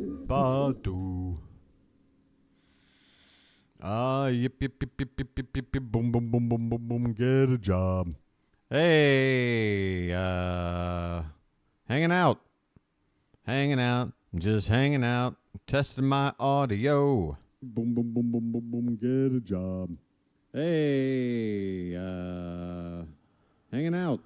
Badu. Yip, yip, yip, yip, yip, yip, yip, yip, boom, boom, boom, boom, boom, boom, get a job. Hey, hanging out. Just hanging out, testing my audio. Boom, boom, boom, boom, boom, boom, get a job. Hey, hanging out,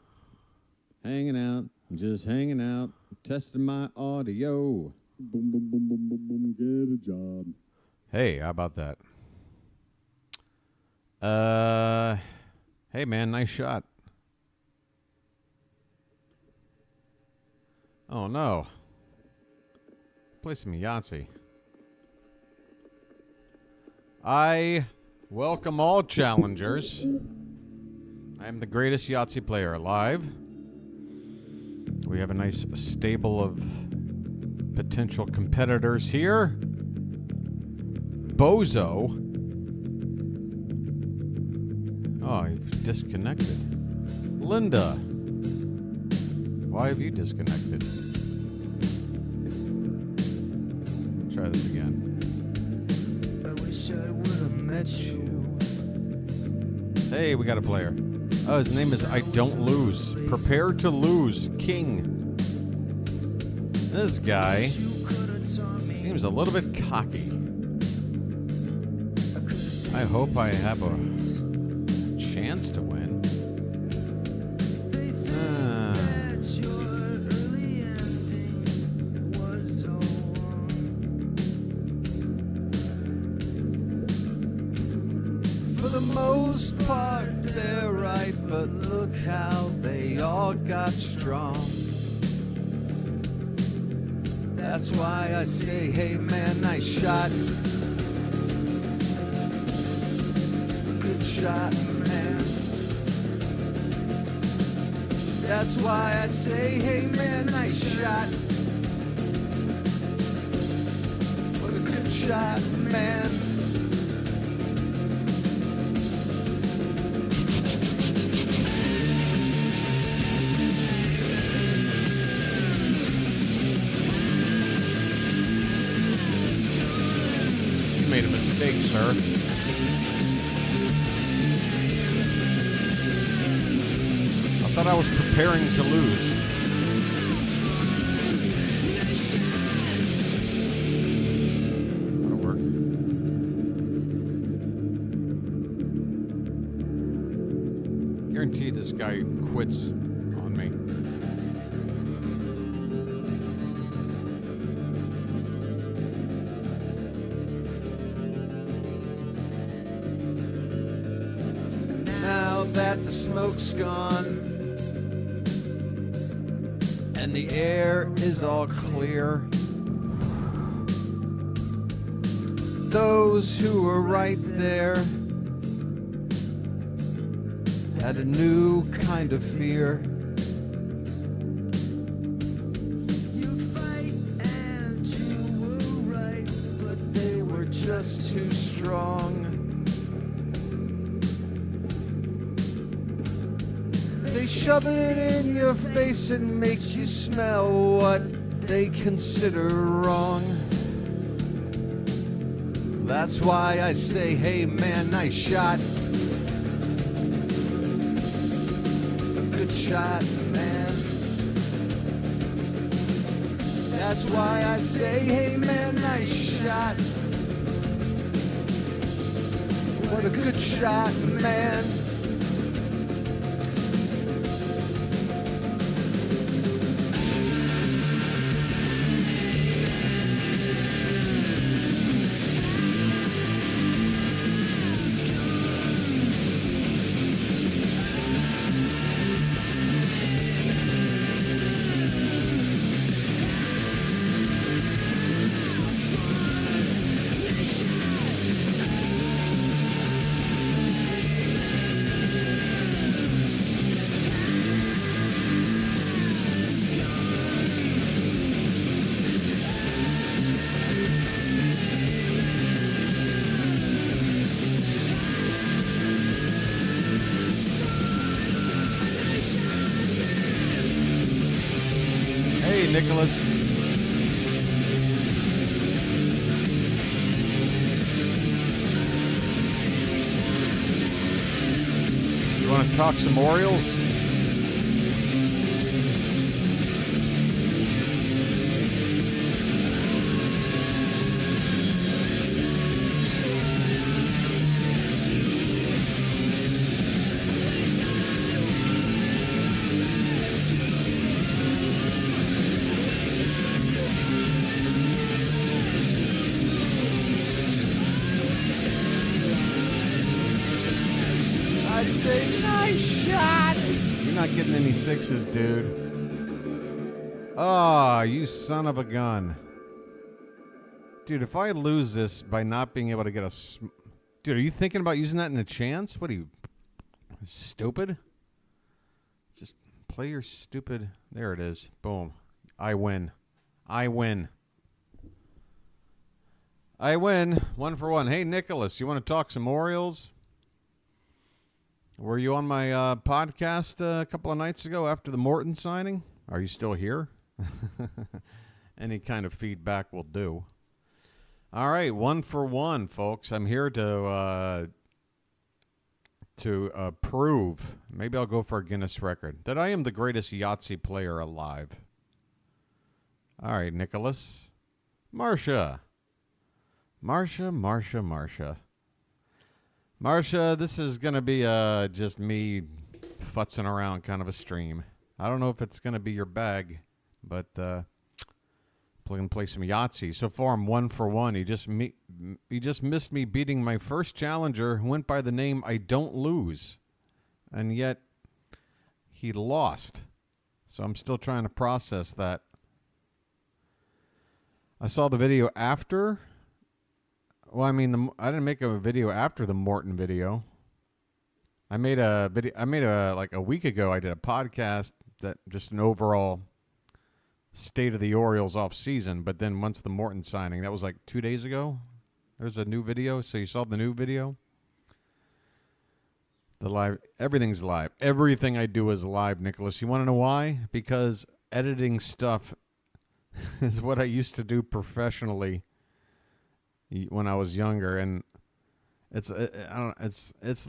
just hanging out, testing my audio. Boom, boom, boom, boom, boom, boom, get a job. Hey, how about that? Hey, man, nice shot. Oh, no. Play some yahtzee. I welcome all challengers. I am the greatest yahtzee player alive. We have a nice stable of potential competitors here. Bozo. Oh, you've disconnected. Linda. Why have you disconnected? Try this again. I wish I would have met you. Hey, we got a player. Oh, his name is I Don't Lose. Prepare to Lose. King. This guy seems a little bit cocky. I hope I have a chance to win. For the most part, they're right, but look how they all got strong. That's why I say, hey man, nice shot. Good shot, man. That's why I say, hey man, nice shot. What a good shot, man. Made a mistake, sir. I thought I was preparing to lose. That'll work. Guarantee this guy quits on me. That the smoke's gone and the air is all clear. Those who were right there had a new kind of fear. You fight and you were right, but they were just too strong. They shove it in your face and makes you smell what they consider wrong. That's why I say, hey man, nice shot. A good shot, man. That's why I say, hey man, nice shot. What a good shot, man. Nicholas. want to talk some Orioles? I'd say nice shot. You're not getting any sixes, dude. Ah, you son of a gun. Dude, if I lose this by not being able to get a... Dude, are you thinking about using that in a chance? What are you... Stupid? Just play your stupid... There it is. Boom. I win. I win. I win. 1 for 1. Hey, Nicholas, you want to talk some Orioles? Were you on my podcast a couple of nights ago after the Morton signing? Are you still here? Any kind of feedback will do. All right, 1 for 1, folks. I'm here to prove, maybe I'll go for a Guinness record, that I am the greatest Yahtzee player alive. All right, Nicholas. Marcia, this is going to be just me futzing around kind of a stream. I don't know if it's going to be your bag, but play some Yahtzee. So far, I'm 1 for 1. He just missed me beating my first challenger who went by the name I Don't Lose. And yet, he lost. So I'm still trying to process that. I saw the video after... Well, I mean, I didn't make a video after the Morton video. I made a video. Like a week ago. I did a podcast that just an overall state of the Orioles off season. But then once the Morton signing, that was like 2 days ago. There's a new video. So you saw the new video. The live, everything's live. Everything I do is live, Nicholas. You want to know why? Because editing stuff is what I used to do professionally when I was younger, and it's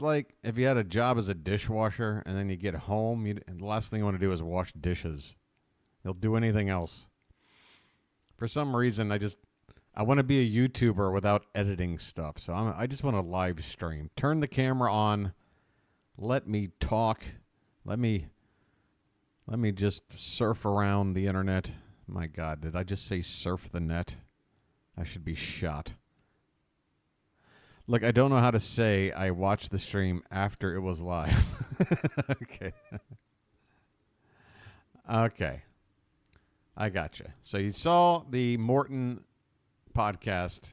like if you had a job as a dishwasher and then you get home, and the last thing you want to do is wash dishes. You'll do anything else. For some reason, I want to be a YouTuber without editing stuff. So I just want to live stream. Turn the camera on. Let me talk. Let me just surf around the internet. My God, did I just say surf the net? I should be shot. Look, I don't know how to say I watched the stream after it was live. Okay. Okay. I gotcha. So you saw the Morton podcast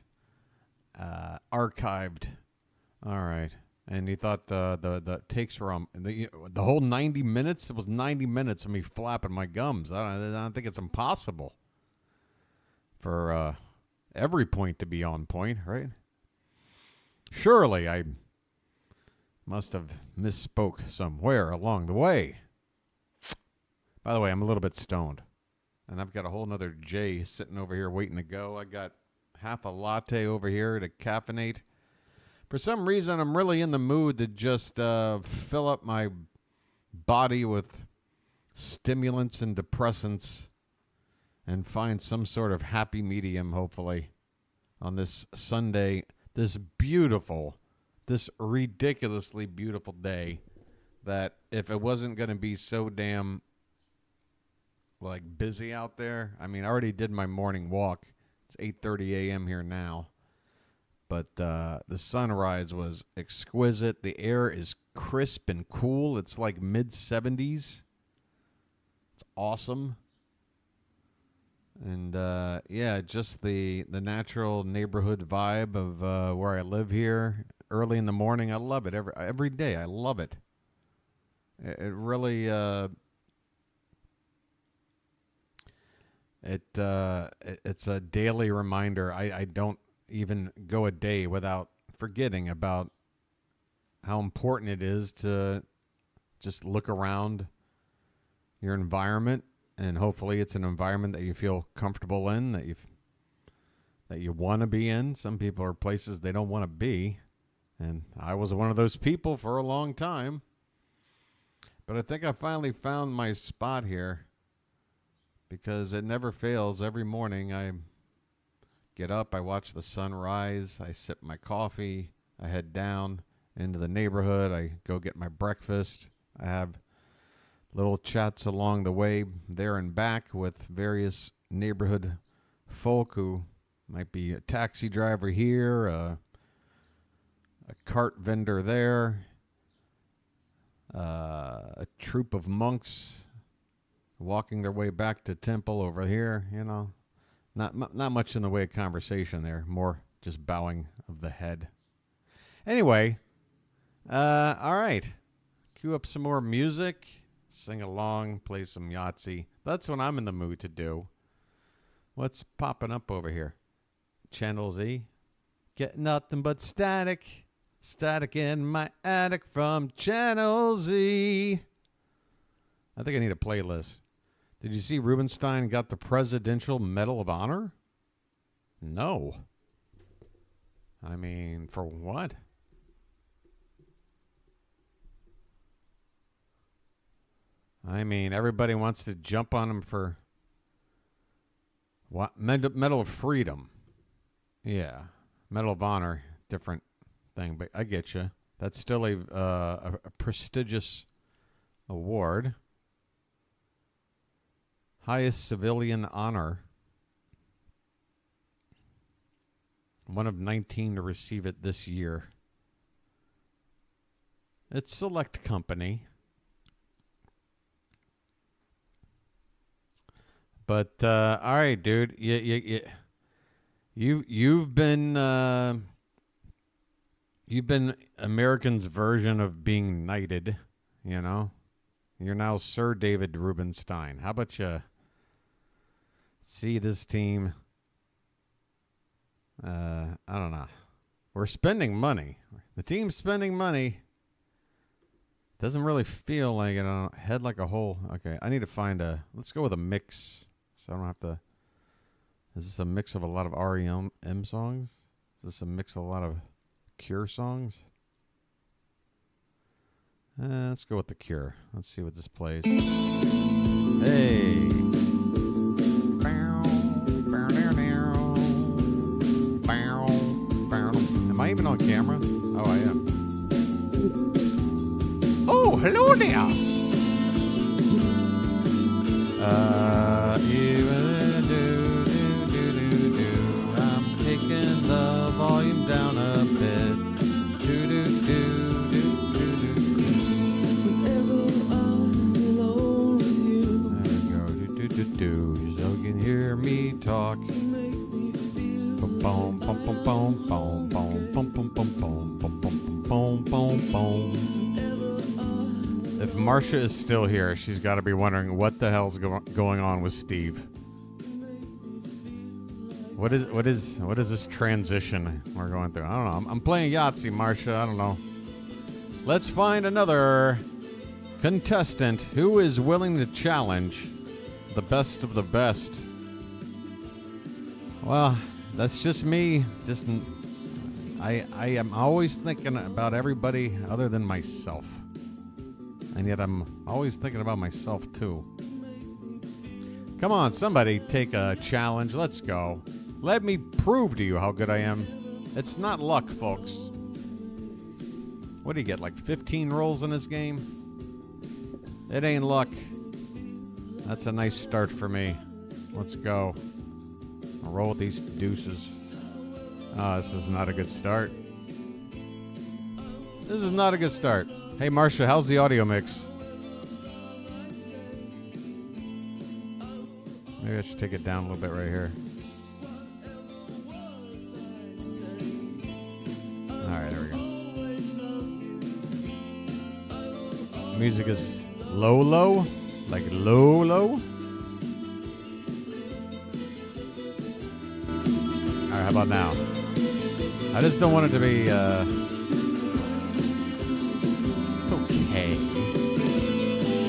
archived. All right. And you thought the takes were on the whole 90 minutes? It was 90 minutes of me flapping my gums. I don't think it's impossible for every point to be on point, right? Surely I must have misspoke somewhere along the way. By the way, I'm a little bit stoned. And I've got a whole nother J sitting over here waiting to go. I got half a latte over here to caffeinate. For some reason, I'm really in the mood to just fill up my body with stimulants and depressants and find some sort of happy medium, hopefully, on this Sunday, this ridiculously beautiful day that if it wasn't going to be so damn, like, busy out there, I mean, I already did my morning walk. It's 8:30 a.m. here now. But the sunrise was exquisite. The air is crisp and cool. It's like mid-70s. It's awesome. And, yeah, just the natural neighborhood vibe of where I live here. Early in the morning, I love it. Every day, I love it. It really... It's a daily reminder. I don't even go a day without forgetting about how important it is to just look around your environment, and hopefully it's an environment that you feel comfortable in, that you want to be in. Some people are places they don't want to be, and I was one of those people for a long time. But I think I finally found my spot here because it never fails. Every morning I get up, I watch the sun rise, I sip my coffee, I head down into the neighborhood, I go get my breakfast. I have little chats along the way there and back with various neighborhood folk who might be a taxi driver here, a cart vendor there, a troop of monks walking their way back to temple over here. You know, not much in the way of conversation there, more just bowing of the head. Anyway, all right, cue up some more music, sing along, play some Yahtzee. That's what I'm in the mood to do. What's popping up over here? Channel Z. Get nothing but static. Static in my attic from Channel Z. I think I need a playlist. Did you see Rubenstein got the Presidential Medal of Honor? No. I mean, for what? I mean, everybody wants to jump on him for what? Medal of Freedom. Yeah. Medal of Honor, different thing, but I get you. That's still a prestigious award. Highest civilian honor. One of 19 to receive it this year. It's select company. But all right, dude. You've been Americans' version of being knighted. You know, you're now Sir David Rubenstein. How about you see this team? I don't know. We're spending money. The team's spending money. Doesn't really feel like it. I don't head like a hole. Okay, I need to find a. Let's go with a mix. So I don't have to. Is this a mix of a lot of REM songs? Is this a mix of a lot of Cure songs? Let's go with the Cure. Let's see what this plays. Hey. Am I even on camera? Oh, I am. Oh, hello there. I'm taking the volume down a bit. There we go. So you can hear me talk. Boom, boom, boom, boom, boom, boom, boom, boom, boom, boom, boom, boom, boom. If Marcia is still here, she's got to be wondering what the hell's going on with Steve. What is this transition we're going through? I don't know. I'm playing Yahtzee, Marcia. I don't know. Let's find another contestant who is willing to challenge the best of the best. Well, that's just me. I am always thinking about everybody other than myself. And yet I'm always thinking about myself too. Come on, somebody take a challenge. Let's go. Let me prove to you how good I am. It's not luck, folks. What do you get, like 15 rolls in this game? It ain't luck. That's a nice start for me. Let's go. I'll roll with these deuces. Oh, this is not a good start. This is not a good start. Hey, Marcia, how's the audio mix? Maybe I should take it down a little bit right here. Alright, there we go. Music is low? Like low? Alright, how about now? I just don't want it to be, it's okay.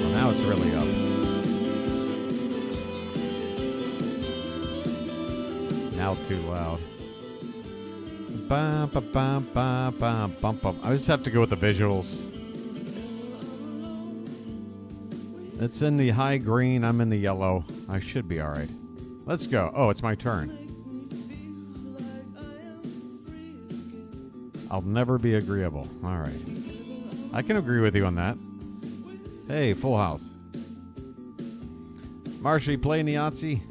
Well, now it's really up. Now too loud. Bum, bum, bum, bum, bum, bum, bum. I just have to go with the visuals. It's in the high green. I'm in the yellow. I should be all right. Let's go. Oh, it's my turn. I'll never be agreeable. All right. I can agree with you on that. Hey, full house. Marsha, you playing the yahtzee?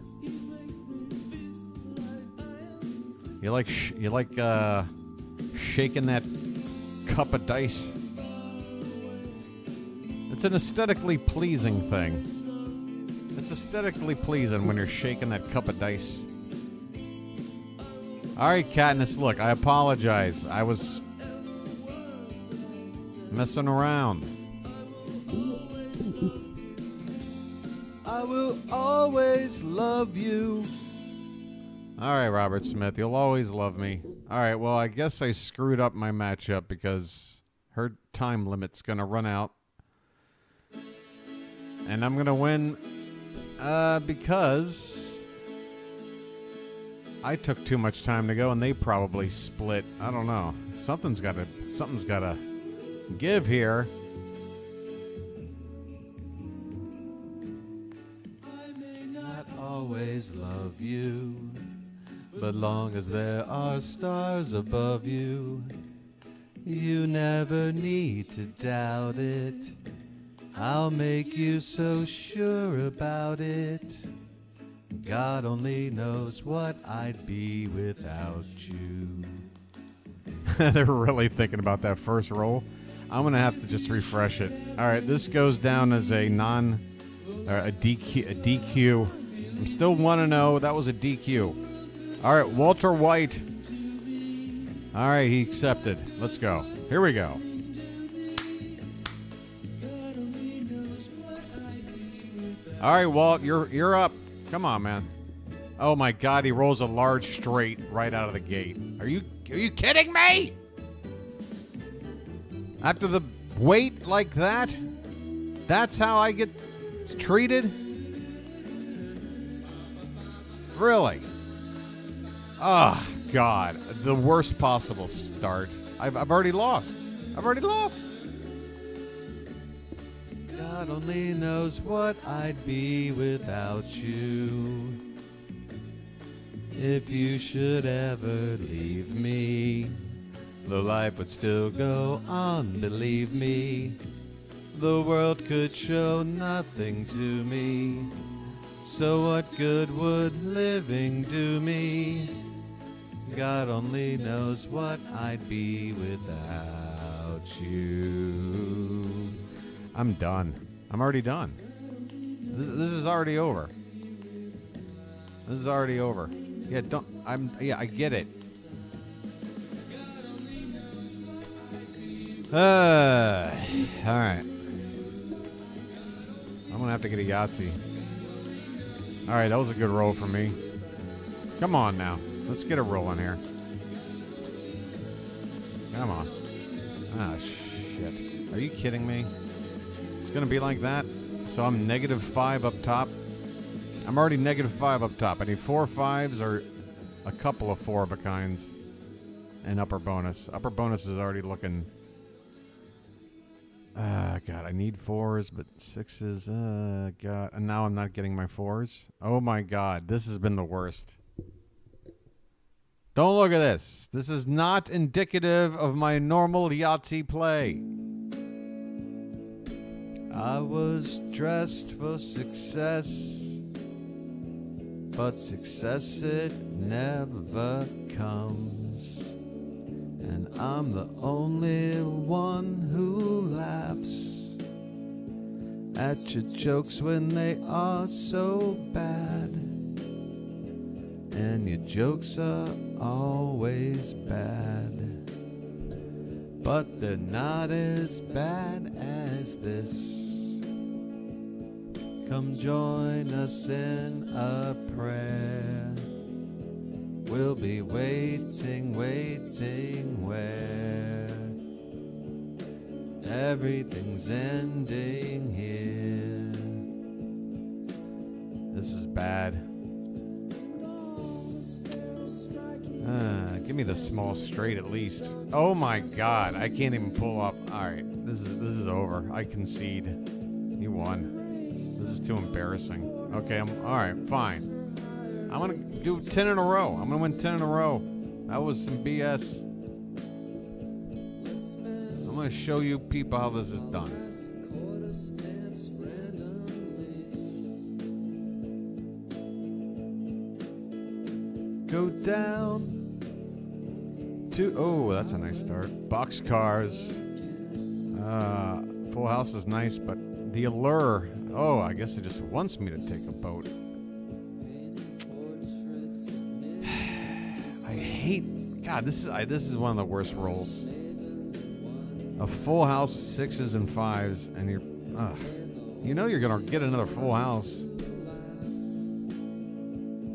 You like shaking that cup of dice? It's an aesthetically pleasing thing. It's aesthetically pleasing when you're shaking that cup of dice. All right, Katniss, look, I apologize. I was messing around. I will always love you. All right, Robert Smith, you'll always love me. All right, well, I guess I screwed up my matchup because her time limit's going to run out. And I'm going to win because I took too much time to go and they probably split. I don't know. Something's got to give here. I may not always love you, but long as there are stars above you, you never need to doubt it. I'll make you so sure about it. God only knows what I'd be without you. They're really thinking about that first roll. I'm going to have to just refresh it. All right, this goes down as a DQ. I'm still 1-0. That was a DQ. All right, Walter White. All right, he accepted. Let's go. Here we go. All right, Walt, you're up. Come on, man. Oh my God, he rolls a large straight right out of the gate. Are you kidding me? After the wait like that? That's how I get treated? Really? Oh, God. The worst possible start. I've already lost. God only knows what I'd be without you. If you should ever leave me, the life would still go on, believe me. The world could show nothing to me. So what good would living do me? God only knows what I'd be without you. I'm done. I'm already done. This is already over. This is already over. Yeah, I get it. All right. I'm gonna have to get a Yahtzee. All right, that was a good roll for me. Come on now. Let's get a roll in here. Come on. Ah, shit. Are you kidding me? It's going to be like that? So I'm -5 up top. I'm already -5 up top. I need 4 5s or a couple of 4-of-a-kinds and upper bonus. Upper bonus is already looking... God, I need 4s, but 6s. God. And now I'm not getting my 4s. Oh, my God. This has been the worst. Don't look at this. This is not indicative of my normal Yahtzee play. I was dressed for success, but success it never comes. And I'm the only one who laughs at your jokes when they are so bad. And your jokes are always bad, but they're not as bad as this. Come join us in a prayer. We'll be waiting where everything's ending here. This is bad. Give me the small straight at least. Oh my God, I can't even pull up. All right, this is over. I concede. You won. This is too embarrassing. Okay, all right, fine. I'm gonna do 10 in a row. I'm gonna win 10 in a row. That was some BS. I'm gonna show you people how this is done. Go down to, oh, that's a nice start. Boxcars. Full house is nice, but the allure. Oh, I guess it just wants me to take a boat. I hate. God, this is one of the worst rolls. A full house, 6s and 5s, and you know you're gonna get another full house.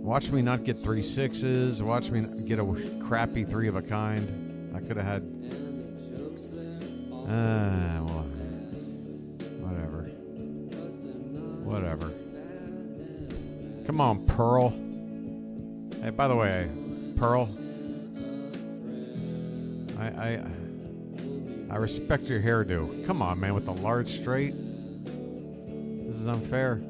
Watch me not get 3 6s. Watch me get a crappy 3 of a kind. I could have had. Well, whatever. Come on, Pearl. Hey, by the way, Pearl. I respect your hairdo. Come on, man, with the large straight. This is unfair.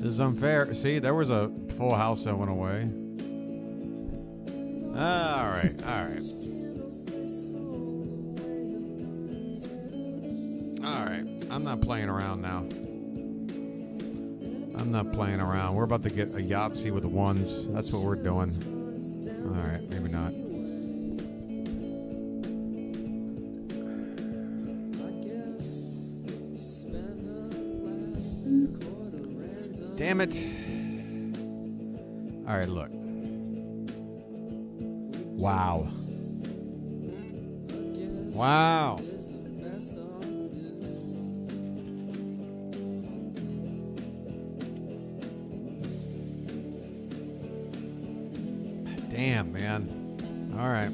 This is unfair. See, there was a full house that went away. All right. I'm not playing around now. I'm not playing around. We're about to get a Yahtzee with the ones. That's what we're doing. All right, maybe not. Damn it. All right, look. Wow. Wow. Damn, man. All right.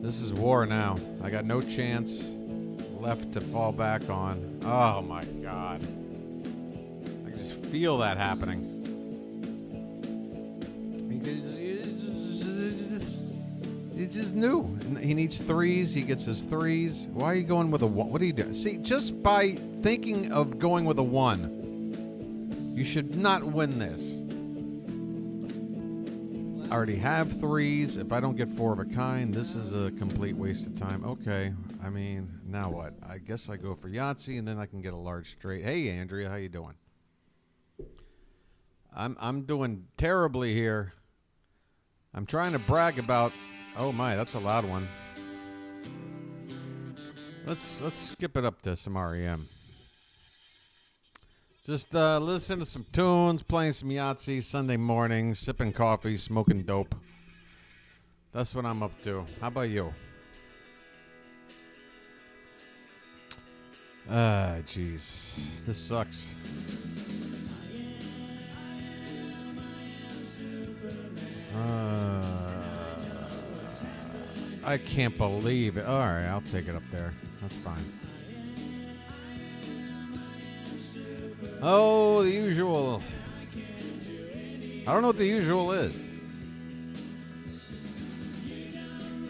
This is war now. I got no chance left to fall back on. Oh, my God. I can just feel that happening. He just knew. He needs 3s. He gets his 3s. Why are you going with a 1? What are you doing? See, just by thinking of going with a 1, you should not win this. I already have 3s. If I don't get 4 of a kind, this is a complete waste of time. Okay, I mean, now what? I guess I go for Yahtzee, and then I can get a large straight. Hey, Andrea, how you doing? I'm doing terribly here. I'm trying to brag about. Oh my, that's a loud one. Let's skip it up to some REM. Just listen to some tunes, playing some Yahtzee Sunday morning, sipping coffee, smoking dope. That's what I'm up to. How about you? Jeez. This sucks. I can't believe it. All right, I'll take it up there. That's fine. Oh, the usual. I don't know what the usual is.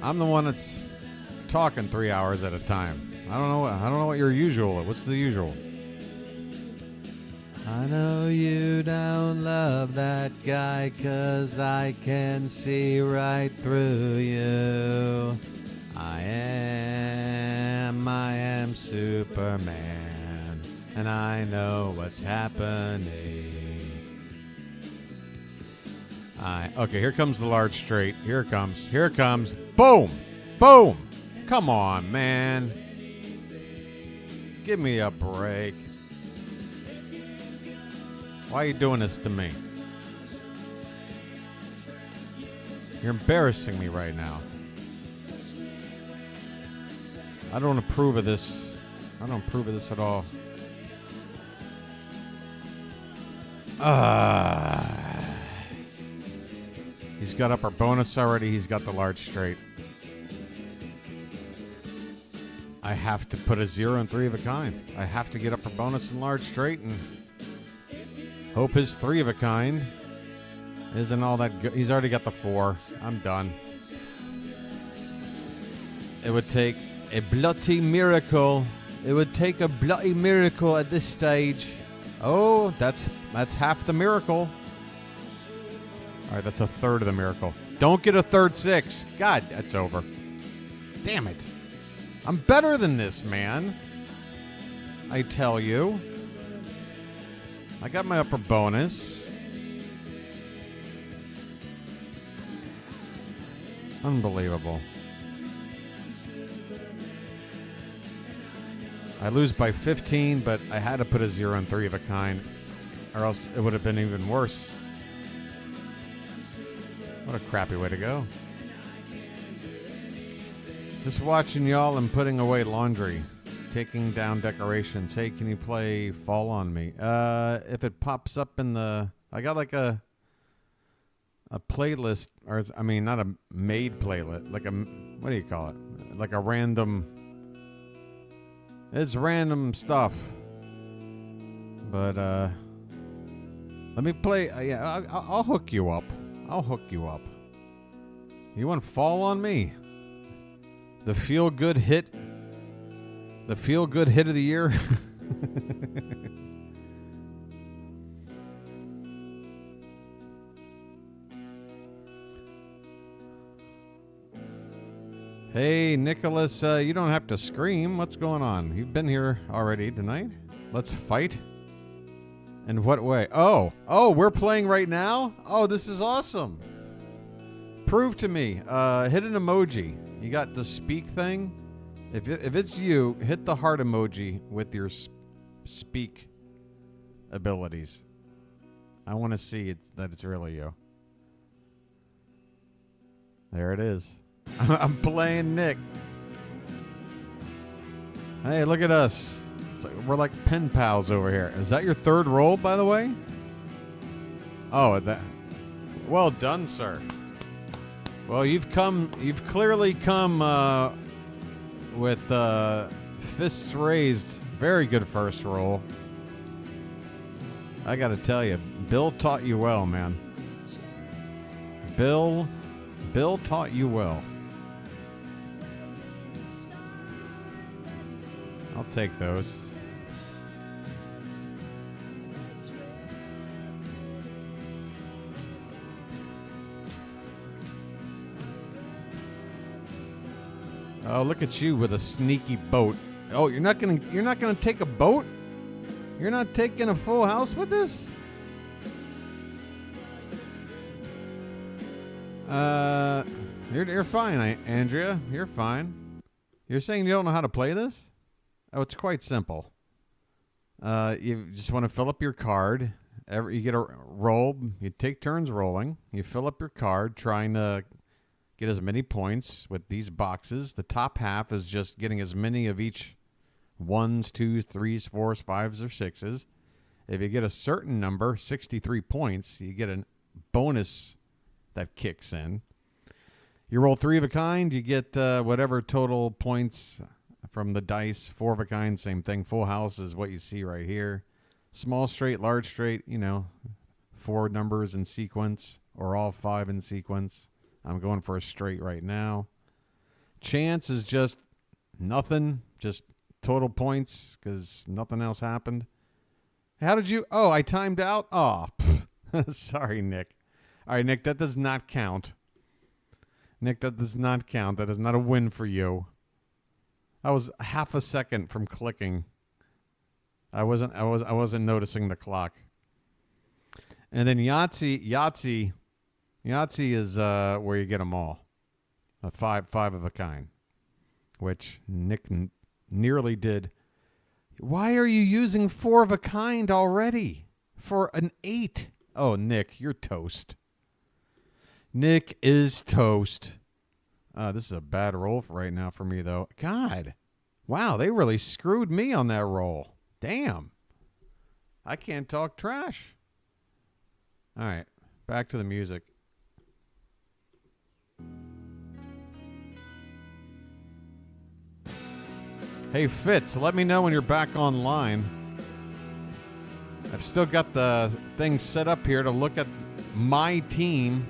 I'm the one that's talking 3 hours at a time. I don't know what your usual is. What's the usual? I know you don't love that guy 'cause I can see right through you. I am Superman, and I know what's happening. Okay, here comes the large straight. Here it comes. Here it comes. Boom! Boom! Come on, man. Give me a break. Why are you doing this to me? You're embarrassing me right now. I don't approve of this. I don't approve of this at all. He's got upper bonus already. He's got the large straight. I have to put a 0 and 3 of a kind. I have to get upper bonus and large straight and hope his 3 of a kind isn't all that good. He's already got the 4. I'm done. It would take a bloody miracle It would take a bloody miracle at this stage. Oh, that's half the miracle. All right, that's a third of the miracle. Don't get a third 6. God, that's over. Damn it. I'm better than this, man. I tell you. I got my upper bonus. Unbelievable. I lose by 15, but I had to put a 0 and 3 of a kind, or else it would have been even worse. What a crappy way to go. Just watching y'all and putting away laundry. Taking down decorations. Hey, can you play Fall on Me? If it pops up in the... I got like a playlist, or I mean, not a made playlist. Like a... What do you call it? Like a random... It's random stuff. But, let me play... yeah, I'll hook you up. I'll hook you up. You want Fall on Me? The feel-good hit... The feel-good hit of the year. Hey, Nicholas, you don't have to scream. What's going on? You've been here already tonight. Let's fight. In what way? Oh, we're playing right now? Oh, this is awesome. Prove to me. Hit an emoji. You got the speak thing? If it's you, hit the heart emoji with your speak abilities. I want to see that it's really you. There it is. I'm playing Nick. Hey, look at us. We're like pen pals over here. Is that your third roll, by the way? Oh, that. Well done, sir. Well, you've clearly come with fists raised. Very good first roll. I gotta tell you, Bill taught you well, man. Bill taught you well. I'll take those. Oh, look at you with a sneaky boat. Oh, you're not gonna take a boat? You're not taking a full house with this? You're fine, Andrea. You're fine. You're saying you don't know how to play this? Oh, it's quite simple. You just want to fill up your card. You get a roll. You take turns rolling. You fill up your card, trying to get as many points with these boxes. The top half is just getting as many of each 1s, 2s, 3s, 4s, 5s, or 6s. If you get a certain number, 63 points, you get a bonus that kicks in. You roll 3 of a kind, you get whatever total points from the dice. 4 of a kind, same thing. Full house is what you see right here. Small straight, large straight, 4 numbers in sequence, or all 5 in sequence. I'm going for a straight right now. Chance is just nothing, just total points, because nothing else happened. How did you... Oh, I timed out? Oh, sorry, Nick. All right, Nick, that does not count. Nick, that does not count. That is not a win for you. I was half a second from clicking. I wasn't noticing the clock. And then Yahtzee is where you get them all. A five of a kind, which Nick nearly did. Why are you using 4 of a kind already for an 8? Oh, Nick, you're toast. Nick is toast. This is a bad roll right now for me, though. God. Wow, they really screwed me on that roll. Damn. I can't talk trash. All right, back to the music. Hey, Fitz, let me know when you're back online. I've still got the thing set up here to look at my team.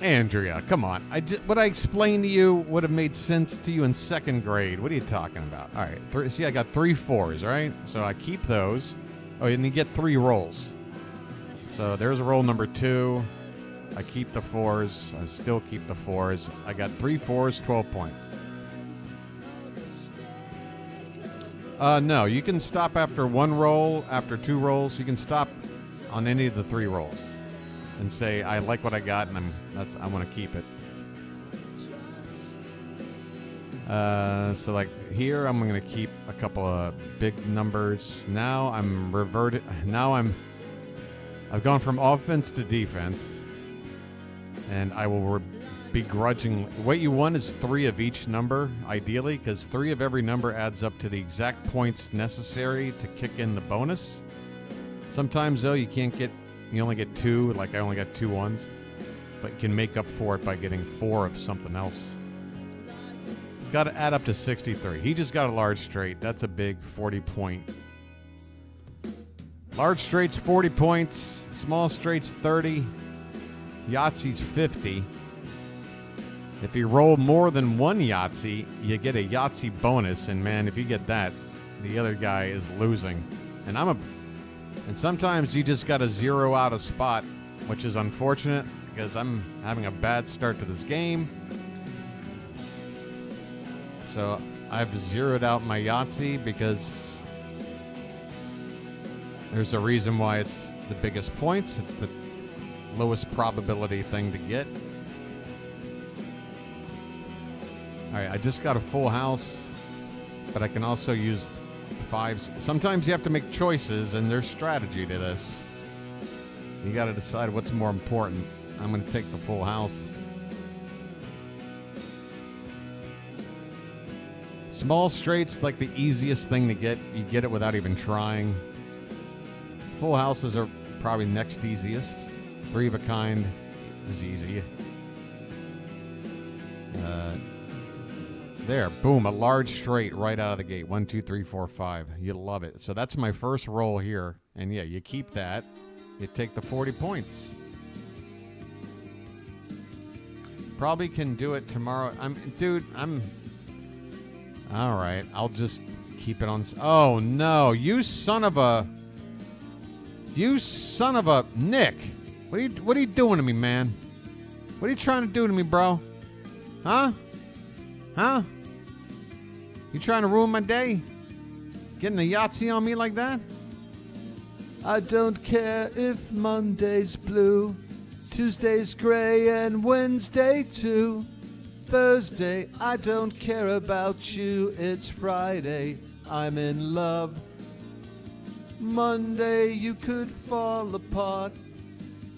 Andrea, come on. What I explained to you would have made sense to you in second grade. What are you talking about? All right. See, I got 3 4s, right? So I keep those. Oh, and you get 3 rolls. So there's roll number 2. I keep the 4s. I still keep the 4s. I got 3 4s, 12 points. No, you can stop after 1 roll, after 2 rolls. You can stop on any of the 3 rolls and say, I like what I got, and I want to keep it. So like here, I'm going to keep a couple of big numbers. Now I'm reverted. Now I've gone from offense to defense, and I will begrudgingly. What you want is 3 of each number, ideally, because 3 of every number adds up to the exact points necessary to kick in the bonus. Sometimes though, you only get 2. Like I only got 2 1s, but you can make up for it by getting 4 of something else. It's got to add up to 63. He just got a large straight. That's a big 40-point. Large straight's 40 points. Small straight's 30. Yahtzee's 50. If you roll more than 1 Yahtzee, you get a Yahtzee bonus. And man, if you get that, the other guy is losing. And sometimes you just got to zero out a spot, which is unfortunate because I'm having a bad start to this game. So I've zeroed out my Yahtzee because there's a reason why it's the biggest points. It's the lowest probability thing to get. All right, I just got a full house, but I can also use 5s. Sometimes you have to make choices, and there's strategy to this. You got to decide what's more important. I'm going to take the full house. Small straight's like the easiest thing to get. You get it without even trying. Full houses are probably next easiest. 3 of a kind is easy. There, boom, a large straight right out of the gate. 1, 2, 3, 4, 5. You love it. So that's my first roll here. And yeah, you keep that. You take the 40 points. Probably can do it tomorrow. All right, I'll just keep it on. Oh, no, you son of a Nick. What are you doing to me, man? What are you trying to do to me, bro? Huh? You trying to ruin my day? Getting a Yahtzee on me like that? I don't care if Monday's blue, Tuesday's gray, and Wednesday too. Thursday, I don't care about you. It's Friday, I'm in love. Monday, you could fall apart.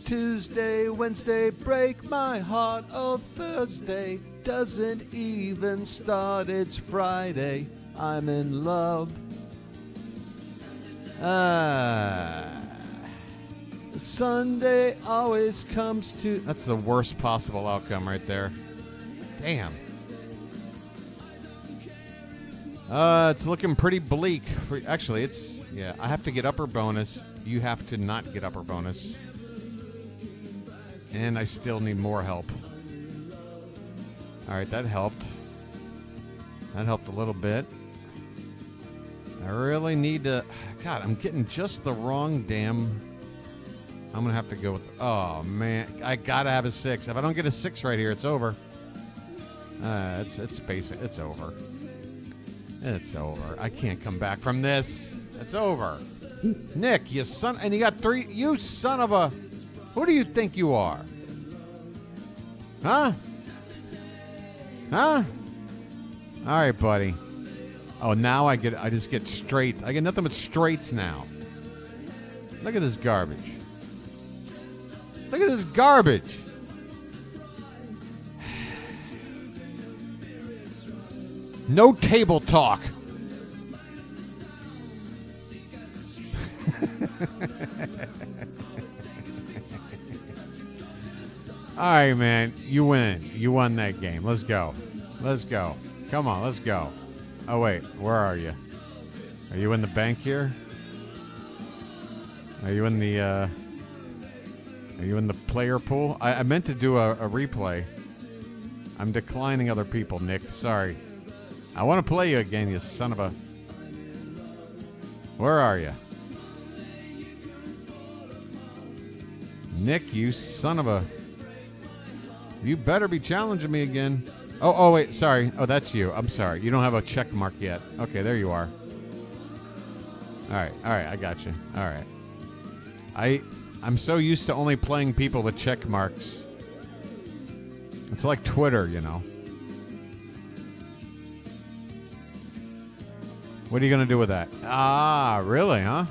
Tuesday, Wednesday, break my heart. Oh, Thursday doesn't even start. It's Friday, I'm in love. Sunday always comes to... That's the worst possible outcome right there. Damn. It's looking pretty bleak. Actually, yeah, I have to get upper bonus. You have to not get upper bonus. And I still need more help. All right, that helped. That helped a little bit. I really need to... God, I'm getting just the wrong damn... I'm going to have to go with... Oh, man. I got to have a 6. If I don't get a 6 right here, it's over. It's basic. It's over. It's over. I can't come back from this. It's over. Nick, you son... And you got 3... You son of a... Who do you think you are? Huh? All right, buddy. Oh, now I just get straights. I get nothing but straights now. Look at this garbage. Look at this garbage. No table talk. All right, man. You win. You won that game. Let's go. Let's go. Come on, let's go. Oh, wait. Where are you? Are you in the bank here? Are you in the... Are you in the player pool? I meant to do a replay. I'm declining other people, Nick. Sorry. I want to play you again, you son of a... Where are you? Nick, you son of a... You better be challenging me again. Oh, wait, sorry. Oh, that's you. I'm sorry. You don't have a check mark yet. Okay, there you are. All right, I got you. All right. I'm so used to only playing people with check marks. It's like Twitter, you know. What are you going to do with that? Ah, really, huh?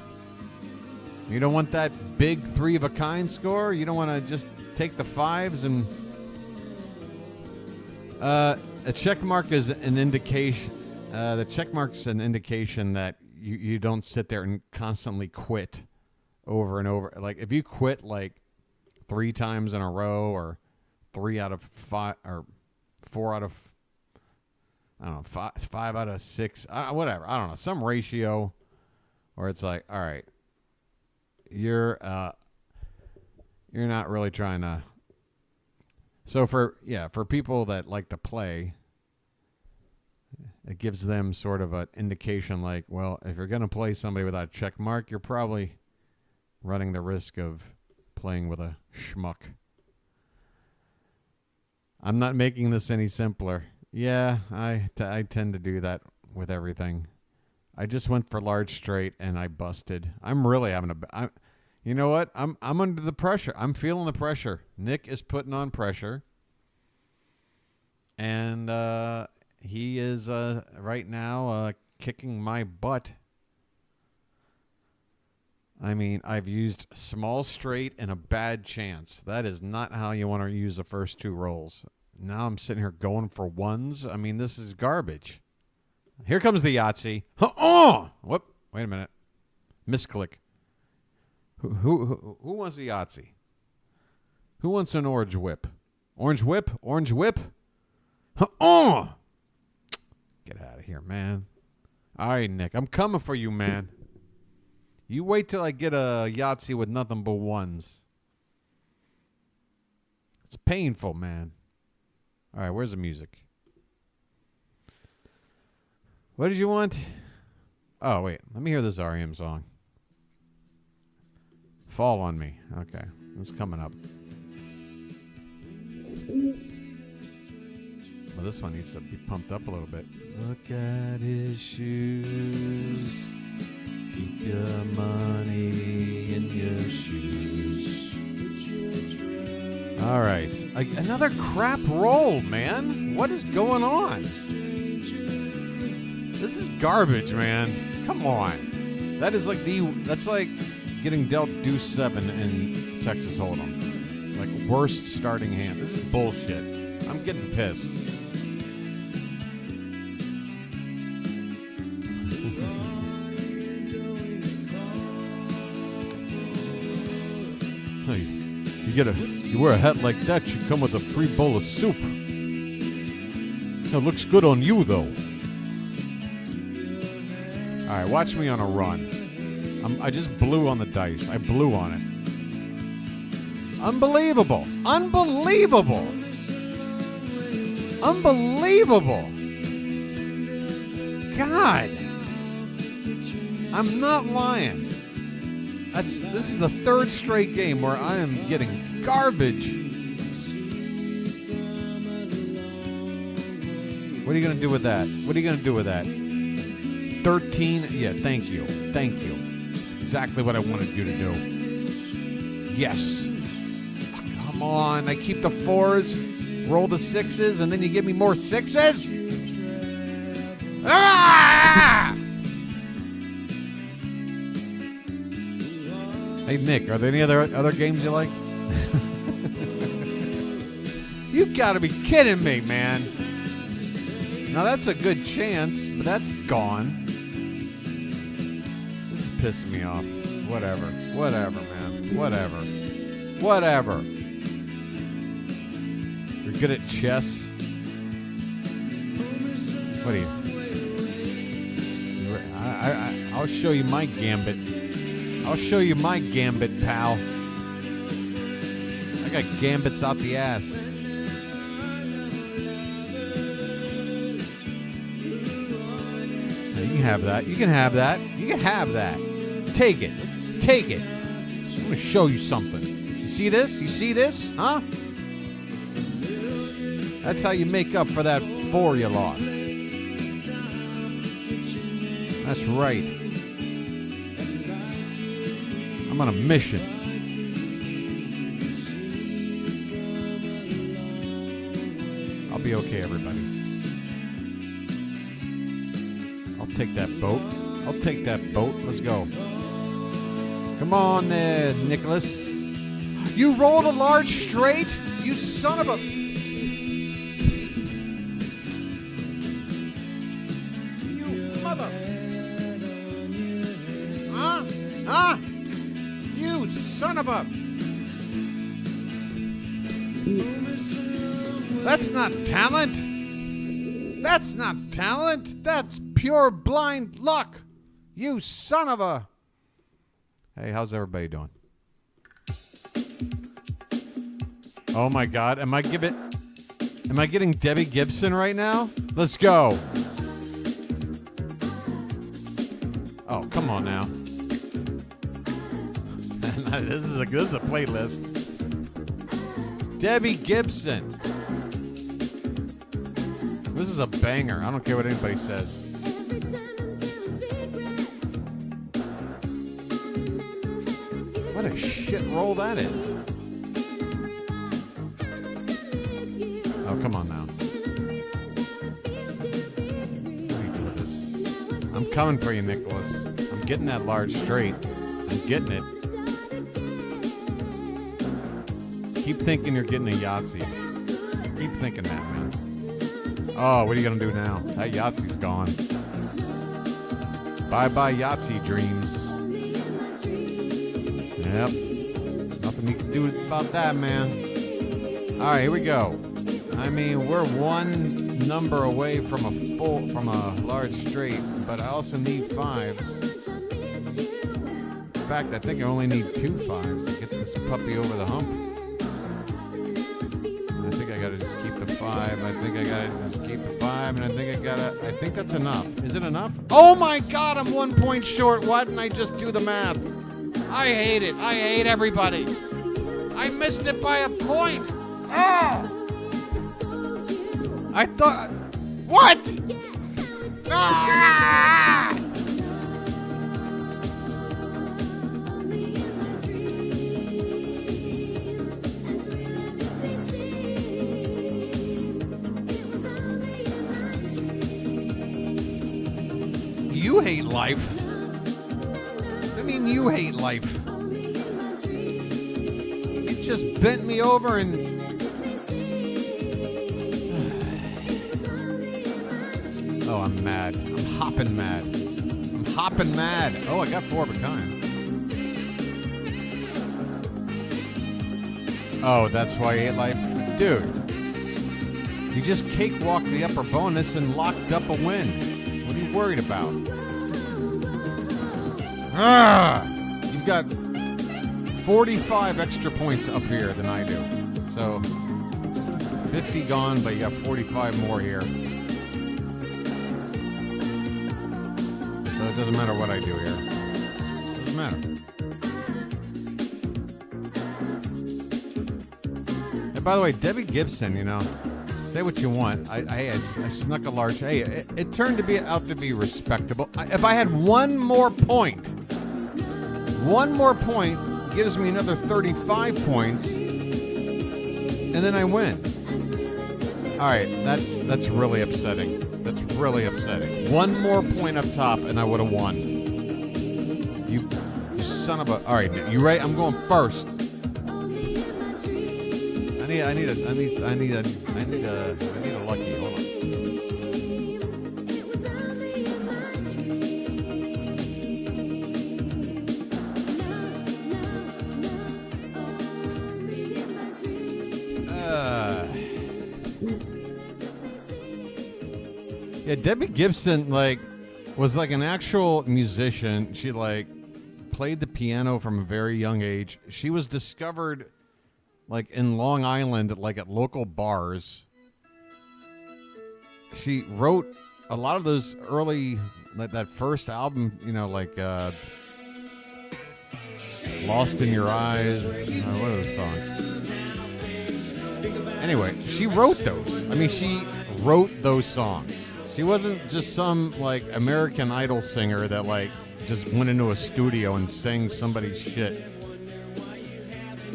You don't want that big 3-of-a-kind score? You don't want to just take the 5s and... a check mark is an indication... the check mark's an indication that you don't sit there and constantly quit over and over. Like, if you quit, like, 3 times in a row or 3 out of 5 or 4 out of... I don't know, 5 out of 6, whatever. I don't know, some ratio where it's like, all right, you're not really trying to. So for people that like to play, it gives them sort of an indication like, well, if you're going to play somebody without a check mark, you're probably running the risk of playing with a schmuck. I'm not making this any simpler. Yeah, I tend to do that with everything. I just went for large straight and I busted. I'm really having you know what? I'm under the pressure. I'm feeling the pressure. Nick is putting on pressure. And he is right now kicking my butt. I mean, I've used small straight and a bad chance. That is not how you want to use the first 2 rolls. Now I'm sitting here going for 1s. I mean, this is garbage. Here comes the Yahtzee. Oh! Whoop. Wait a minute. Misclick. Who wants the Yahtzee? Who wants an orange whip? Orange whip? Orange whip? Oh! Get out of here, man. All right, Nick. I'm coming for you, man. You wait till I get a Yahtzee with nothing but 1s. It's painful, man. All right, where's the music? What did you want? Oh, wait. Let me hear this REM song. Fall on Me. Okay, it's coming up. Well, this one needs to be pumped up a little bit. Look at his shoes. Keep your money in your shoes. All right. Another crap roll, man. What is going on? This is garbage, man. Come on. That's like getting dealt deuce 7 in Texas Hold'em. Like, worst starting hand. This is bullshit. I'm getting pissed. Hey, you wear a hat like that, you come with a free bowl of soup. It looks good on you, though. All right, watch me on a run. I just blew on the dice. I blew on it. Unbelievable. Unbelievable. Unbelievable. God. I'm not lying. This is the 3rd straight game where I am getting garbage. What are you going to do with that? What are you going to do with that? 13? Yeah, thank you. Thank you. That's exactly what I wanted you to do. Yes. Oh, come on. I keep the 4s, roll the 6s, and then you give me more 6s? Ah! Hey, Nick, are there any other games you like? You gotta be kidding me, man. Now, that's a good chance, but that's gone. This is pissing me off. Whatever. Whatever, man. Whatever. Whatever. You're good at chess? What are you? I'll show you my gambit. I'll show you my gambit, pal. I got gambits out the ass. Now, you can have that. You can have that. You can have that. Take it. Take it. I'm going to show you something. You see this? You see this? Huh? That's how you make up for that 4 you lost. That's right. I'm on a mission. I'll be okay, everybody. I'll take that boat. I'll take that boat. Let's go. Come on there, Nicholas. You rolled a large straight? You son of a... You mother... Huh? Huh? You son of a... That's not talent. That's not talent. That's pure blind luck. You son of a... Hey, how's everybody doing? Oh my God, am I getting Debbie Gibson right now? Let's go. Oh, come on now. This is a playlist. Debbie Gibson. This is a banger. I don't care what anybody says. What a shit roll that is. Oh, come on now. How do you do this? I'm coming for you, Nicholas. I'm getting that large straight. I'm getting it. Keep thinking you're getting a Yahtzee. Keep thinking that, man. Oh, what are you going to do now? That Yahtzee's gone. Bye-bye Yahtzee dreams. Yep. Nothing you can do about that, man. All right, here we go. I mean, we're one number away from a large straight, but I also need 5s. In fact, I think I only need 2 5s to get this puppy over the hump. I think I gotta just keep the 5. I think I gotta just keep the 5, and I think that's enough. Is it enough? Oh my God, I'm 1 point short. Why didn't I just do the math? I hate it. I hate everybody. I missed it by a point. Oh! I thought... What? Ah! You hate life. I mean, you hate life. You just bent me over and... Oh, I'm mad. I'm hopping mad. I'm hopping mad. Oh, I got 4 of a kind. Oh, that's why you hate life? Dude, you just cakewalked the upper bonus and locked up a win. What are you worried about? You've got 45 extra points up here than I do. So, 50 gone, but you got 45 more here. So it doesn't matter what I do here. It doesn't matter. And by the way, Debbie Gibson, you know, say what you want. I snuck a large... Hey, it turned out to be respectable. If I had one more point gives me another 35 points, and then I win. All right, that's really upsetting. That's really upsetting. One more point up top, and I would have won. You son of a... All right, you ready? I'm going first. I need a lucky. Hold on. Yeah, Debbie Gibson was an actual musician. She played the piano from a very young age. She was discovered like in Long Island, like at local bars. She wrote a lot of those early, that first album, you know, like Lost in Your Eyes. What are those songs? Anyway, she wrote those. I mean, she wrote those songs. She wasn't just some, like, American Idol singer that, like, just went into a studio and sang somebody's shit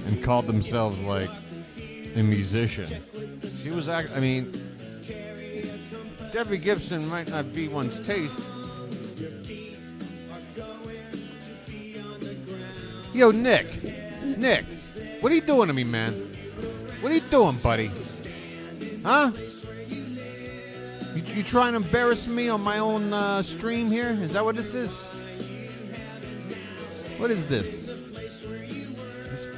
and called themselves, like, a musician. She was, I mean, Debbie Gibson might not be one's taste. Yo, Nick, what are you doing to me, man? What are you doing, buddy? Huh? You trying to embarrass me on my own stream here? Is that what this is? What is this?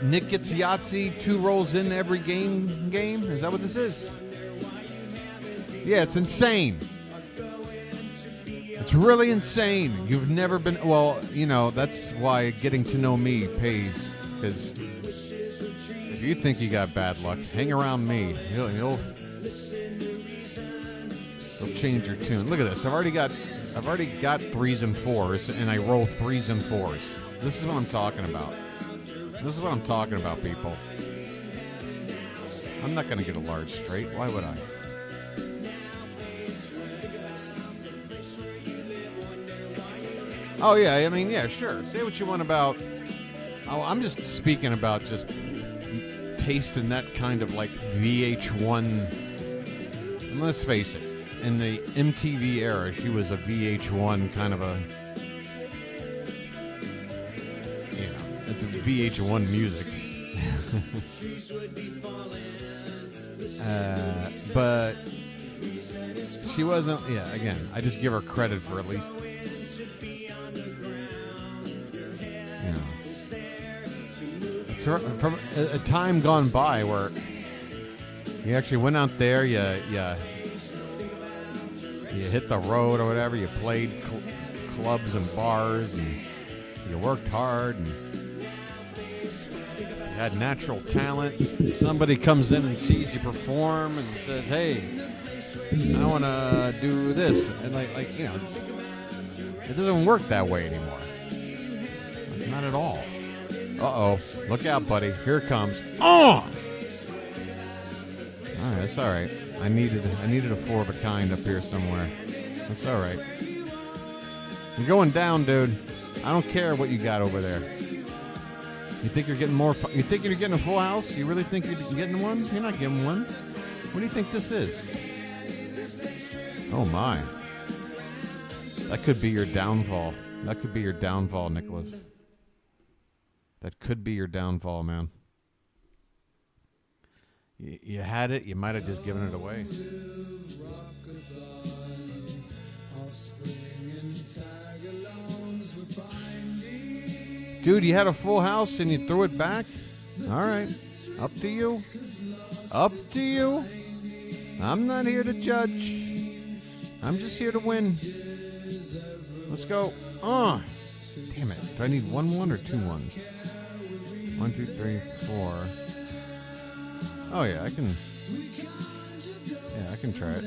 Nick gets Yahtzee, 2 rolls in every game? Is that what this is? Yeah, it's insane. It's really insane. You've never been... Well, you know, that's why getting to know me pays. Because if you think you got bad luck, hang around me. You'll change your tune. Look at this. I've already got 3s and 4s, and I roll 3s and 4s. This is what I'm talking about. This is what I'm talking about, people. I'm not going to get a large straight. Why would I? Oh, yeah. I mean, yeah, sure. Say what you want about... Oh, I'm just speaking about just tasting that kind of, like, VH1... And let's face it. In the MTV era, she was a VH1 kind of a... You know, it's a VH1 music. But she wasn't... Yeah, again, I just give her credit for at least... You know... It's from a time gone by where you actually went out there, you hit the road or whatever. You played clubs and bars, and you worked hard, and you had natural talent. Somebody comes in and sees you perform and says, "Hey, I want to do this," and like you know, it doesn't work that way anymore. Like, not at all. Uh-oh, look out, buddy! Here it comes. Oh! All right, that's all right. I needed a 4 of a kind up here somewhere. That's all right. You're going down, dude. I don't care what you got over there. You think you're getting more? You think you're getting a full house? You really think you're getting one? You're not getting one. What do you think this is? Oh my! That could be your downfall. That could be your downfall, Nicholas. That could be your downfall, man. You had it, you might have just given it away. Dude, you had a full house and you threw it back? All right. Up to you. Up to you. I'm not here to judge. I'm just here to win. Let's go. Oh, damn it. Do I need 1 or 2 1s? 1, 2, 3, 4. Oh yeah, I can try it.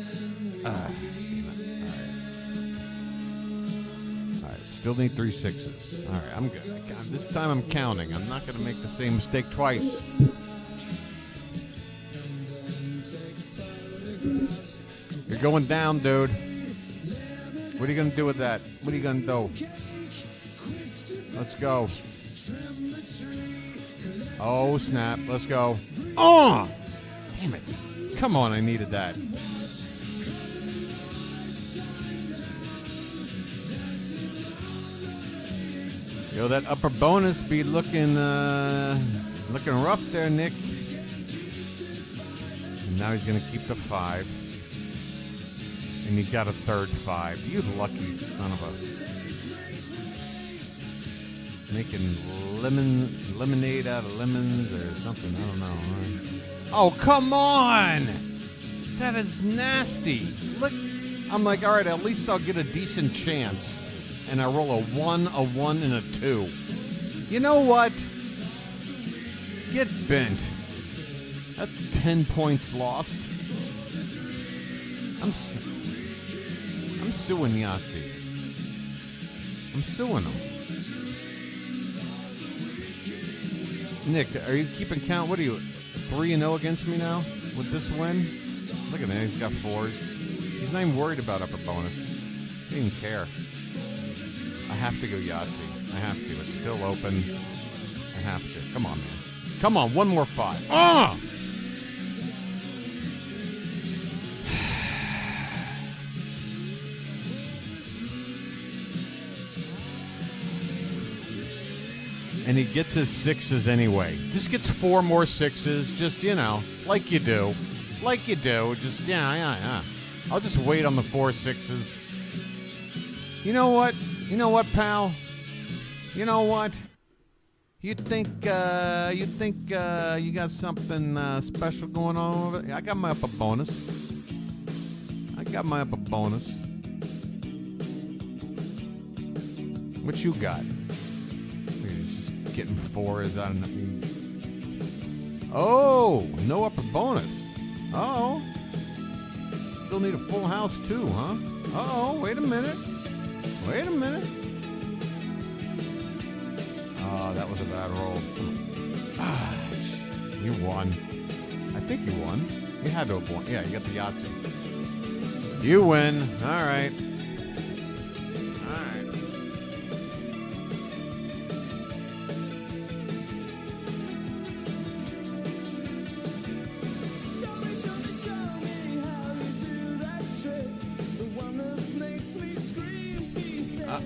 Alright, still need 3 6s. Alright, I'm good. This time I'm counting. I'm not gonna make the same mistake twice. You're going down, dude. What are you gonna do with that? What are you gonna do? Let's go. Oh, snap. Let's go. Oh! Damn it. Come on, I needed that. Yo, that upper bonus be looking rough there, Nick. And now he's going to keep the 5s. And he got a 3rd 5. You lucky son of a... Making lemonade out of lemons or something. I don't know. Oh, come on! That is nasty. Look, I'm like, all right, at least I'll get a decent chance. And I roll a 1, a 1, and a 2. You know what? Get bent. That's 10 points lost. I'm suing Yahtzee. I'm suing him. Nick, are you keeping count? What are you, 3-0 against me now with this win? Look at that, he's got 4s. He's not even worried about upper bonus. He doesn't even care. I have to go Yahtzee. I have to. It's still open. I have to. Come on, man. Come on, one more 5. Ah! And he gets his 6s anyway. Just gets 4 more 6s. Just, you know, like you do. Like you do. Just, yeah. I'll just wait on the 4 6s. You know what? You know what, pal? You know what? You think you got something special going on over there? I got my upper bonus. What you got? Getting 4s out of nothing. Oh, no upper bonus. Oh, still need a full house too, huh? Oh, wait a minute. Oh, that was a bad roll. Ah, you won. I think you won. You had to have won. Yeah, you got the Yahtzee. You win. All right.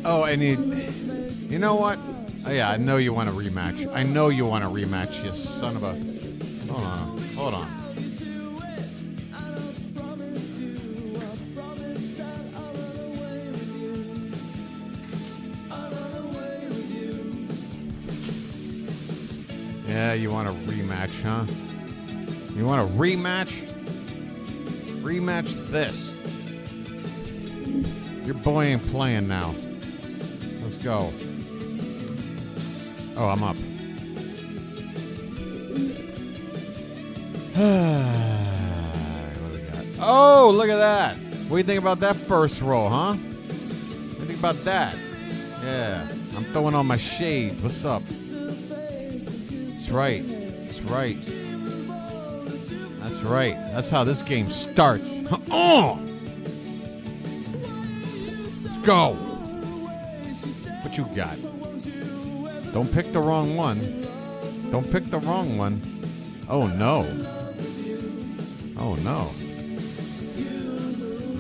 Oh, and you know what? Oh, yeah, I know you want a rematch. You son of a... Hold on. Yeah, you want a rematch, huh? You want a rematch? Rematch this. Your boy ain't playing now. Let's go. Oh, I'm up. What do we got? Oh, look at that. What do you think about that first roll, huh? What do you think about that? Yeah. I'm throwing on my shades. What's up? That's right. That's how this game starts. Oh! Go. What you got? Don't pick the wrong one. Oh no. All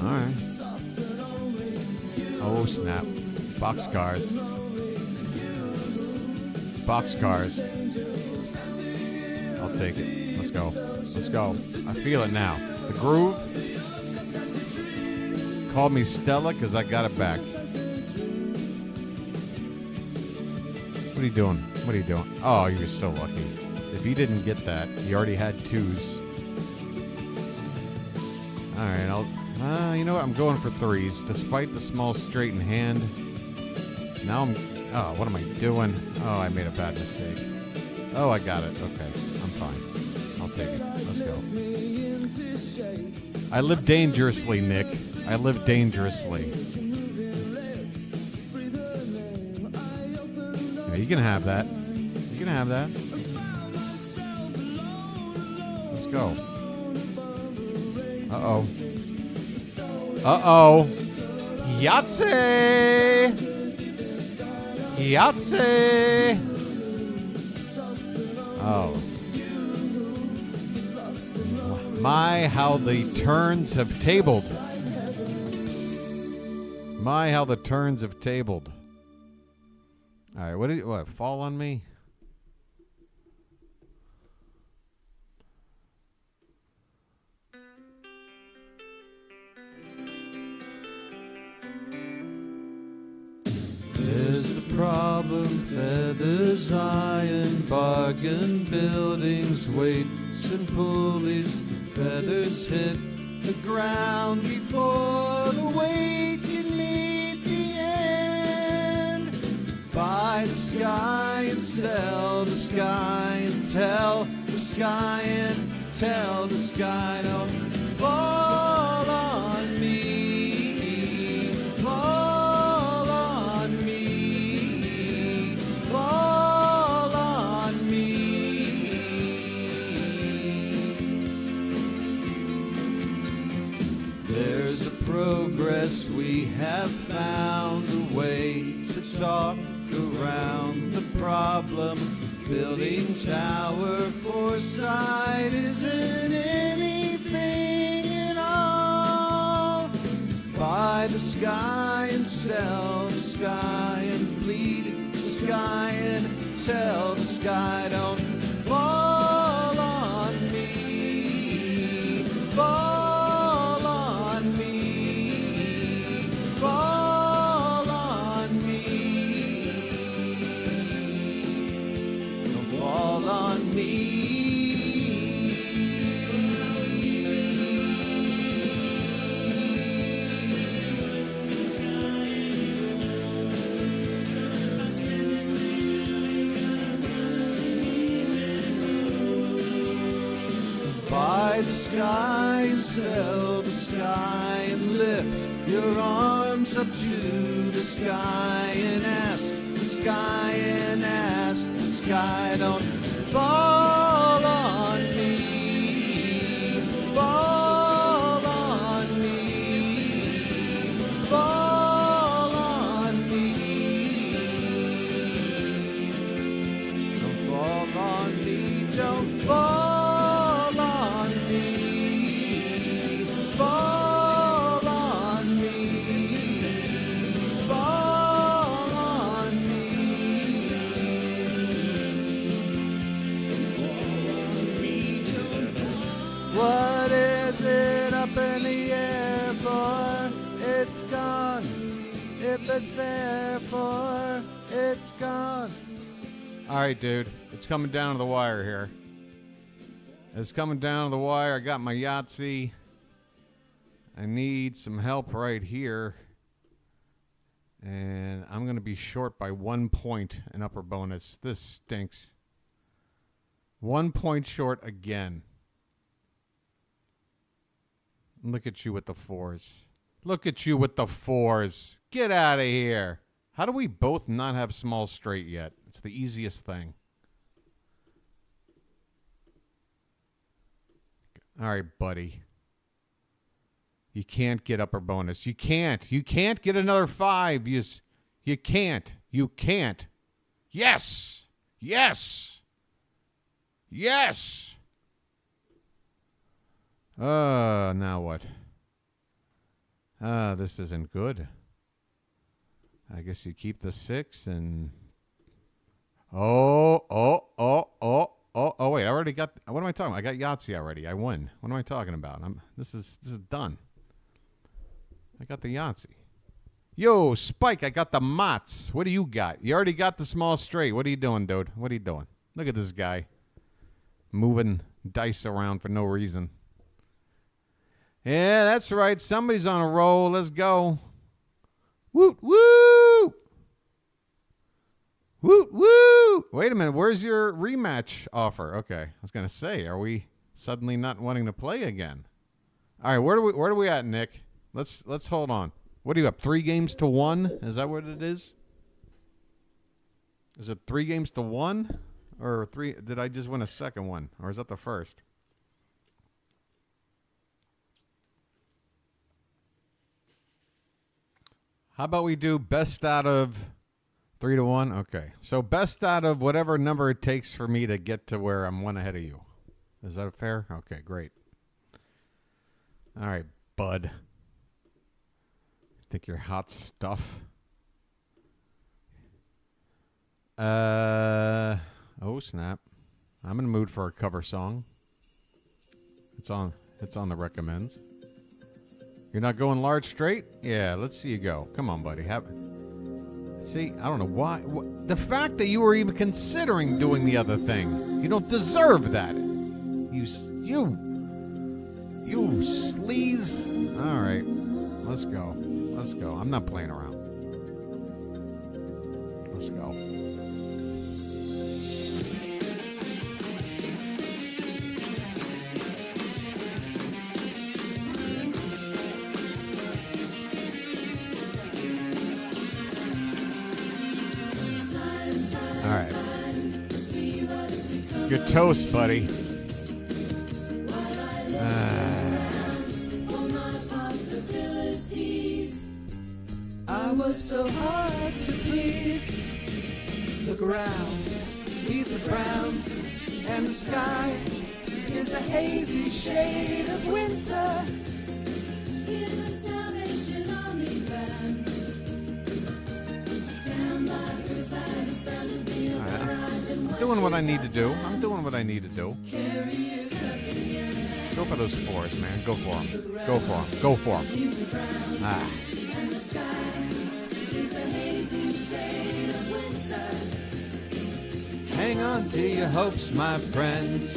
right. Oh snap. Boxcars. I'll take it. Let's go. I feel it now. The groove. Call me Stella because I got it back. What are you doing? Oh, you're so lucky. If you didn't get that, you already had 2s. All right, you know what? I'm going for 3s, despite the small straight in hand. Now what am I doing? Oh, I made a bad mistake. Oh, I got it. Okay, I'm fine. I'll take it. Let's go. I live dangerously, Nick. I live dangerously. Yeah, you can have that. Let's go. Uh-oh. Yahtzee! Oh. My, how the turns have tabled. All right, what, fall on me? There's the problem, feathers, iron, bargain, buildings, weights and pulleys. Feathers hit the ground before the weight you meet the end. Buy the sky and sell the sky and tell the sky and tell the sky, don't fall on me, fall on me, fall on me. There's a progress, we have found a way to talk around the problem. Building tower foresight isn't anything at all. Buy the sky and sell the sky and bleed the sky and tell the sky, don't fall on me, fall on me, fall on me. Fall on me. Buy the sky and sell the sky and lift your arms up to the sky and ask the sky and ask the sky, don't fall on me, fall on me, fall on me. Don't fall on me, don't fall on me, fall on me, fall on me. What is it up in the air for? It's gone. If it's there for, it's gone. All right, dude. It's coming down to the wire here. It's coming down to the wire. I got my Yahtzee. I need some help right here. And I'm going to be short by 1 point in upper bonus. This stinks. 1 point short again. Look at you with the fours. Look at you with the fours. Get out of here. How do we both not have small straight yet? It's the easiest thing. All right, buddy. You can't get upper bonus. You can't. You can't get another 5. You can't. You can't. Yes. Yes. Yes. Now what? This isn't good. I guess you keep the 6 and... Oh, wait, I already got... What am I talking about? I got Yahtzee already. I won. What am I talking about? This is done. I got the Yahtzee. Yo, Spike, I got the Mots. What do you got? You already got the small straight. What are you doing, dude? What are you doing? Look at this guy. Moving dice around for no reason. Yeah, that's right. Somebody's on a roll. Let's go. Woot, woo! Woot, woo! Wait a minute. Where's your rematch offer? Okay. I was going to say, are we suddenly not wanting to play again? All right. Where do we at, Nick? Let's hold on. What are you up? 3 games to 1? Is that what it is? Is it 3 games to 1? Or 3? Did I just win a second one? Or is that the first? How about we do best out of 3 to 1? Okay. So best out of whatever number it takes for me to get to where I'm 1 ahead of you. Is that fair? Okay, great. All right, bud. Think you're hot stuff. Oh, snap. I'm in the mood for a cover song. It's on the recommends. You're not going large straight? Yeah, let's see you go. Come on, buddy. Have it. See, I don't know why. The fact that you were even considering doing the other thing, you don't deserve that. You sleaze. All right, let's go. Let's go. I'm not playing around. Let's go. You're toast, buddy. I was so hard to please. Look around, leaves are brown, and the sky is a hazy shade of winter. In the Salvation Army band, down by the riverside is bound to be a ride. I'm doing what I need to do. I'm doing what I need to do. Go for those fours, man. Go for them. Go for them. Go for them. Ah. And the sky is a hazy shade of winter. Hang on to your hopes, my friends.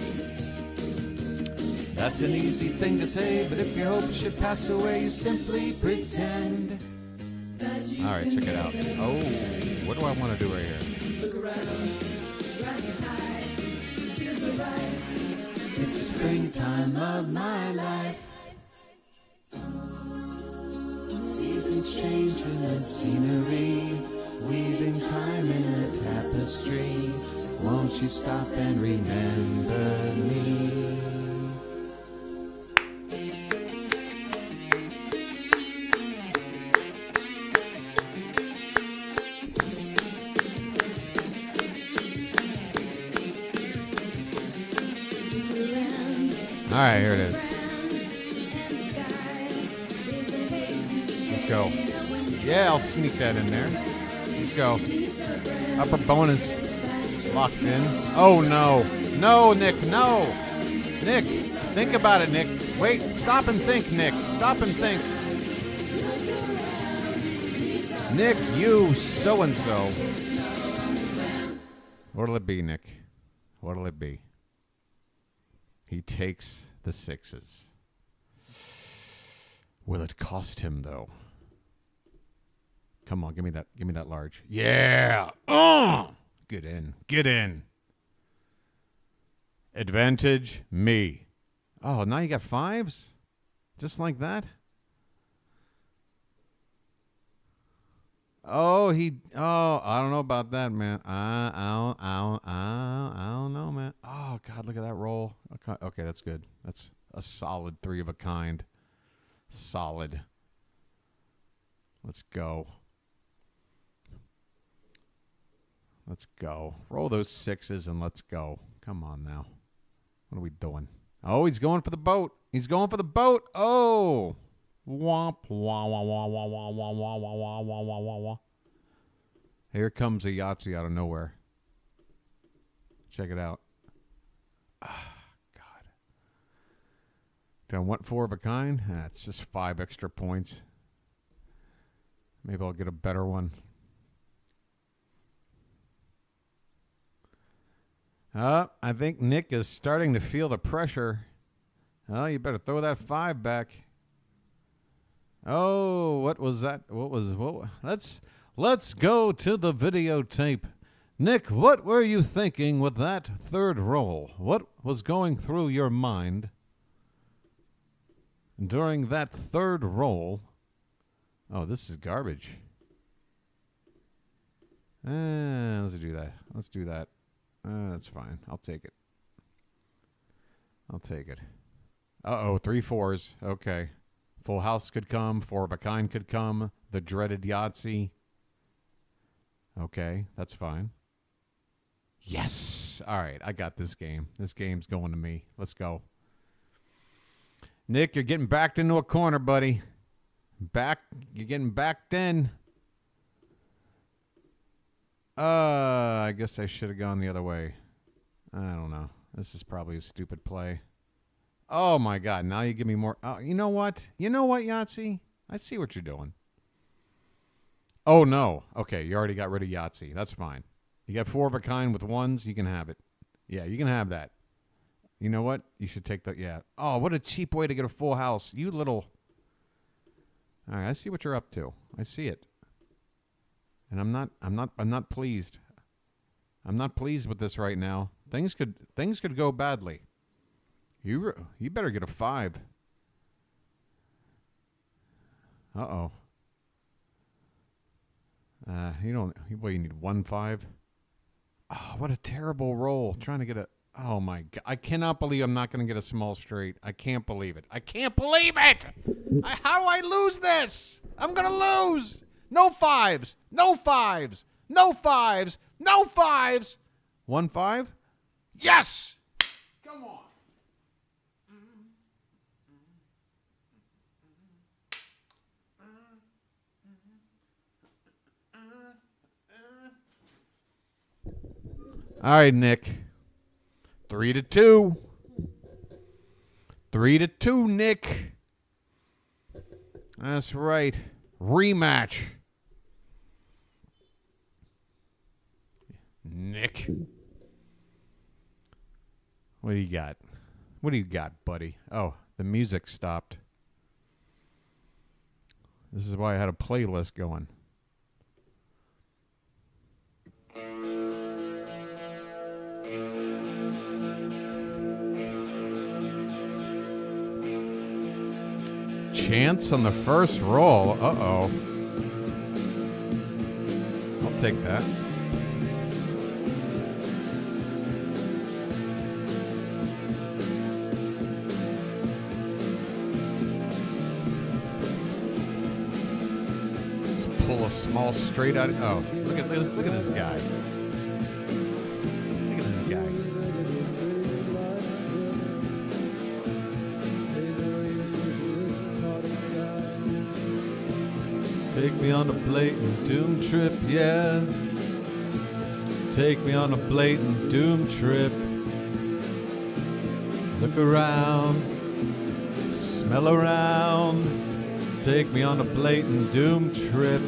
That's an easy thing to say, but if your hopes should pass away, you simply pretend. All right, check it out. Oh, what do I want to do right here? Look around, grass is high, feels alright. It's the springtime of my life. Seasons change in the scenery, weaving time in a tapestry. Won't you stop and remember me? All right, here it is. Let's go. Yeah, I'll sneak that in there. Let's go. Upper bonus locked in. Oh, no. No, Nick, no. Nick, think about it, Nick. Wait, stop and think, Nick. Stop and think. Nick, you so-and-so. What'll it be, Nick? What'll it be? He takes the sixes. Will it cost him, though? Come on, give me that large. Yeah. Get in. Get in. Advantage me. Oh, now you got fives? Just like that? Oh, I don't know about that, man. I don't know, man. Oh, God, look at that roll. Okay, that's good. That's a solid 3 of a kind. Solid. Let's go. Let's go. Roll those sixes and let's go. Come on now. What are we doing? Oh, he's going for the boat. He's going for the boat. Oh. Womp, wah, wah, wah, wah, wah, wah, wah, wah, wah, wah, wah, wah, wah. Here comes a Yahtzee out of nowhere. Check it out. Ah, God. Do I want 4 of a kind? It's just 5 extra points. Maybe I'll get a better one. I think Nick is starting to feel the pressure. Oh, you better throw that 5 back. Oh, what was that? Let's go to the videotape. Nick, what were you thinking with that third roll? What was going through your mind during that third roll? Oh, this is garbage. Let's do that. Let's do that. That's fine. I'll take it. I'll take it. Uh-oh, 3 4s. Okay. Full house could come. 4 of a kind could come. The dreaded Yahtzee. Okay, that's fine. Yes! All right, I got this game. This game's going to me. Let's go. Nick, you're getting backed into a corner, buddy. You're getting backed in. I guess I should have gone the other way. I don't know. This is probably a stupid play. Oh, my God. Now you give me more. Oh, you know what? You know what, Yahtzee? I see what you're doing. Oh, no. Okay, you already got rid of Yahtzee. That's fine. You got 4 of a kind with 1s. You can have it. Yeah, you can have that. You know what? You should take that. Yeah. Oh, what a cheap way to get a full house. You little. All right, I see what you're up to. I see it. And I'm not pleased. I'm not pleased with this right now. Things could go badly. You better get a 5. Uh-oh. You need 1 5. Oh, what a terrible roll. Trying to get a Oh my God. I cannot believe I'm not going to get a small straight. I can't believe it. I can't believe it. How do I lose this? I'm going to lose. No fives. No fives. No fives. No fives. 1 5. Yes. Come on. All right, Nick. 3-2. 3-2, Nick. That's right. Rematch. Nick. What do you got? What do you got, buddy? Oh, the music stopped. This is why I had a playlist going. Chance on the first roll. Uh-oh. I'll take that. Just pull a small straight out. Oh, look at this guy. Look at this guy. Take me on a blatant doom trip, yeah. Take me on a blatant doom trip. Look around, smell around. Take me on a blatant doom trip.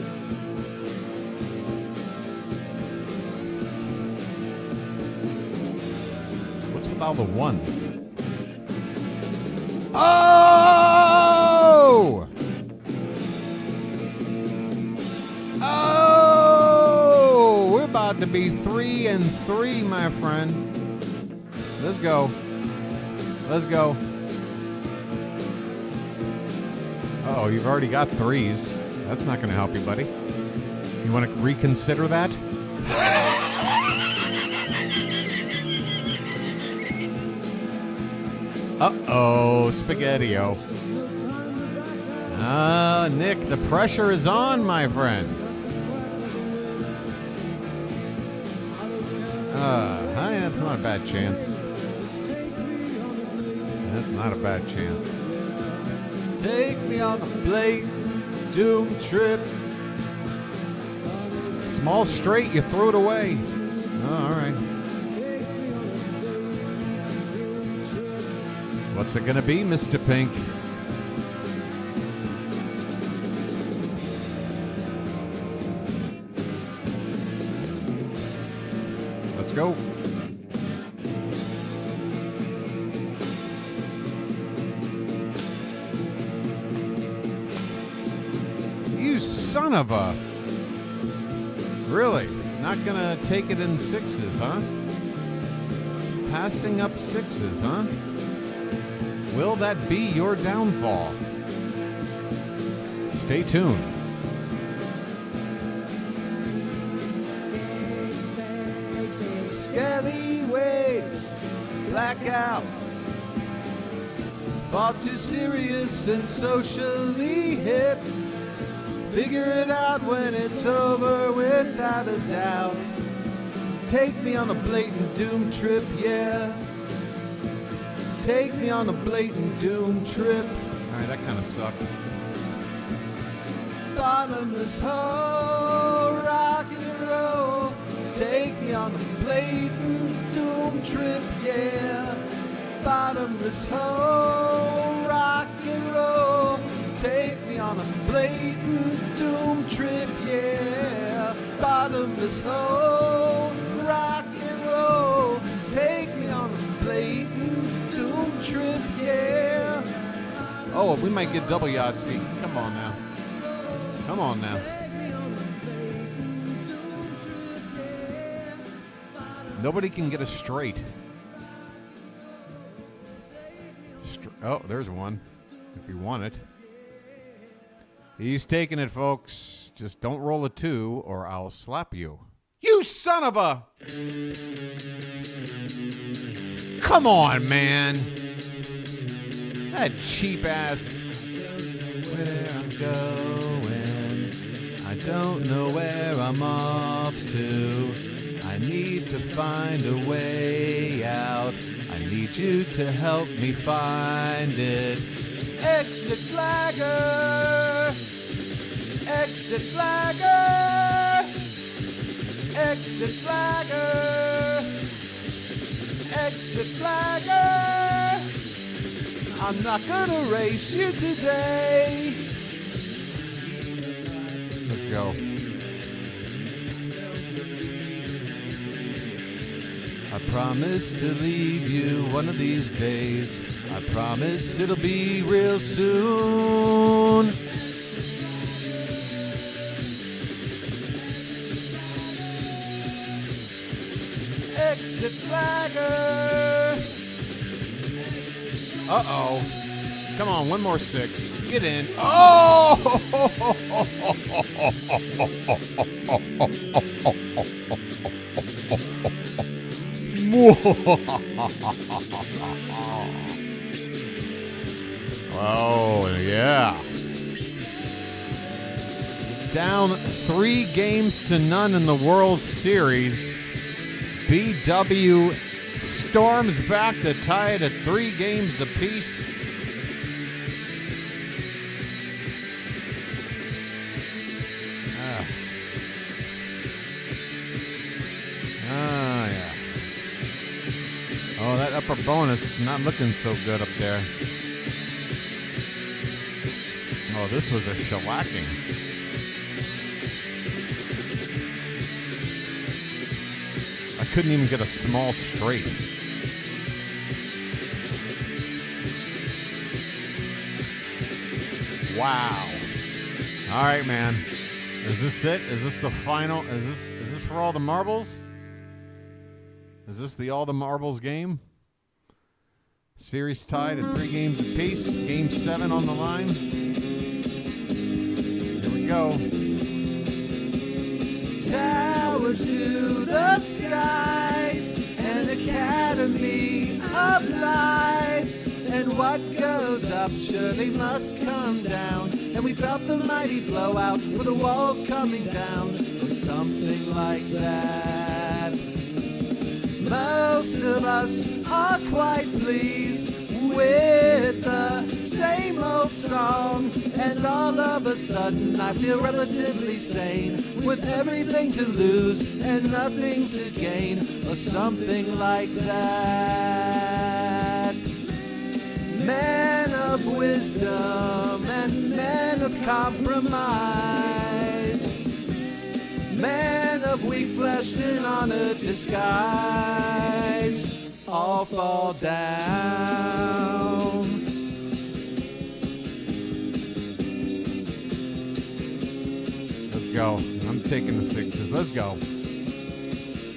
What's with all the ones? Oh! Oh! We're about to be 3-3, my friend. Let's go. Let's go. Uh-oh, you've already got threes. That's not going to help you, buddy. You want to reconsider that? Uh-oh, Spaghetti-O. Nick, the pressure is on, my friend. Honey, that's not a bad chance. That's not a bad chance. Take me on a blatant doom trip. Small straight, you threw it away. Oh, all right. What's it gonna be, Mr. Pink? Let's go. You son of a... Really? Not gonna take it in sixes, huh? Passing up sixes, huh? Will that be your downfall? Stay tuned. Scallywags, blackout. Far too serious and socially hip. Figure it out when it's over without a doubt. Take me on a blatant doom trip, yeah. Take me on a blatant doom trip. All right, that kind of sucked. Bottomless hole, rock and roll. Take me on a blatant doom trip, yeah. Bottomless hole, rock and roll. Take me on a blatant doom trip, yeah. Bottomless hole, rock and roll. Take me on a blatant doom trip, yeah. Oh, we might get double yahtzee. Come on now. Come on now. Nobody can get a straight. Oh, there's one. If you want it. He's taking it, folks. Just don't roll a 2 or I'll slap you. You You son of a... Come on, man. That cheap ass... Where I'm going, I don't know where I'm off to. I need to find a way out. I need you to help me find it. Exit flagger! Exit flagger! Exit flagger! Exit flagger! I'm not gonna race you today. Let's go. I promise to leave you one of these days. I promise it'll be real soon. Exit flagger. Uh-oh. Come on, one more 6. Get in. Oh! Oh, yeah. Down 3 games to none in the World Series. BW storms back to tie it at 3 games apiece. Yeah. Oh, that upper bonus not looking so good up there. Oh, this was a shellacking. I couldn't even get a small straight. Wow. All right, man. Is this it? Is this the final? Is this for all the marbles? Is this the all the marbles game? Series tied at 3 games apiece. Game 7 on the line. Here we go. Tower to the skies, an academy of lies. And what goes up surely must come down. And we felt the mighty blowout with the walls coming down, or something like that. Most of us are quite pleased with the same old song, and all of a sudden I feel relatively sane, with everything to lose and nothing to gain, or something like that. Men of wisdom and men of compromise, men of weak flesh in honored disguise, all fall down. Let's go. I'm taking the 6s. Let's go.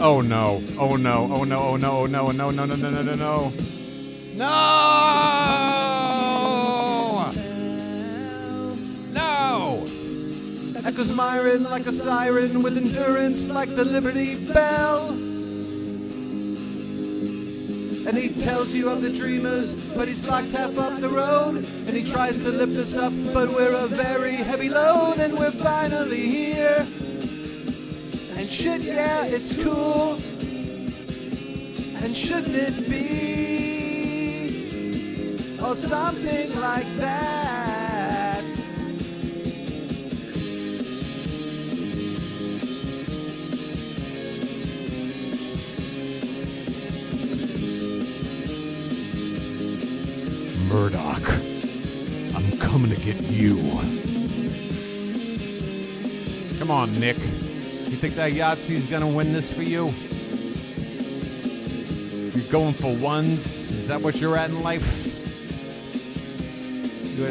Oh no. Oh no. Oh no. Oh no. Oh no. Oh no. No. No. No. No. No. No. No! No! Echoes Myron like a siren, with endurance like the Liberty Bell. And he tells you of the dreamers, but he's locked half up the road. And he tries to lift us up, but we're a very heavy load. And we're finally here. And shit, yeah, it's cool. And shouldn't it be? Or something like that. Murdoch, I'm coming to get you. Come on, Nick. You think that Yahtzee's gonna win this for you? You're going for ones? Is that what you're at in life?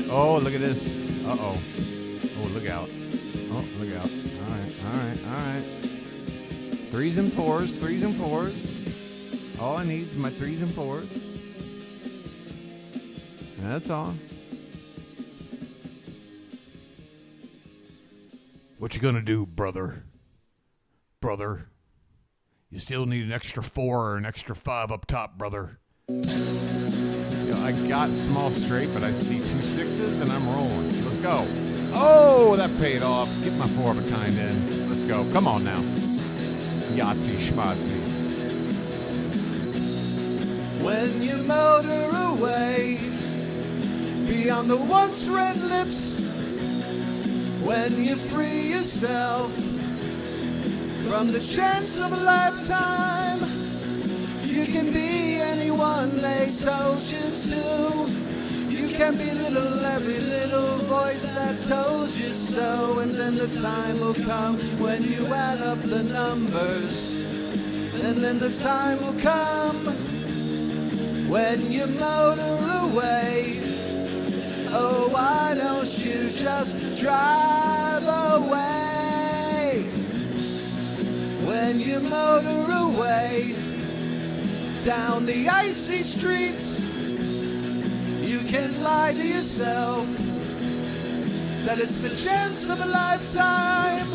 Oh, look at this. Uh-oh. Oh, look out. Oh, look out. All right, all right, all right. 3s and 4s, 3s and 4s. All I need is my 3s and 4s. That's all. What you gonna do, brother? Brother? You still need an extra 4 or an extra 5 up top, brother. I got small straight, but I see 2 6s and I'm rolling. Let's go. Oh, that paid off. Get my 4 of a kind in. Let's go. Come on now. Yahtzee schmatzy. When you motor away beyond the once red lips, when you free yourself from the chance of a lifetime, you can be anyone they told you to. You can be every little voice that told you so. And then the time will come when you add up the numbers. And then the time will come when you motor away. Oh, why don't you just drive away? When you motor away down the icy streets, you can lie to yourself that it's the chance of a lifetime.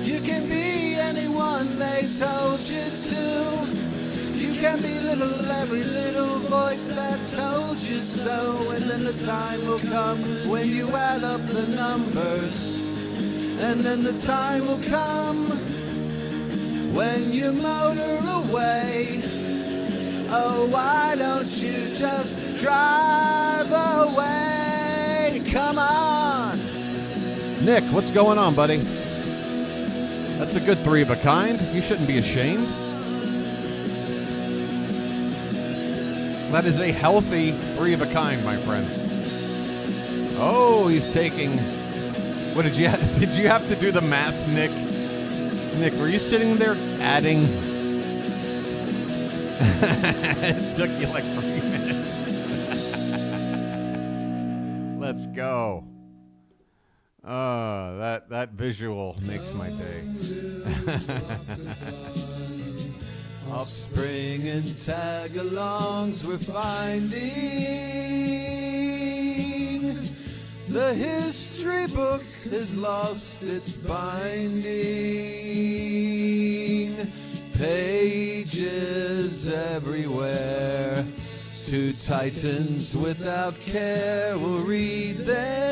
You can be anyone they told you to. You can be every little voice that told you so. And then the time will come when you add up the numbers. And then the time will come when you motor away. Oh, why don't you just drive away? Come on. Nick, what's going on, buddy? That's a good 3 of a kind. You shouldn't be ashamed. That is a healthy 3 of a kind, my friend. Oh, he's taking... What did you have to do the math, Nick? Nick, were you sitting there adding... It took you like 3 minutes. Let's go. That visual makes my day. Offspring and tag-alongs we're finding. The history book has lost its binding. Pages everywhere. 2 titans without care will read them.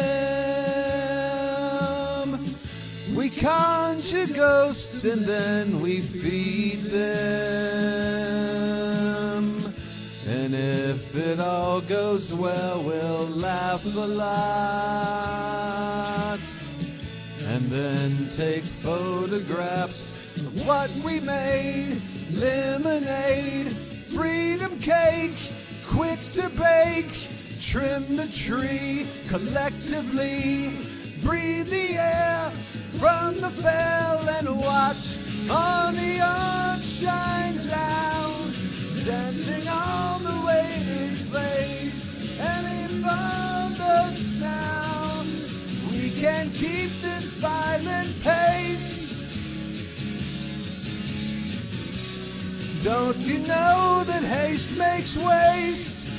We conjure ghosts and then we feed them. And if it all goes well, we'll laugh a lot. And then take photographs of what we made. Lemonade, freedom cake, quick to bake. Trim the tree collectively. Breathe the air from the bell and watch on the earth shine down. Dancing on the waiting place. Any further sound. We can keep this violent pace. Don't you know that haste makes waste?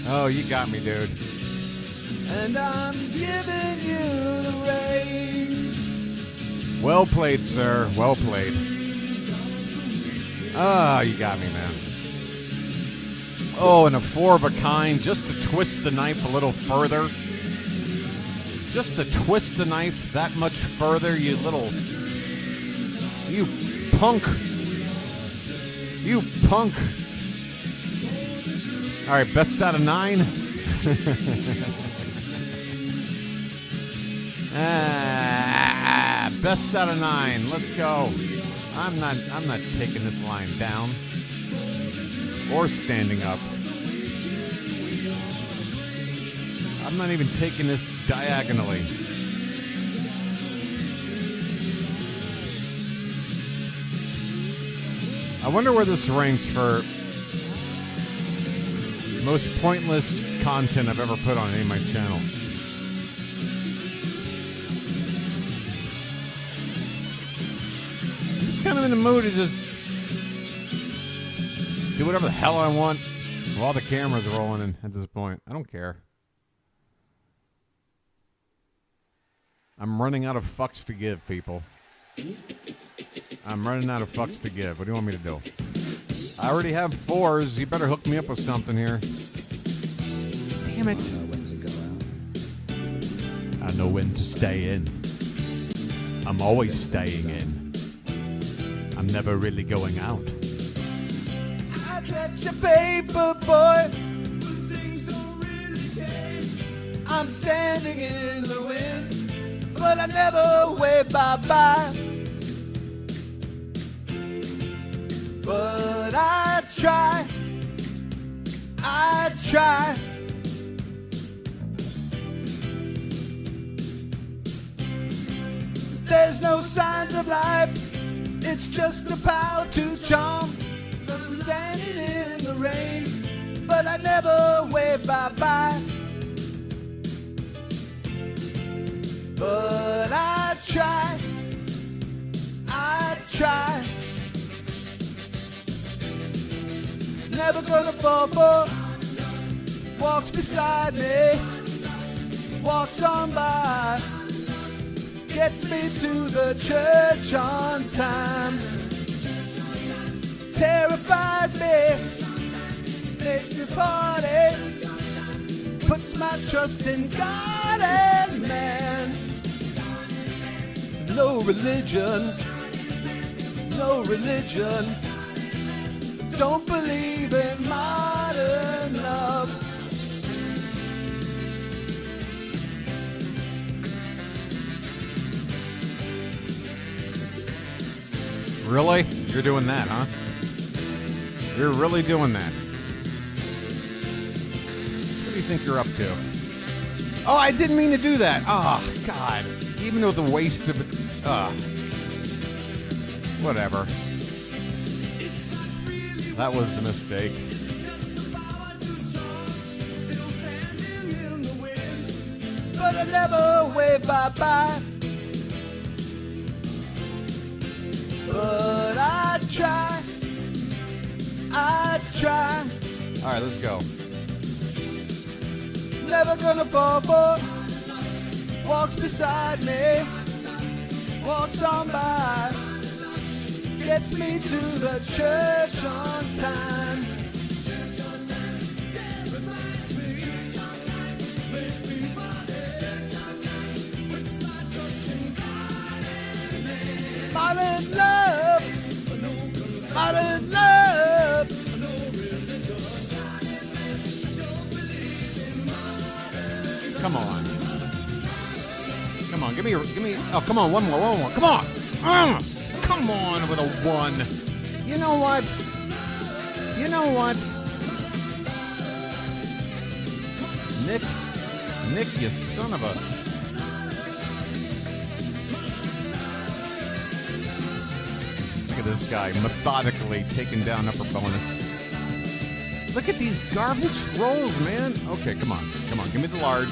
Oh, you got me, dude. And I'm giving you the rein. Well played, sir. Well played. Ah, you got me, man. Oh, and a 4 of a kind, just to twist the knife a little further. Just to twist the knife that much further, you punk. You punk. All right, best out of 9. Best out of 9. Let's go. I'm not taking this line down or standing up. I'm not even taking this diagonally. I wonder where this ranks for most pointless content I've ever put on any of my channels. I'm just kind of in the mood to just do whatever the hell I want while the camera's rolling in at this point. I don't care. I'm running out of fucks to give, people. I'm running out of fucks to give. What do you want me to do? I already have 4s. You better hook me up with something here. Damn it. I know when to stay in. I'm always staying in. I'm never really going out. I touch your paper, boy. Things don't really change. I'm standing in the wind, but I never wave bye-bye. But I try. There's no signs of life. It's just the power to charm. I'm standing in the rain, but I never wave bye-bye. But I try. Never gonna fall for. Walks beside me, walks on by, gets me to the church on time. Terrifies me, makes me party, puts my trust in God and man. No religion, don't believe in modern love. Really? You're doing that, huh? You're really doing that. What do you think you're up to? Oh, I didn't mean to do that. Oh, God. Even with the waste of it. Whatever. That was a mistake. But I never wave bye-bye. But I try. All right, let's go. Never gonna fall for. Walks beside me, walks on by, gets me to the church on time. Modern love. Come on. Come on, give me, oh, come on, one more, come on. Come on with a 1. You know what? Nick, you son of a... Look at this guy methodically taking down upper bonus. Look at these garbage rolls, man. Okay, come on. Give me the large.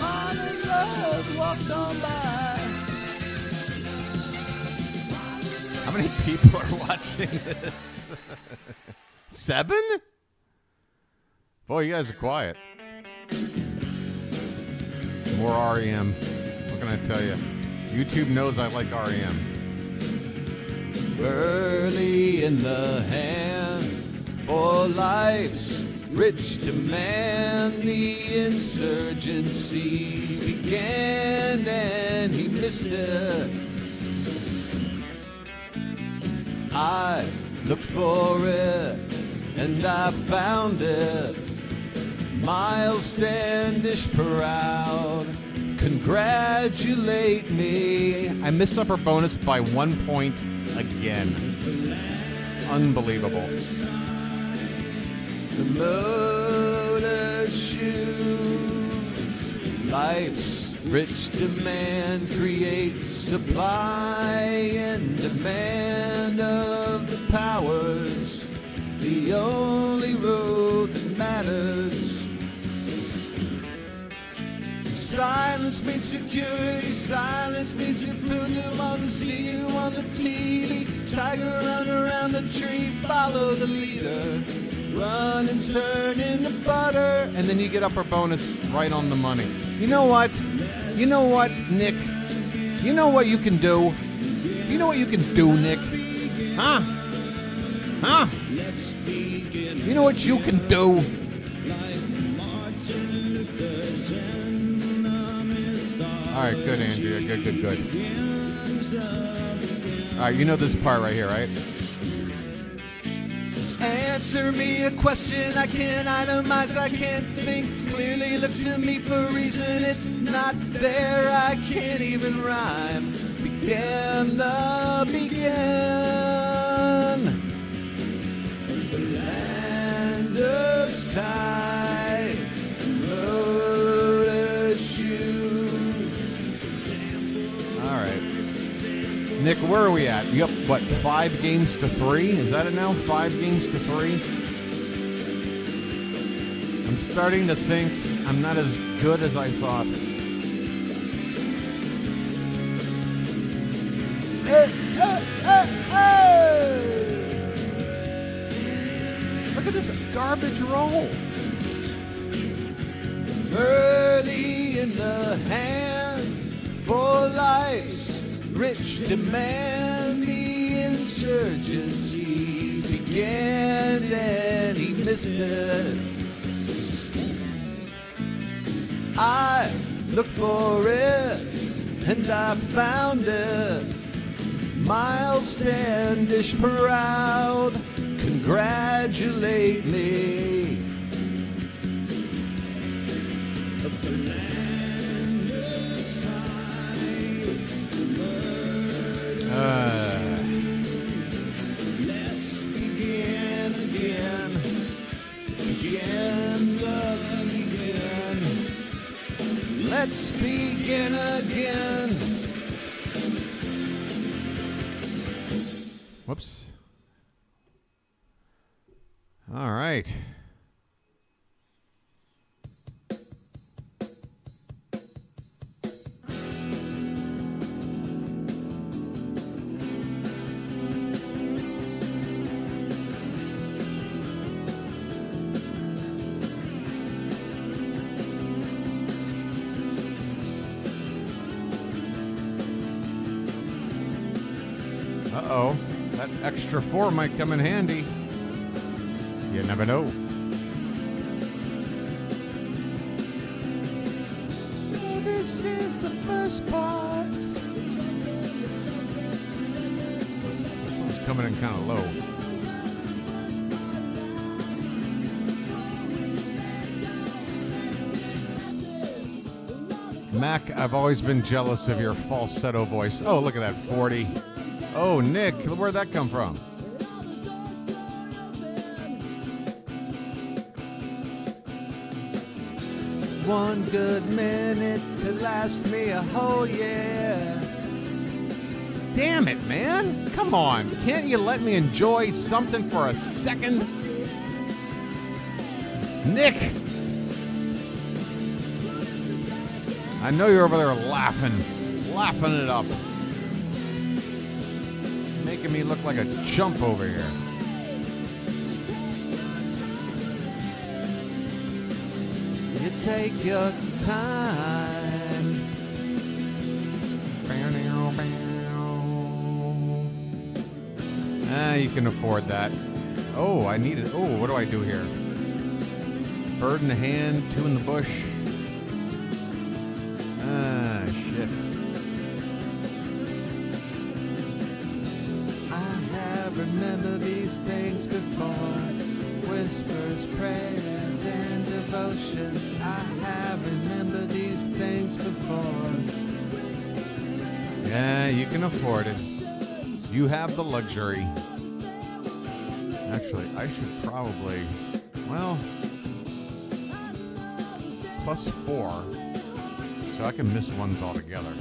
Modern love walks on by. How many people are watching this? 7? Boy, you guys are quiet. More REM. What can I tell you? YouTube knows I like REM. Early in the hand for life's rich demand, the insurgencies began and he missed it. I looked for it and I found it. Miles Standish proud. Congratulate me. I missed upper bonus by 1 point again. Unbelievable. The motor shoe. Life's rich demand creates supply and demand of the powers. The only road that matters. Silence means security, silence means you put them on the see you on the TV. Tiger run around the tree, follow the leader. Run and turn into butter. And then you get upper bonus right on the money. You know what? You know what, Nick? You know what you can do? You know what you can do, Nick? Huh? Huh? You know what you can do? All right, good, Andrea. Good. All right, you know this part right here, right? Answer me a question I can't itemize, I can't think clearly. Look to me for reason, it's not there. I can't even rhyme. Begin the begin. The land of time. Lotus shoe. All right. Nick, where are we at? You up, what, 5 games to 3? Is that it now? 5 games to 3? I'm starting to think I'm not as good as I thought. Look at this garbage roll. Early in the hand for life's rich demand, the insurgencies began and he missed it. I looked for it and I found it. Miles Standish proud, congratulate me. Let's begin again. Begin the begin. Let's begin again. Whoops. All right. Uh-oh. That extra 4 might come in handy. You never know. So this is the first part. This one's coming in kind of low. Mac, I've always been jealous of your falsetto voice. Oh, look at that, 40. Oh, Nick, where'd that come from? One good minute could last me a whole year. Damn it, man. Come on. Can't you let me enjoy something for a second? Nick! I know you're over there laughing it up. Making me look like a chump over here. You take your time. You can afford that. Oh, I need it. Oh, what do I do here? Bird in the hand, 2 in the bush. Ah, shit. I have remembered these things before. Whispers, prayers, and devotion. I have remembered these things before. Yeah, you can afford it. You have the luxury. Actually, I should probably, well, +4, so I can miss ones altogether.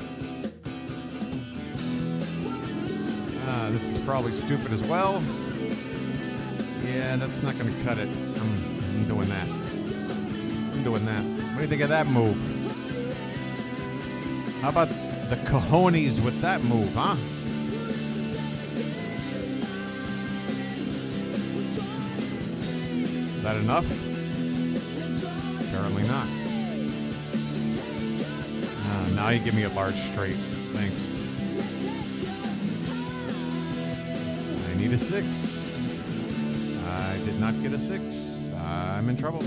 This is probably stupid as well. Yeah, that's not going to cut it. I'm doing that. I'm doing that. What do you think of that move? How about the cojones with that move, huh? Is that enough? Apparently not. Now you give me a large straight. Thanks. I need a 6. I did not get a 6. I'm in trouble.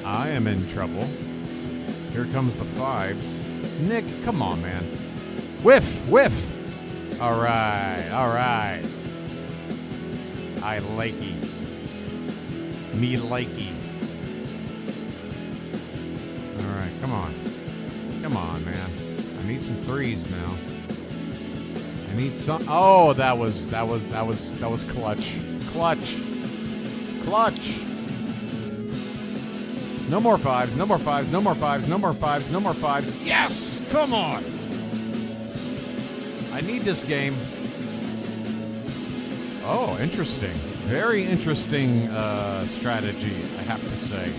I am in trouble. Here comes the 5s. Nick, come on, man. Whiff, whiff. All right, all right. I likey. Me likey. All right, come on. Come on, man. I need some 3s now. I need some. Oh, that was clutch. Clutch. Clutch. No more 5s, no more 5s, no more 5s, no more 5s, no more 5s. Yes! Come on! I need this game. Oh, interesting. Very interesting strategy, I have to say.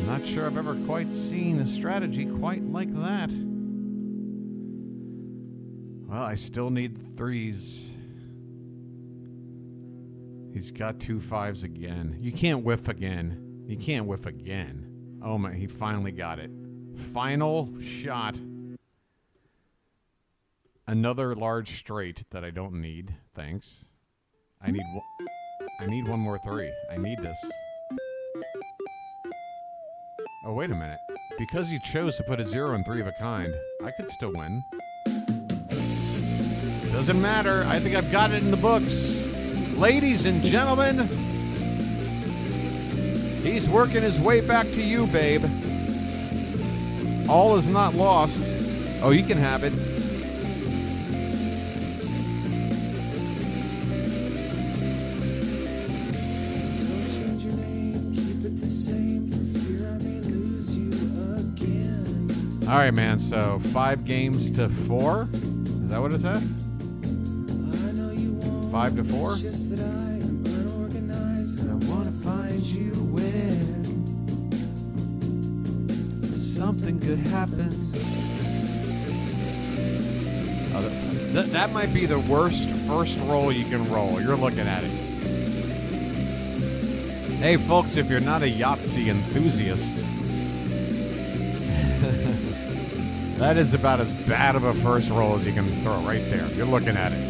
Not sure I've ever quite seen a strategy quite like that. Well, I still need 3s. He's got 2 5s again. You can't whiff again. You can't whiff again. Oh my, he finally got it. Final shot. Another large straight that I don't need. Thanks. I need one more 3. I need this. Oh, wait a minute. Because you chose to put a 0 and 3 of a kind, I could still win. Doesn't matter. I think I've got it in the books. Ladies and gentlemen, he's working his way back to you, babe. All is not lost. Oh, you can have it. Don't change your name, keep it the same, for fear I may lose you again. All right, man. So 5 games to 4. Is that what it said? I know you want 5 to 4. It's just that I am unorganized and I want to find you when something good happens. That might be the worst first roll you can roll. You're looking at it. Hey, folks, if you're not a Yahtzee enthusiast, that is about as bad of a first roll as you can throw right there. You're looking at it.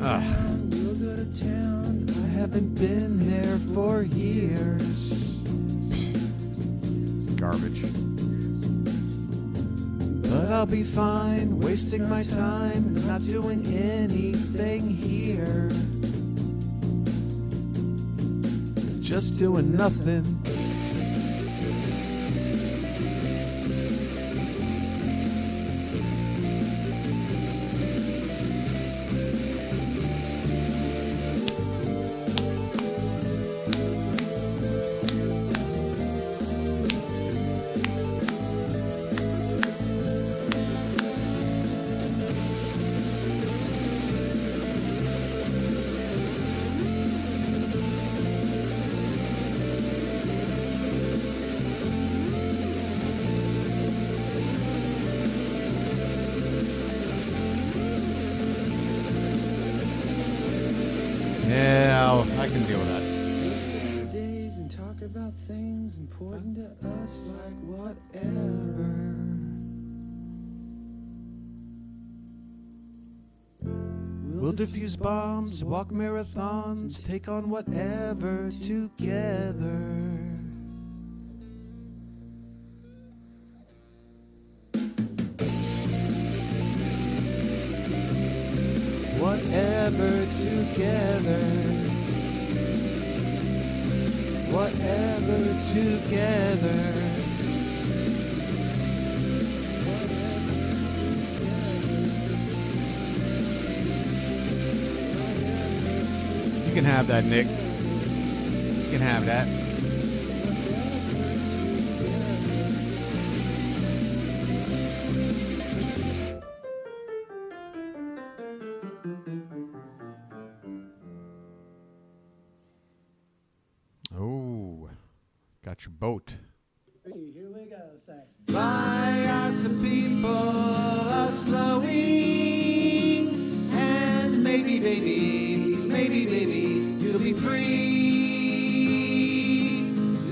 Ugh. We'll go to town. I haven't been there for years. Garbage. But I'll be fine, wasting my time, not doing anything here. Just doing nothing. Yeah, I can deal with that. We'll sit for days and talk about things important to us, like whatever. We'll defuse bombs, walk marathons, take on whatever together. Whatever together. Whatever together. You can have that, Nick. You can have that. Oh, got your boat. Here we go, say. My eyes of people are slowing, and maybe free.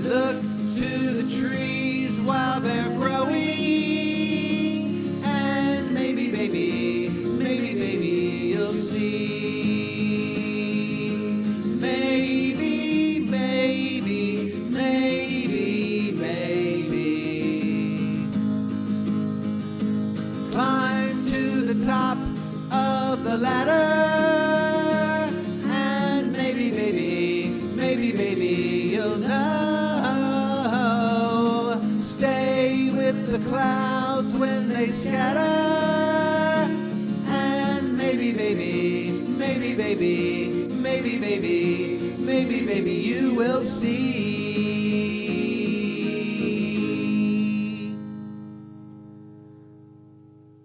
Look to the trees while they're growing, and maybe, baby, maybe, baby, you'll see. Maybe, maybe, maybe, maybe. Climb to the top of the ladder, and maybe, baby, maybe, baby, you'll know. Stay with the clouds when they scatter, and maybe, baby, maybe, baby, maybe, baby, maybe, baby, you will see.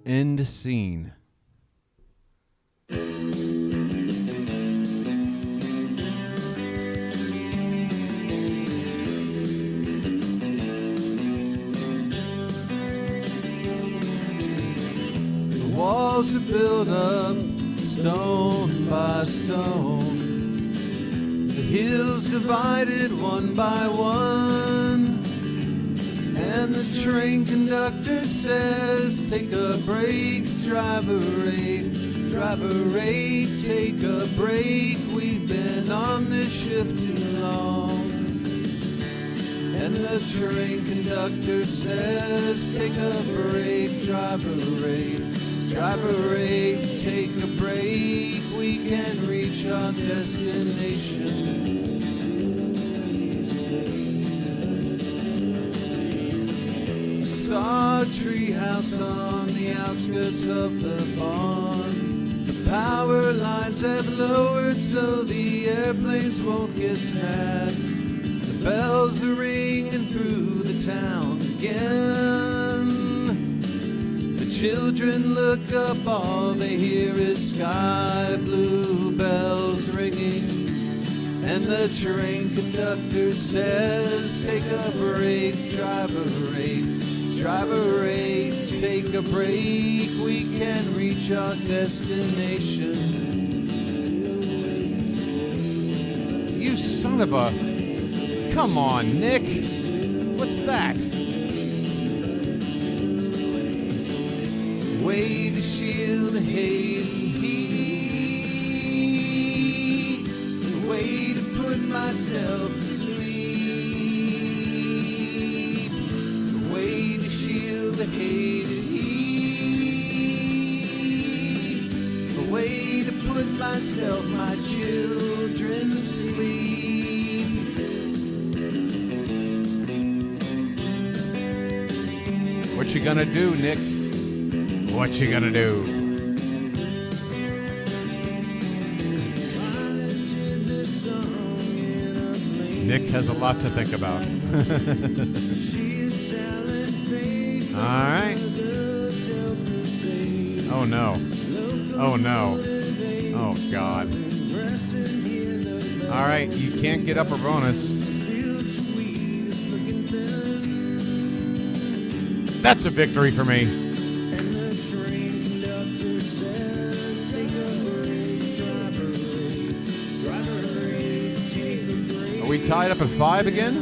End scene. The walls are built up stone by stone. The hills divided one by one. And the train conductor says, take a break, driver rate, take a break. We've been on this ship too long. And the train conductor says, take a break, driver rate, take a break. We can reach our destination. Saw a treehouse on the outskirts of the barn. The power lines have lowered so the airplanes won't get snagged. The bells are ringing through the town again. The children look up, all they hear is sky blue bells ringing. And the train conductor says, take a break, driver rate, take a break. We can reach our destination. You son of a... Come on, Nick. What's that? Way to shield the hazy heat. Way to put myself to sleep. Way to shield the hated heat. A way to put myself, my children to sleep. What you gonna do, Nick? What you gonna do? Nick has a lot to think about. All right. Oh no. Oh no. Oh God. All right, you can't get up a bonus. That's a victory for me. Are we tied up at 5 again?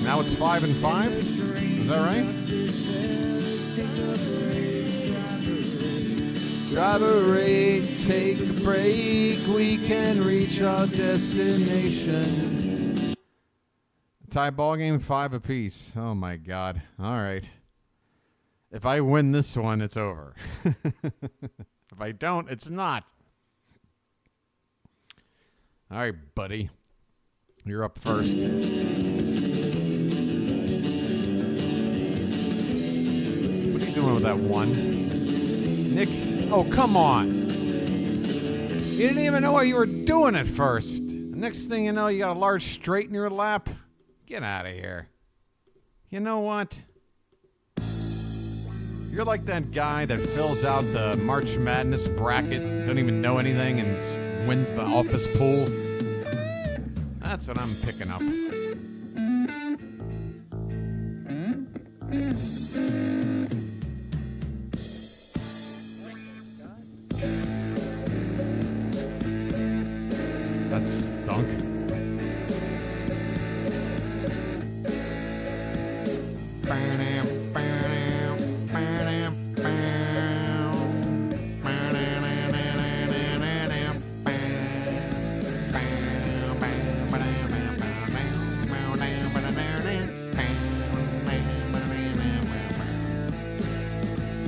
Now it's 5 and 5? Is that right? Driver rate, take a break. We can reach our destination. Tie ball game 5 apiece. Oh my God. All right. If I win this one, it's over. If I don't, it's not. All right, buddy. You're up first. What are you doing with that 1? Nick, oh, come on. You didn't even know what you were doing at first. The next thing you know, you got a large straight in your lap. Get out of here. You know what? You're like that guy that fills out the March Madness bracket, don't even know anything, and wins the office pool. That's what I'm picking up. that stunk.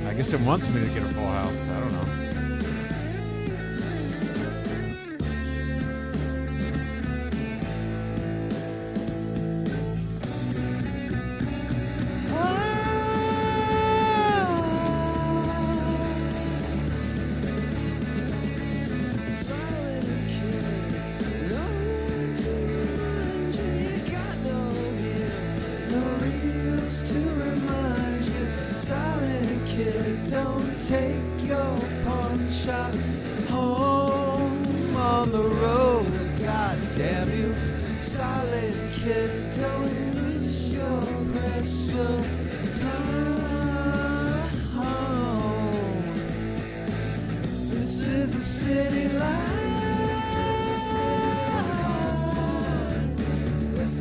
I guess it wants me to get a full house. I don't know.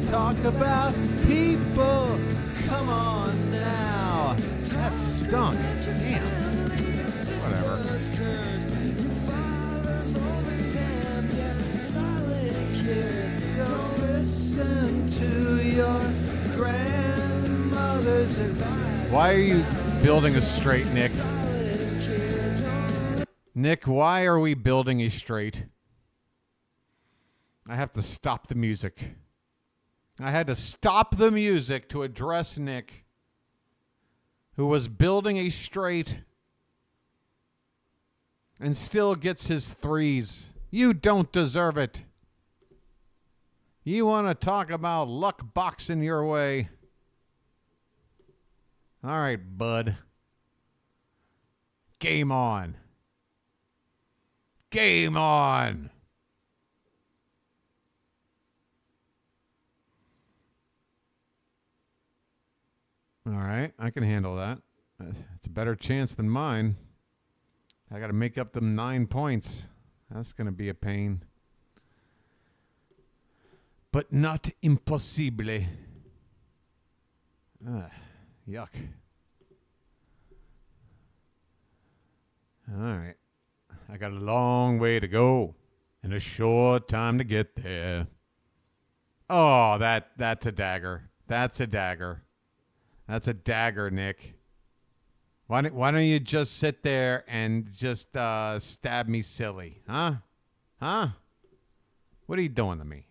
Talk about people. Come on now. That stunk. Damn. Whatever. Don't listen to your grandmother's advice. Why are you building a straight, Nick? Nick, why are we building a straight? I have to stop the music. I had to stop the music to address Nick, who was building a straight and still gets his threes. You don't deserve it. You want to talk about luck boxing your way? All right, bud. Game on. Game on. All right, I can handle that. It's a better chance than mine. I got to make up them 9 points. That's going to be a pain. But not impossible. Yuck. All right. I got a long way to go and a short time to get there. Oh, that's a dagger. That's a dagger. That's a dagger, Nick. Why don't you just sit there and just stab me silly? Huh? Huh? What are you doing to me?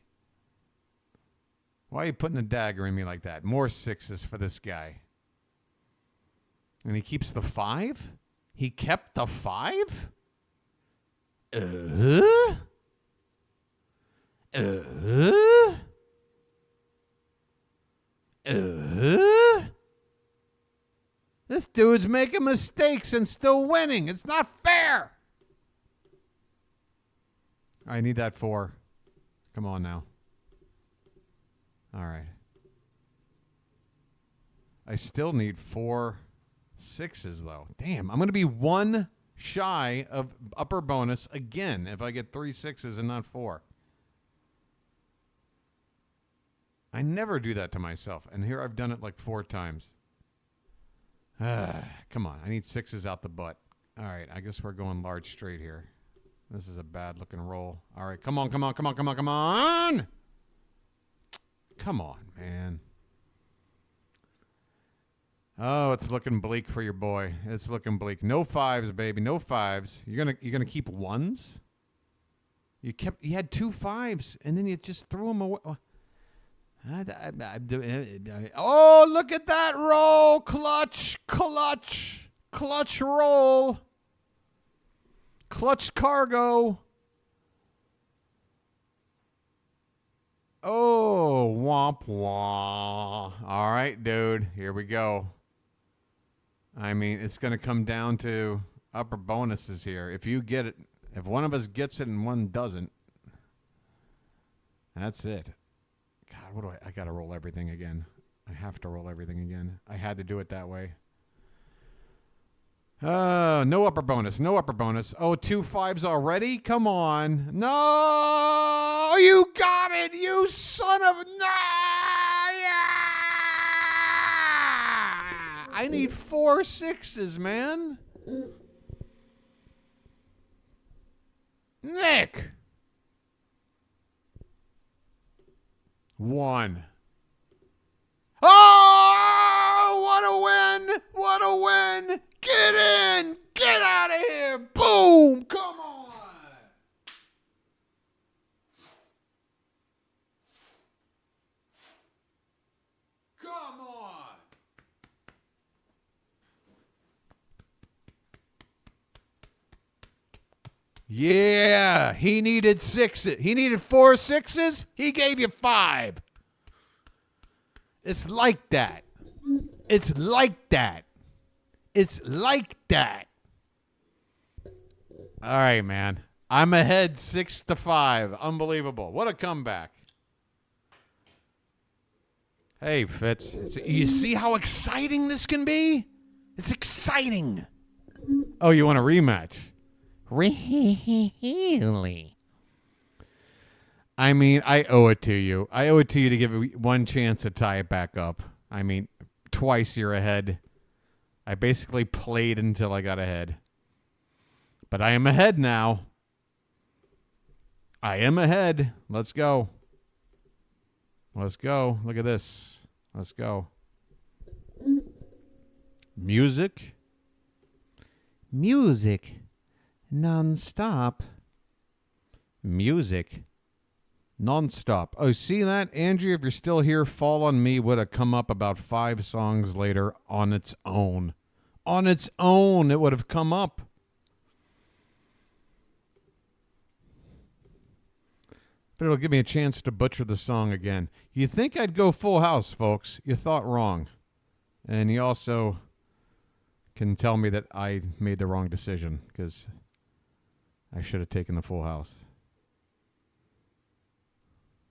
Why are you putting a dagger in me like that? More sixes for this guy. And he keeps the 5? He kept the 5? This dude's making mistakes and still winning. It's not fair. I need that 4. Come on now. All right. I still need 4 6s, though. Damn, I'm going to be 1 shy of upper bonus again if I get 3 6s and not 4. I never do that to myself, and here I've done it like 4 times. Come on, I need 6s out the butt. All right, I guess we're going large straight here. This is a bad looking roll. All right, come on, come on, come on, come on, come on. Come on, man. Oh, it's looking bleak for your boy. It's looking bleak. No 5s, baby. No 5s. You're gonna keep 1s? You had 2 5s, and then you just threw them away. Oh, look at that roll. Clutch, clutch, clutch roll. Clutch cargo. Oh, womp womp. All right, dude. Here we go. I mean, it's going to come down to upper bonuses here. If you get it, if one of us gets it and one doesn't, that's it. God, what do I got to roll everything again. I have to roll everything again. I had to do it that way. No upper bonus. No upper bonus. Oh, 2 5s already? Come on. No! You got it! You son of... No! Yeah! I need 4 6s, man. Nick! 1. Oh! What a win! What a win! Get in! Get out of here! Boom! Come on! Come on! Yeah, he needed 6. He needed 4 6s. He gave you 5. It's like that. It's like that. It's like that. All right, man. I'm ahead 6-5. Unbelievable. What a comeback. Hey, Fitz. You see how exciting this can be? It's exciting. Oh, you want a rematch? Really? I mean, I owe it to you. I owe it to you to give it one chance to tie it back up. I mean, twice you're ahead. I basically played until I got ahead. But I am ahead now. I am ahead. Let's go. Let's go. Look at this. Let's go. Music. Music. Non-stop. Music. Non-stop. Oh, see that? Andrew, if you're still here, Fall on Me would have come up about 5 songs later on its own. On its own, it would have come up. But it'll give me a chance to butcher the song again. You think I'd go Full House, folks. You thought wrong. And you also can tell me that I made the wrong decision because I should have taken the Full House.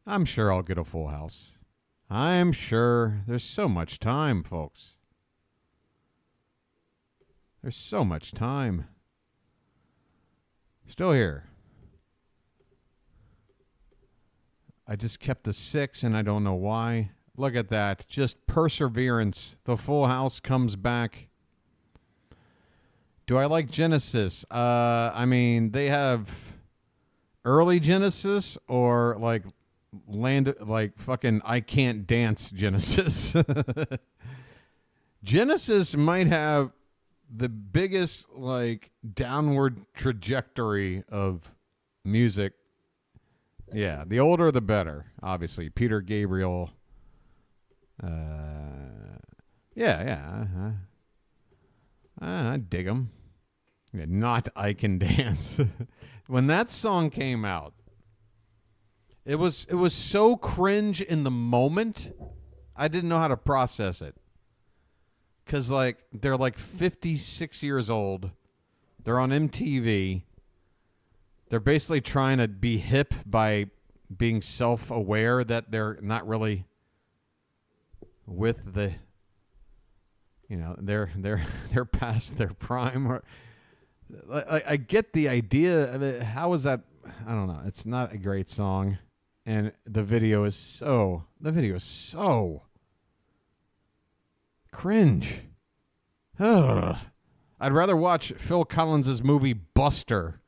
I'm sure I'll get a Full House. I'm sure. There's so much time, folks. There's so much time. Still here. I just kept the 6, and I don't know why. Look at that. Just perseverance. The Full House comes back. Do I like Genesis? I mean, they have early Genesis or like fucking I Can't Dance Genesis. Genesis might have the biggest like downward trajectory of music. Yeah, the older the better, obviously. Peter Gabriel. I dig him. Yeah, not I Can Dance. When that song came out, it was so cringe in the moment, I didn't know how to process it. Because, like, they're like 56 years old. They're on MTV. They're basically trying to be hip by being self-aware that they're not really with the, you know, they're past their prime. Or I get the idea of it. How is that? I don't know. It's not a great song, and the video is so cringe. Ugh. I'd rather watch Phil Collins' movie Buster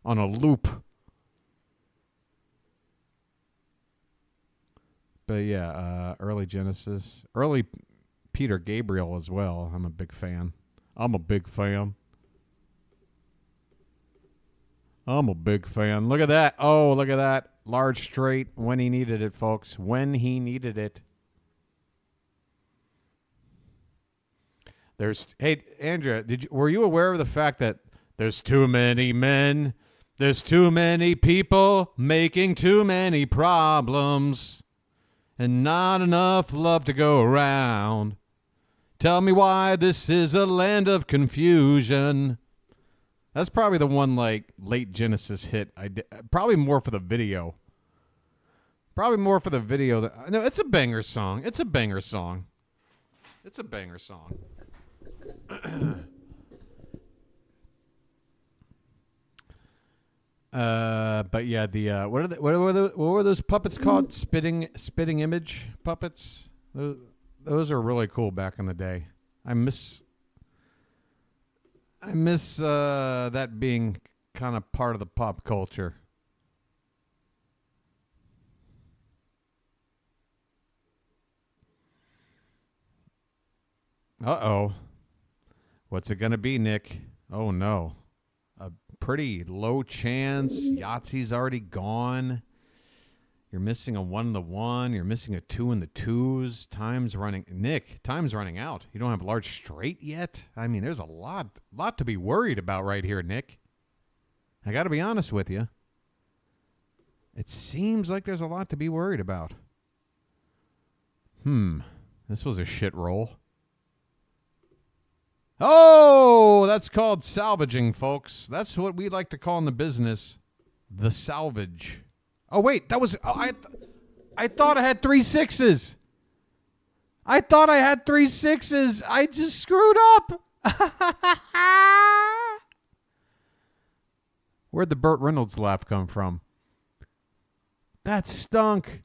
on a loop. But yeah, early Genesis. Early Peter Gabriel as well. I'm a big fan. I'm a big fan. Look at that. Oh, look at that. Large straight when he needed it, folks. When he needed it. Hey, Andrea, were you aware of the fact that there's too many men? There's too many people making too many problems and not enough love to go around. Tell me why this is a land of confusion. That's probably the one like late Genesis hit. Probably more for the video. No, it's a banger song. But yeah, the what were those puppets called? Spitting image puppets. Those are really cool back in the day. I miss that being kind of part of the pop culture. Uh-oh. What's it going to be, Nick? Oh, no. A pretty low chance. Yahtzee's already gone. You're missing a 1 in the 1. You're missing a 2 in the 2s. Time's running. Nick, time's running out. You don't have large straight yet? I mean, there's a lot to be worried about right here, Nick. I got to be honest with you. It seems like there's a lot to be worried about. This was a shit roll. Oh, that's called salvaging, folks. That's what we like to call in the business the salvage. Oh, wait, that was... I thought I had 3 6s. I thought I had 3 6s. I just screwed up. Where'd the Burt Reynolds laugh come from? That stunk.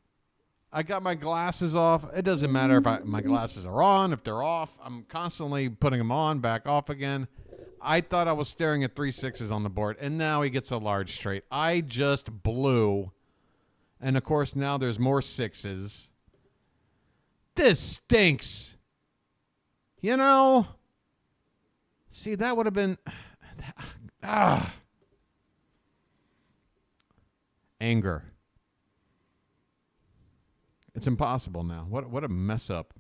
I got my glasses off. It doesn't matter if my glasses are on, if they're off. I'm constantly putting them on, back off again. I thought I was staring at 3 6s on the board, and now he gets a large straight. I just blew. And, of course, now there's more 6s. This stinks. You know? See, that would have been... Anger. It's impossible now. What a mess up.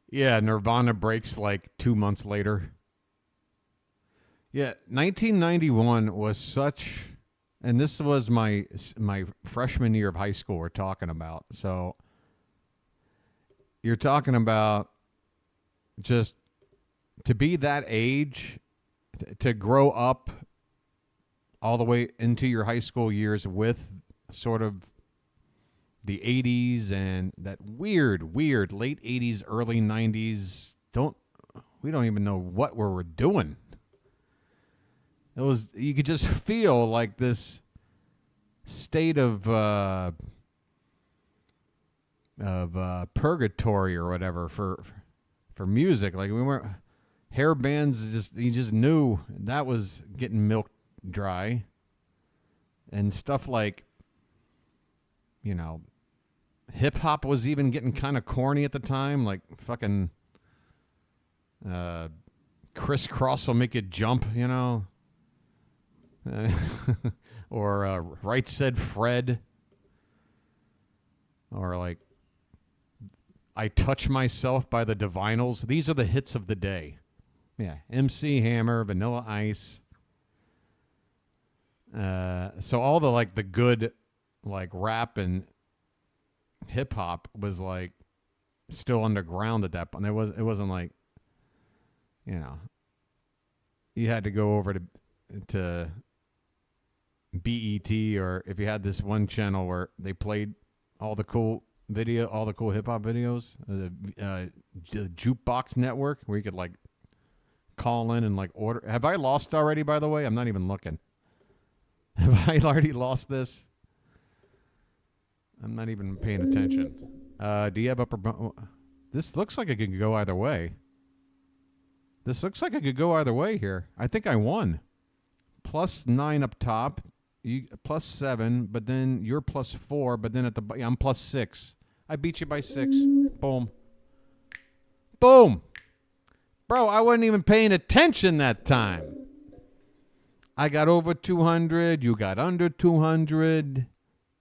Yeah, Nirvana breaks like 2 months later. Yeah, 1991 was such, and this was my freshman year of high school we're talking about. So you're talking about just to be that age, to grow up all the way into your high school years with sort of the 80s and that weird late 80s, early 90s. We don't even know what we were doing. It was, you could just feel like this state of purgatory or whatever for music. Like we weren't hair bands. You just knew that was getting milked dry, and stuff like, you know, hip hop was even getting kind of corny at the time. Like fucking crisscross will make it jump, you know. Or Right Said Fred, or like I Touch Myself by the Divinals. These are the hits of the day. Yeah, MC Hammer, Vanilla Ice. So all the like the good like rap and hip hop was like still underground at that point. It wasn't like, you know, you had to go over to BET, or if you had this one channel where they played all the cool hip hop videos, the Jukebox Network, where you could like call in and like order. Have I lost already, by the way? I'm not even looking. Have I already lost this? I'm not even paying attention. Do you have upper... This looks like it could go either way. This looks like it could go either way here. I think I won. +9 up top. You +7, but then you're +4, but then at the... Yeah, I'm +6. I beat you by 6. Boom. Boom. Bro, I wasn't even paying attention that time. I got over 200. You got under 200.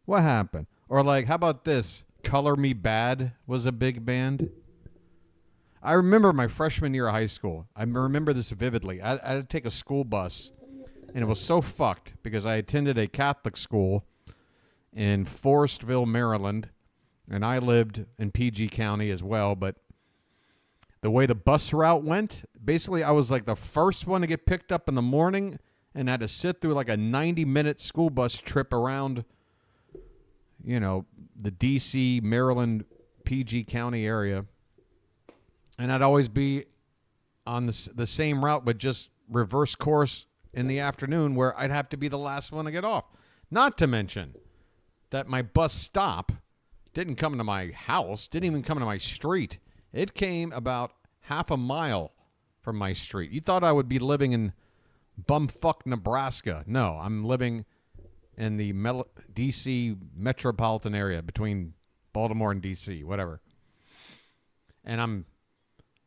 What happened? Or like, how about this? Color Me Bad was a big band. I remember my freshman year of high school. I remember this vividly. I had to take a school bus, and it was so fucked because I attended a Catholic school in Forestville, Maryland, and I lived in PG County as well, but the way the bus route went, basically I was like the first one to get picked up in the morning and had to sit through like a 90-minute school bus trip around, you know, the D.C., Maryland, PG County area. And I'd always be on the same route, but just reverse course in the afternoon where I'd have to be the last one to get off. Not to mention that my bus stop didn't come to my house, didn't even come to my street. It came about half a mile from my street. You thought I would be living in bumfuck Nebraska. No, I'm living in the D.C. metropolitan area between Baltimore and D.C., whatever. And I'm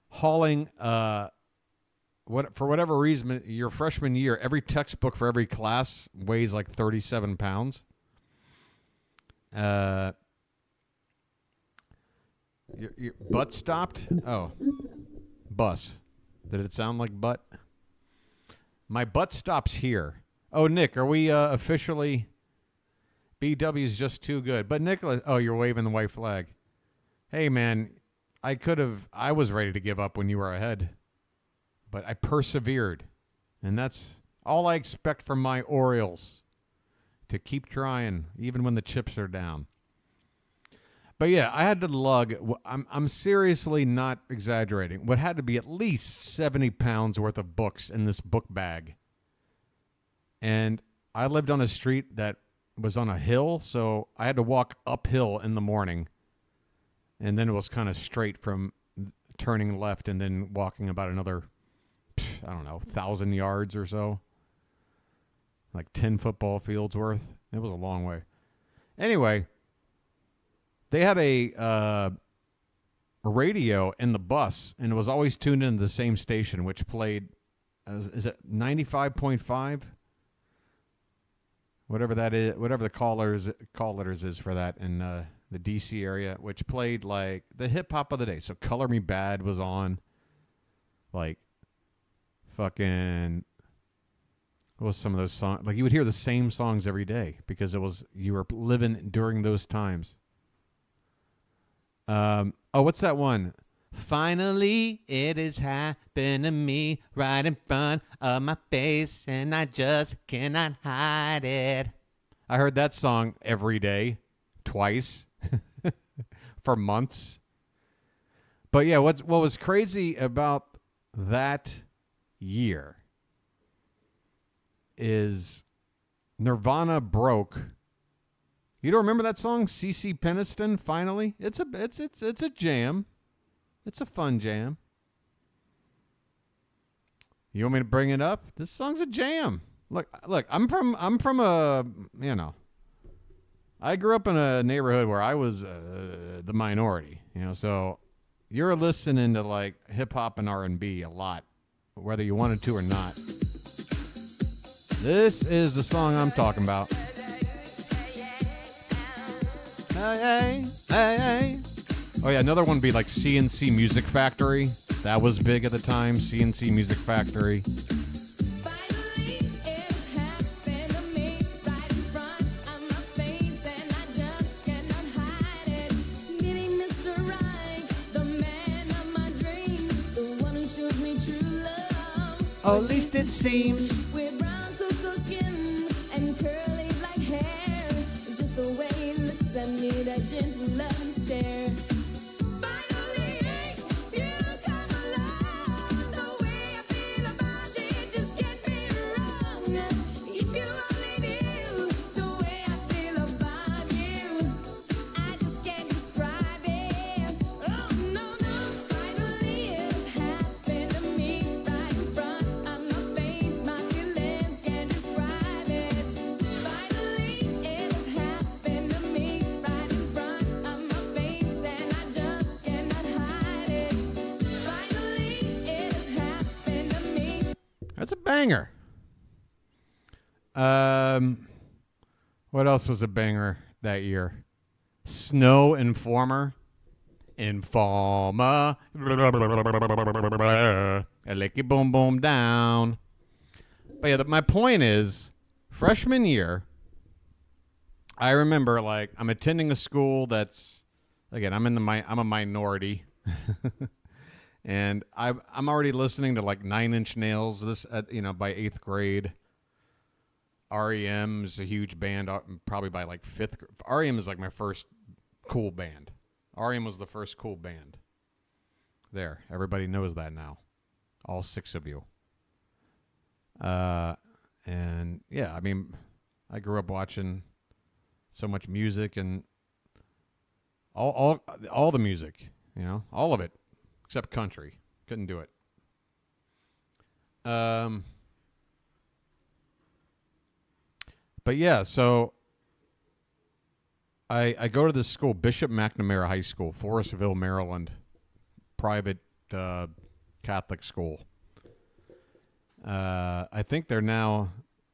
hauling, for whatever reason, your freshman year, every textbook for every class weighs like 37 pounds. Your butt stopped? Oh, bus. Did it sound like butt? My butt stops here. Oh, Nick, are we officially... BW's just too good. But Nicholas... Oh, you're waving the white flag. Hey, man, I was ready to give up when you were ahead. But I persevered. And that's all I expect from my Orioles. To keep trying, even when the chips are down. But yeah, I had to lug, I'm seriously not exaggerating, what had to be at least 70 pounds worth of books in this book bag. And I lived on a street that was on a hill, so I had to walk uphill in the morning. And then it was kind of straight from turning left and then walking about another, 1,000 yards or so. Like 10 football fields worth. It was a long way. Anyway, they had a radio in the bus, and it was always tuned into the same station, which played, is it 95.5? Whatever that is, whatever the call letters is for that in the D.C. area, which played like the hip-hop of the day. So Color Me Bad was on, like fucking... What was some of those songs? Like, you would hear the same songs every day because you were living during those times. What's that one? Finally, it has happened to me right in front of my face, and I just cannot hide it. I heard that song every day, twice, for months. But yeah, what was crazy about that year is Nirvana broke. You don't remember that song, CC Peniston? Finally, it's a jam. It's a fun jam. You want me to bring it up? This song's a jam. Look. I'm from a I grew up in a neighborhood where I was the minority. So you're listening to like hip hop and R&B a lot, whether you wanted to or not. This is the song I'm talking about. Hey, hey, hey, hey. Oh, yeah, another one would be like CNC Music Factory. That was big at the time, CNC Music Factory. Or at least it seems. That gentle love and stare. Finally, you come along. The way I feel about you, it just can't be wrong. If you only knew the way I feel about you, I just can't describe it. Oh, no. Finally, it's happened to me right in front of my face. My feelings can't describe it. Finally, it has happened to me. That's a banger. What else was a banger that year? Snow Informer. Informer. I lick it boom boom down. But yeah, my point is, freshman year, I remember like I'm attending a school that's, again, I'm a minority. And I'm already listening to like 9 Inch Nails by 8th grade. REM is a huge band, probably by like 5th grade. REM is like my first cool band. REM was the first cool band There, everybody knows that now. All 6 of you. And yeah, I mean, I grew up watching so much music and all the music, you know, all of it, except country. Couldn't do it. But yeah, so I go to this school, Bishop McNamara High School, Forestville, Maryland, private Catholic school. I think they're now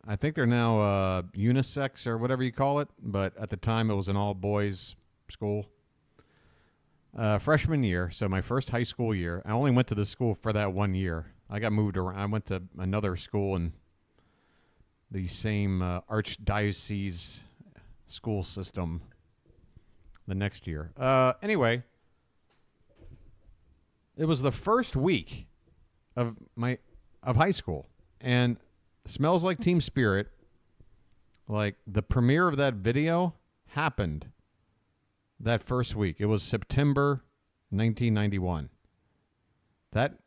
unisex or whatever you call it, but at the time it was an all boys school. Freshman year, so my first high school year. I only went to the school for that 1 year. I got moved around. I went to another school in the same archdiocese school system the next year. Anyway, it was the first week of high school, and Smells Like Teen Spirit, like the premiere of that video happened that first week. It was September 1991. That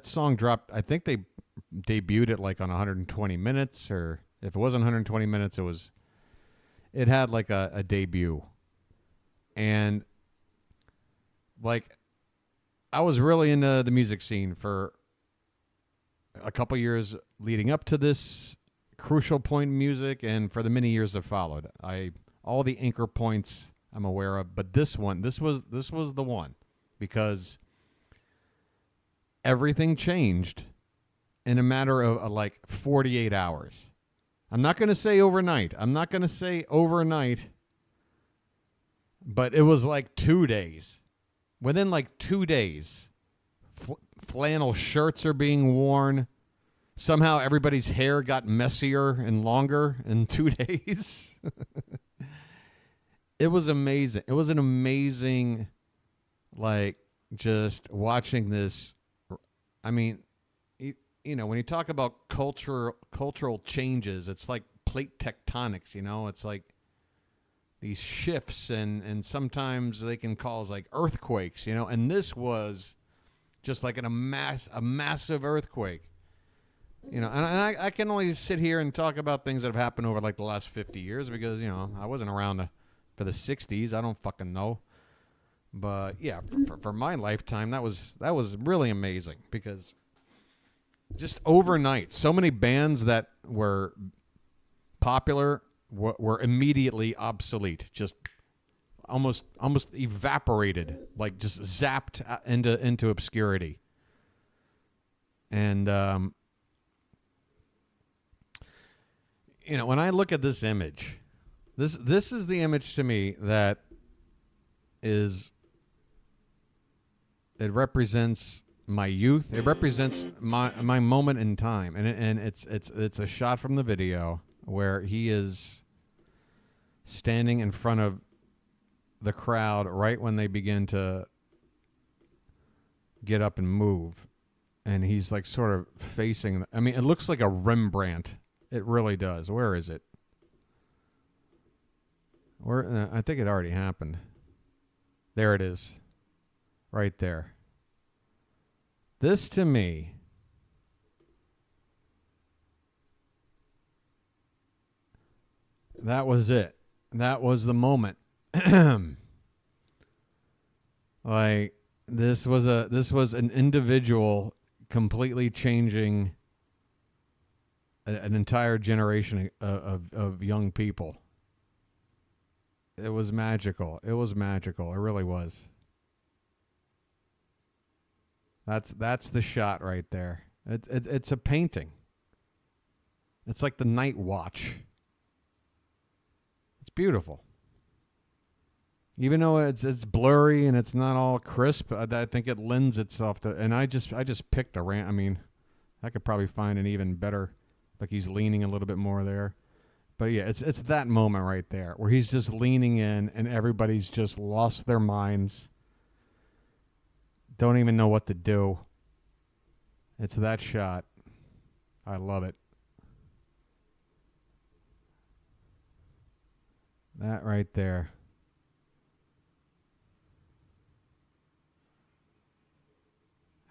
song dropped. I think they debuted it like on 120 minutes, or if it wasn't 120 minutes, it had like a debut. And like I was really into the music scene for a couple years leading up to this crucial point in music, and for the many years that followed. All the anchor points I'm aware of, but this was the one, because everything changed in a matter of like 48 hours. I'm not going to say overnight. But it was like 2 days. Within like 2 days, flannel shirts are being worn. Somehow everybody's hair got messier and longer in 2 days. It was amazing. It was an amazing, like, just watching this. I mean, you know, when you talk about cultural changes, it's like plate tectonics, you know? It's like these shifts, and sometimes they can cause like earthquakes, you know? And this was just like a massive earthquake. You know, and I can only sit here and talk about things that have happened over like the last 50 years because, you know, I wasn't around for the 60s. I don't fucking know. But yeah, for my lifetime, that was really amazing, because just overnight, so many bands that were popular were immediately obsolete, just almost evaporated, like just zapped into obscurity. And you know, when I look at this image, this is the image to me that it represents my youth. It represents my moment in time, and it's a shot from the video where he is standing in front of the crowd right when they begin to get up and move, and he's like sort of facing. I mean, it looks like a Rembrandt. It really does. Where is it? I think it already happened. There it is. Right there. This, to me, that was it. That was the moment. Like, this was an individual completely changing an entire generation of young people. It was magical. It really was. That's the shot right there. It's a painting. It's like the Night Watch. It's beautiful. Even though it's blurry and it's not all crisp, I think it lends itself to. And I just picked a rant. I mean, I could probably find an even better. Like he's leaning a little bit more there. But yeah, it's that moment right there where he's just leaning in and everybody's just lost their minds. Don't even know what to do. It's that shot. I love it. That right there.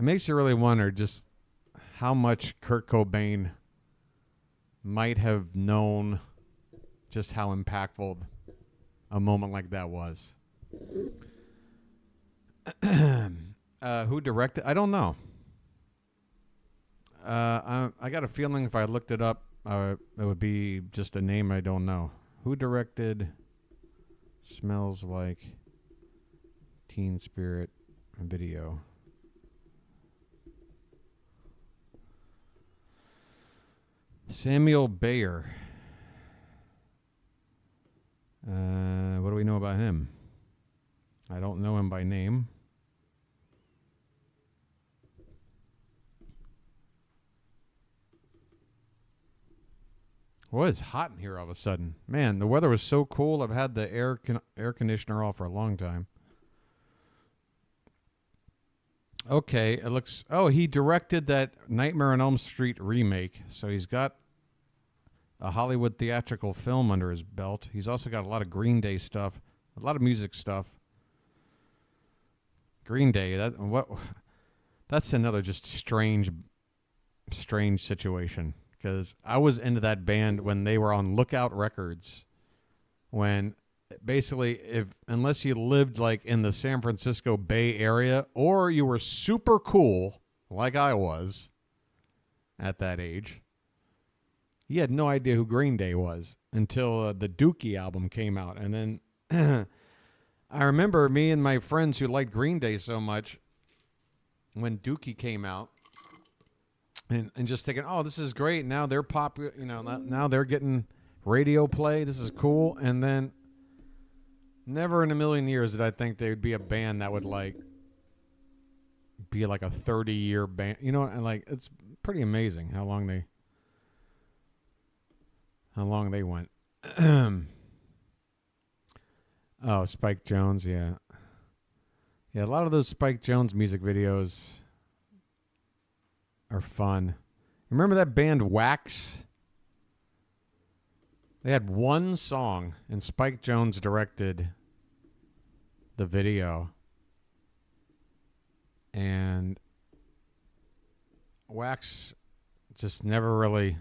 It makes you really wonder just how much Kurt Cobain might have known just how impactful a moment like that was. Who directed? I don't know. I got a feeling if I looked it up, it would be just a name I don't know. Who directed Smells Like Teen Spirit video? Samuel Bayer. What do we know about him? I don't know him by name. Well, it's hot in here all of a sudden. Man, the weather was so cool. I've had the air conditioner off for a long time. Okay, it looks... Oh, he directed that Nightmare on Elm Street remake. So he's got a Hollywood theatrical film under his belt. He's also got a lot of Green Day stuff. A lot of music stuff. Green Day, that's another just strange situation. Because I was into that band when they were on Lookout Records. When basically, unless you lived like in the San Francisco Bay Area, or you were super cool, like I was at that age, you had no idea who Green Day was until the Dookie album came out. And then I remember me and my friends who liked Green Day so much, when Dookie came out, and just thinking, oh, this is great. Now they're popular. You know, now they're getting radio play. This is cool. And then never in a million years did I think they would be a band that would be like a 30-year band. You know, and like it's pretty amazing how long they went. Oh, Spike Jonze, yeah. Yeah, a lot of those Spike Jonze music videos are fun. Remember that band Wax? They had one song, and Spike Jonze directed the video. And Wax never really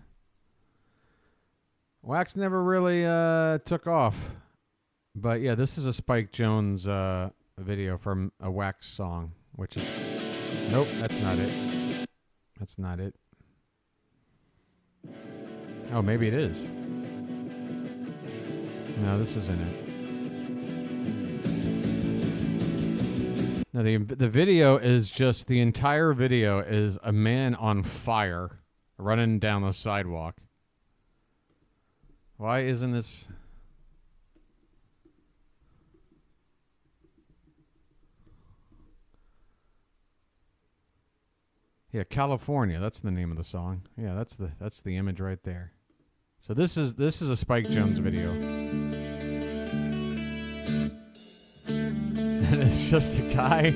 took off. But yeah, this is a Spike Jonze video from a Wax song, which is... Nope, that's not it. That's not it. Oh, maybe it is. No, this isn't it. No, the video is just... The entire video is a man on fire running down the sidewalk. Why isn't this... Yeah, California. That's the name of the song. Yeah, that's the image right there. So this is a Spike Jonze video, and it's just a guy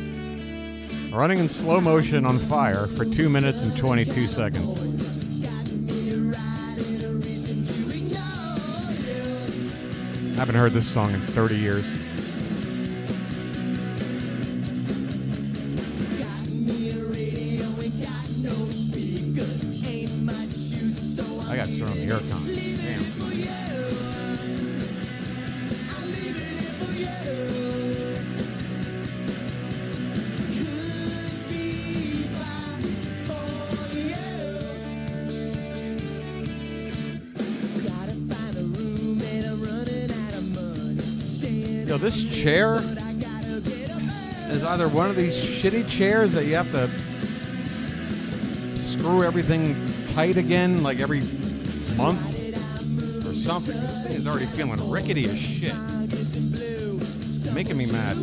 running in slow motion on fire for 2 minutes and 22 seconds. I haven't heard this song in 30 years. I got to turn on the aircon. Damn. Yo, this chair is either one of these shitty chairs that you have to screw everything tight again, like every month or something. This thing is already feeling rickety as shit. It's making me mad.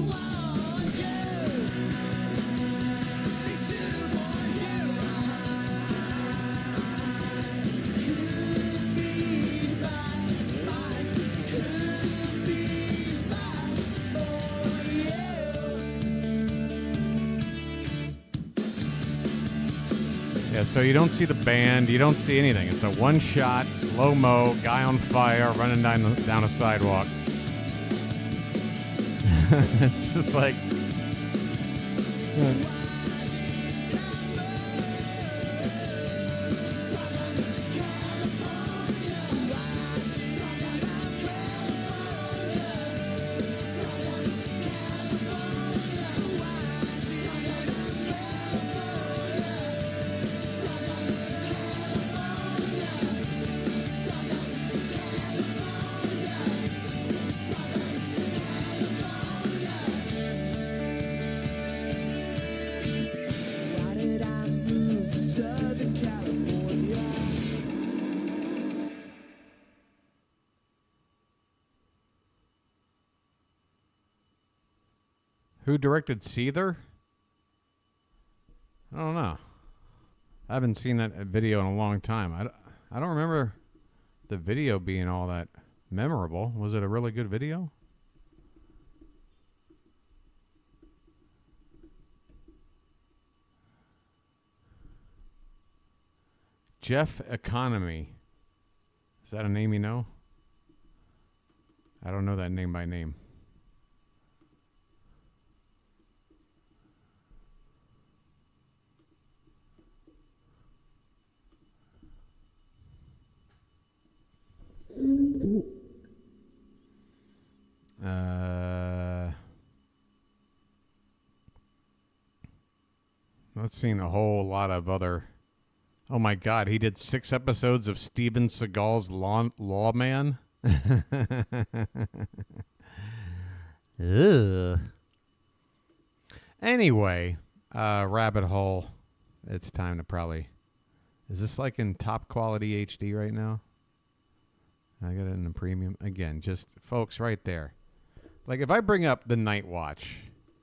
Yeah, so you don't see the band, you don't see anything. It's a one-shot, slow-mo, guy on fire, running down a sidewalk. It's just like... Who directed Seether? I don't know. I haven't seen that video in a long time. I don't remember the video being all that memorable. Was it a really good video? Jeff Economy. Is that a name you know? I don't know that name by name. Let's see a whole lot of other. Oh my God, he did 6 episodes of Steven Seagal's Lawman. Ugh. Anyway, rabbit hole. It's time to probably. Is this like in top quality HD right now? I got it in the premium again. Just folks, right there. Like if I bring up the Night Watch,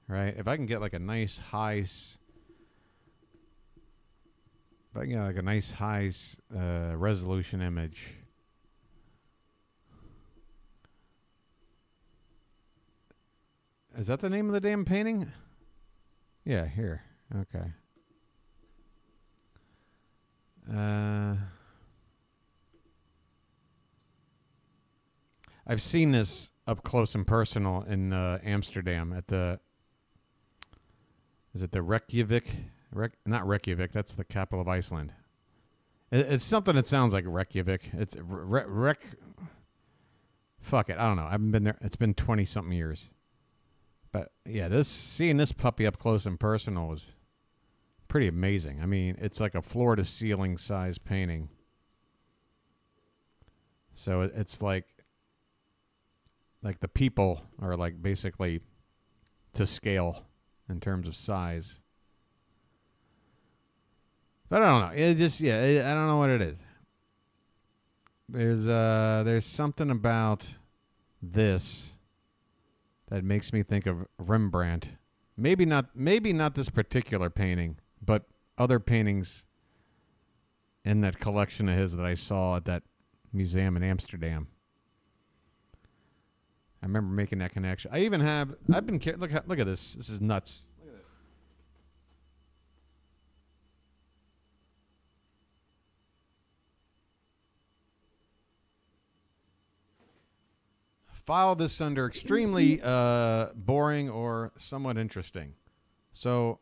right? If I can get like a nice high. If I can get like a nice high resolution image. Is that the name of the damn painting? Yeah, here. Okay. I've seen this up close and personal in Amsterdam at the. Is it the Reykjavik? Not Reykjavik. That's the capital of Iceland. It's something that sounds like Reykjavik. It's Fuck it. I don't know. I haven't been there. It's been 20-something years. But yeah, seeing this puppy up close and personal was pretty amazing. I mean, it's like a floor-to-ceiling size painting. So it's like the people are like basically to scale in terms of size. But I don't know. It just I don't know what it is. There's something about this that makes me think of Rembrandt. Maybe not this particular painting, but other paintings in that collection of his that I saw at that museum in Amsterdam. I remember making that connection. I've been look at this. This is nuts. Look at this. File this under extremely boring or somewhat interesting. So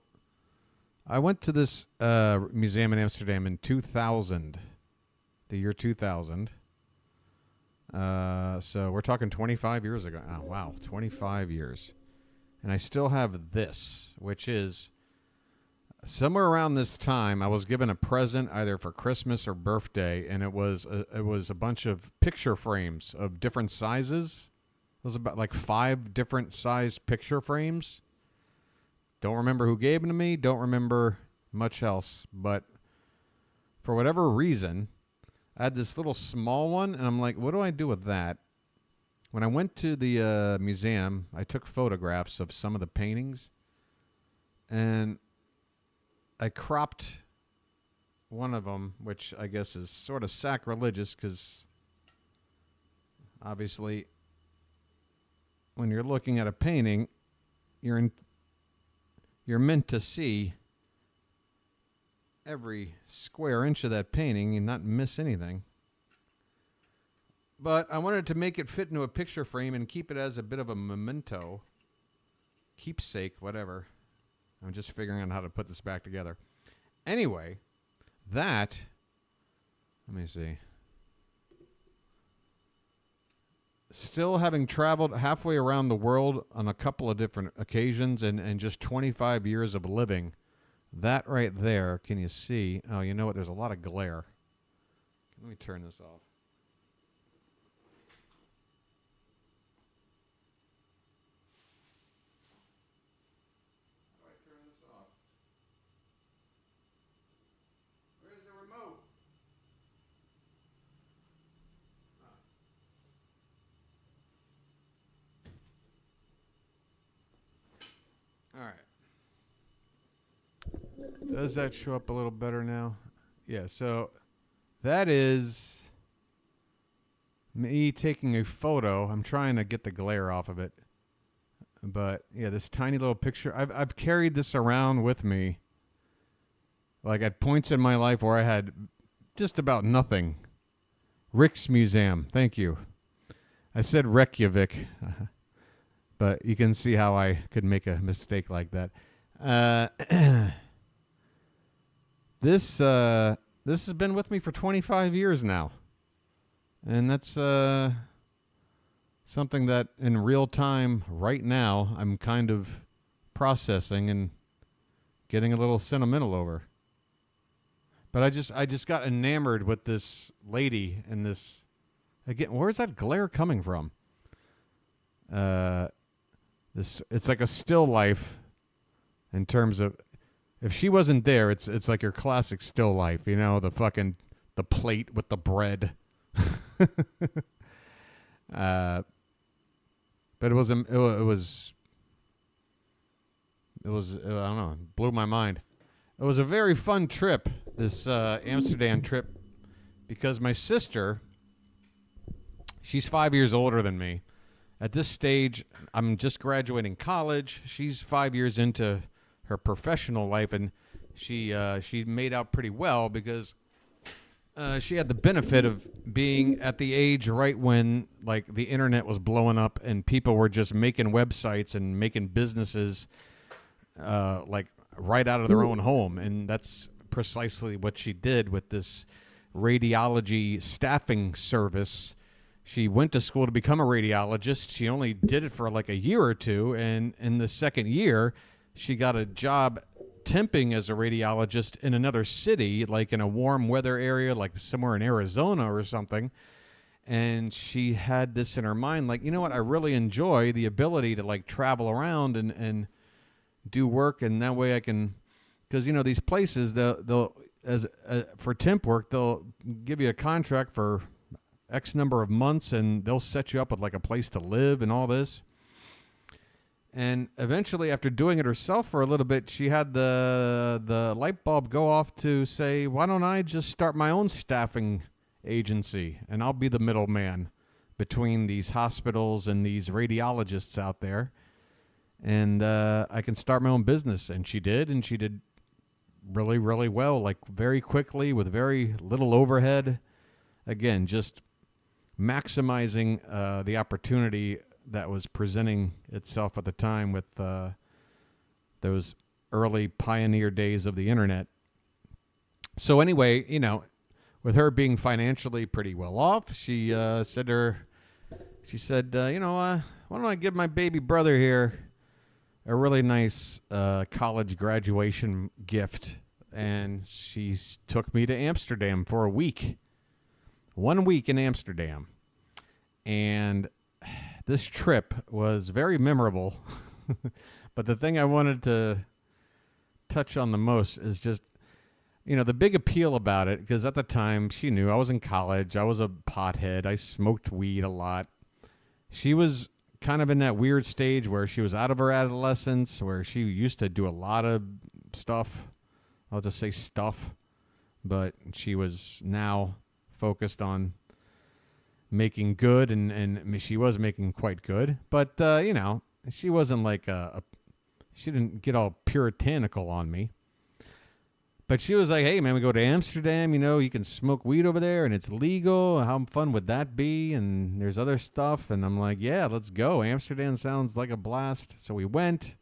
I went to this museum in Amsterdam in 2000, the year 2000. So we're talking 25 years ago. Oh, wow, 25 years. And I still have this, which is somewhere around this time I was given a present either for Christmas or birthday, and it was a bunch of picture frames of different sizes. It was about like 5 different size picture frames. Don't remember who gave them to me. Don't remember much else. But for whatever reason, I had this little small one, and I'm like, what do I do with that? When I went to the museum, I took photographs of some of the paintings, and I cropped one of them, which I guess is sort of sacrilegious because obviously when you're looking at a painting, you're meant to see every square inch of that painting and not miss anything. But I wanted to make it fit into a picture frame and keep it as a bit of a memento, keepsake, whatever. I'm just figuring out how to put this back together. Anyway, let me see. Still having traveled halfway around the world on a couple of different occasions and just 25 years of living, that right there, can you see? Oh, you know what? There's a lot of glare. Let me turn this off. How do I turn this off? Where's the remote? Does that show up a little better now? Yeah, so that is me taking a photo. I'm trying to get the glare off of it. But yeah, this tiny little picture. I've carried this around with me. Like at points in my life where I had just about nothing. Rick's Museum. Thank you. I said Reykjavik. But you can see how I could make a mistake like that. This has been with me for 25 years now. And that's something that in real time right now I'm kind of processing and getting a little sentimental over. But I just got enamored with this lady and this, again, where's that glare coming from? It's like a still life in terms of, if she wasn't there, it's like your classic still life, you know, the plate with the bread. But it was I don't know, it blew my mind. It was a very fun trip, this Amsterdam trip, because my sister, she's 5 years older than me. At this stage, I'm just graduating college. She's 5 years into her professional life, and she made out pretty well because she had the benefit of being at the age right when like the internet was blowing up and people were just making websites and making businesses like right out of their own home. And that's precisely what she did with this radiology staffing service. She went to school to become a radiologist. She only did it for like a year or two. And in the second year, she got a job temping as a radiologist in another city, like in a warm weather area, like somewhere in Arizona or something. And she had this in her mind, like, you know what, I really enjoy the ability to like travel around and do work, and that way I can, because you know these places they'll as for temp work they'll give you a contract for X number of months and they'll set you up with like a place to live and all this. And eventually, after doing it herself for a little bit, she had the light bulb go off to say, why don't I just start my own staffing agency, and I'll be the middleman between these hospitals and these radiologists out there, and I can start my own business. And she did really, really well, like very quickly with very little overhead. Again, just maximizing the opportunity that was presenting itself at the time with those early pioneer days of the internet. So anyway, you know, with her being financially pretty well off, she said, you know, why don't I give my baby brother here a really nice college graduation gift? And she took me to Amsterdam for a week. 1 week in Amsterdam. And this trip was very memorable, but the thing I wanted to touch on the most is just, you know, the big appeal about it, because at the time she knew I was in college, I was a pothead, I smoked weed a lot. She was kind of in that weird stage where she was out of her adolescence, where she used to do a lot of stuff. I'll just say stuff, but she was now focused on making good, and she was making quite good, but you know, she wasn't like she didn't get all puritanical on me, but she was like, hey man, we go to Amsterdam, you know, you can smoke weed over there and it's legal, how fun would that be, and there's other stuff. And I'm like, yeah, let's go, Amsterdam sounds like a blast. So we went,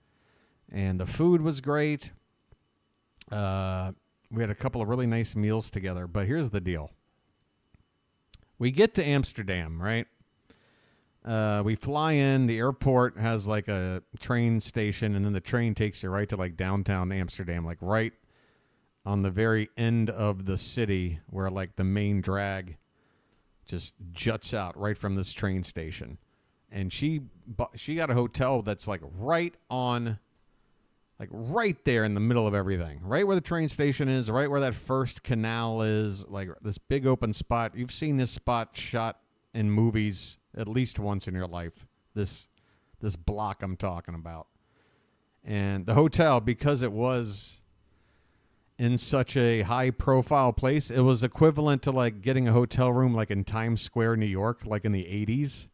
and the food was great. We had a couple of really nice meals together, but here's the deal. We get to Amsterdam, right? We fly in. The airport has like a train station, and then the train takes you right to like downtown Amsterdam, like right on the very end of the city where like the main drag just juts out right from this train station. And she got a hotel that's like right on, like right there in the middle of everything, right where the train station is, right where that first canal is, like this big open spot. You've seen this spot shot in movies at least once in your life, this block I'm talking about. And the hotel, because it was in such a high profile place. It was equivalent to like getting a hotel room like in Times Square, New York, like in the 80s,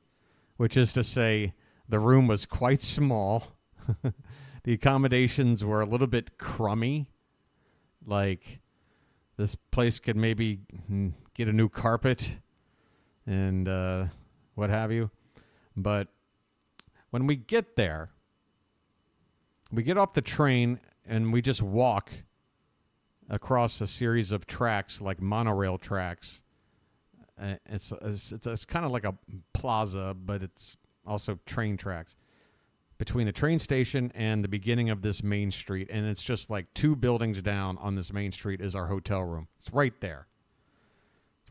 which is to say the room was quite small. The accommodations were a little bit crummy. Like this place could maybe get a new carpet and what have you. But when we get there, we get off the train and we just walk across a series of tracks, like monorail tracks. It's kind of like a plaza, but it's also train tracks between the train station and the beginning of this main street. And it's just like 2 buildings down on this main street is our hotel room. It's right there.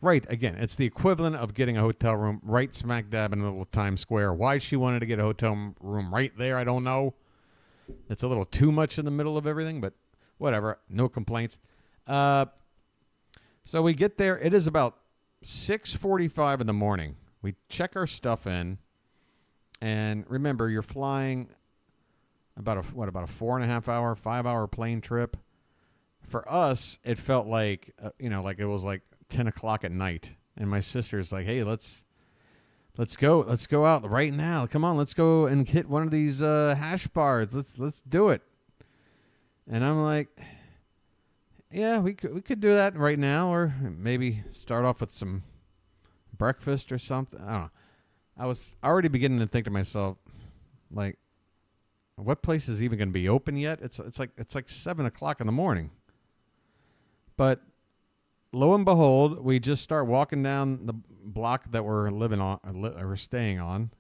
Right, again, it's the equivalent of getting a hotel room right smack dab in the middle of Times Square. Why she wanted to get a hotel room right there, I don't know. It's a little too much in the middle of everything, but whatever. No complaints. So we get there. It is about 6:45 in the morning. We check our stuff in. And remember, you're flying about a 4.5 hour, 5 hour plane trip. For us, it felt like, like it was like 10 o'clock at night. And my sister's like, hey, let's go out right now. Come on, let's go and hit one of these hash bars. Let's do it. And I'm like, yeah, we could do that right now, or maybe start off with some breakfast or something. I don't know. I was already beginning to think to myself, like, what place is even going to be open yet? It's like 7 o'clock in the morning. But lo and behold, we just start walking down the block that we're living on, or staying on.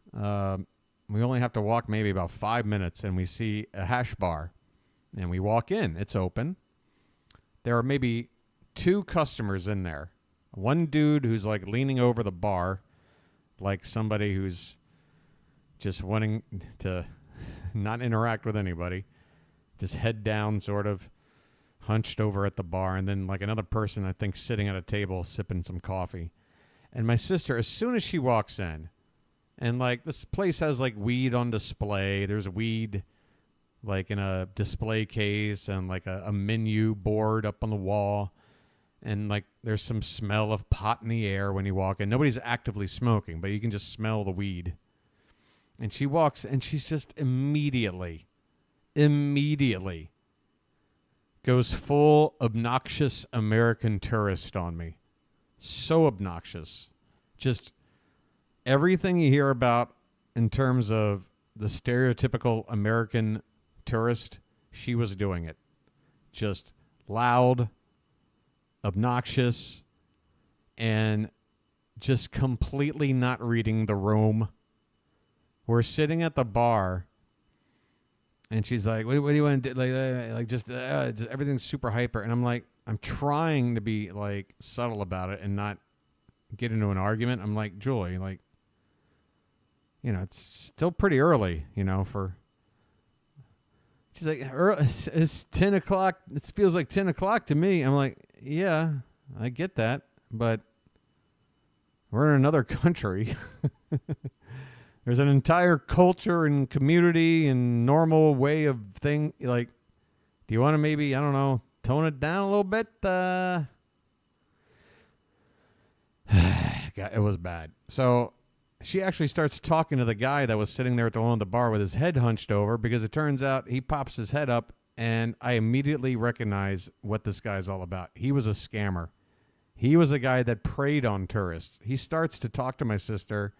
We only have to walk maybe about 5 minutes, and we see a hash bar. And we walk in. It's open. There are maybe 2 customers in there. One dude who's like leaning over the bar, like somebody who's just wanting to not interact with anybody, just head down, sort of hunched over at the bar. And then like another person, I think, sitting at a table sipping some coffee. And my sister, as soon as she walks in, and like this place has like weed on display. There's weed like in a display case and like a menu board up on the wall. And like there's some smell of pot in the air when you walk in. Nobody's actively smoking, but you can just smell the weed. And she walks, and she's just immediately goes full obnoxious American tourist on me. So obnoxious. Just everything you hear about in terms of the stereotypical American tourist, she was doing it. Just loud, obnoxious, and just completely not reading the room. We're sitting at the bar, and she's like, what do you want to do? Just everything's super hyper. And I'm like, I'm trying to be like subtle about it and not get into an argument. I'm like, Julie, like, it's still pretty early, for... She's like, it's 10 o'clock. It feels like 10 o'clock to me. I'm like, yeah, I get that, but we're in another country. There's an entire culture and community and normal way of thing. Like, do you want to maybe, I don't know, tone it down a little bit? God, it was bad. So she actually starts talking to the guy that was sitting there at the end of the bar with his head hunched over, because it turns out he pops his head up, and I immediately recognize what this guy's all about. He was a scammer. He was a guy that preyed on tourists. He starts to talk to my sister,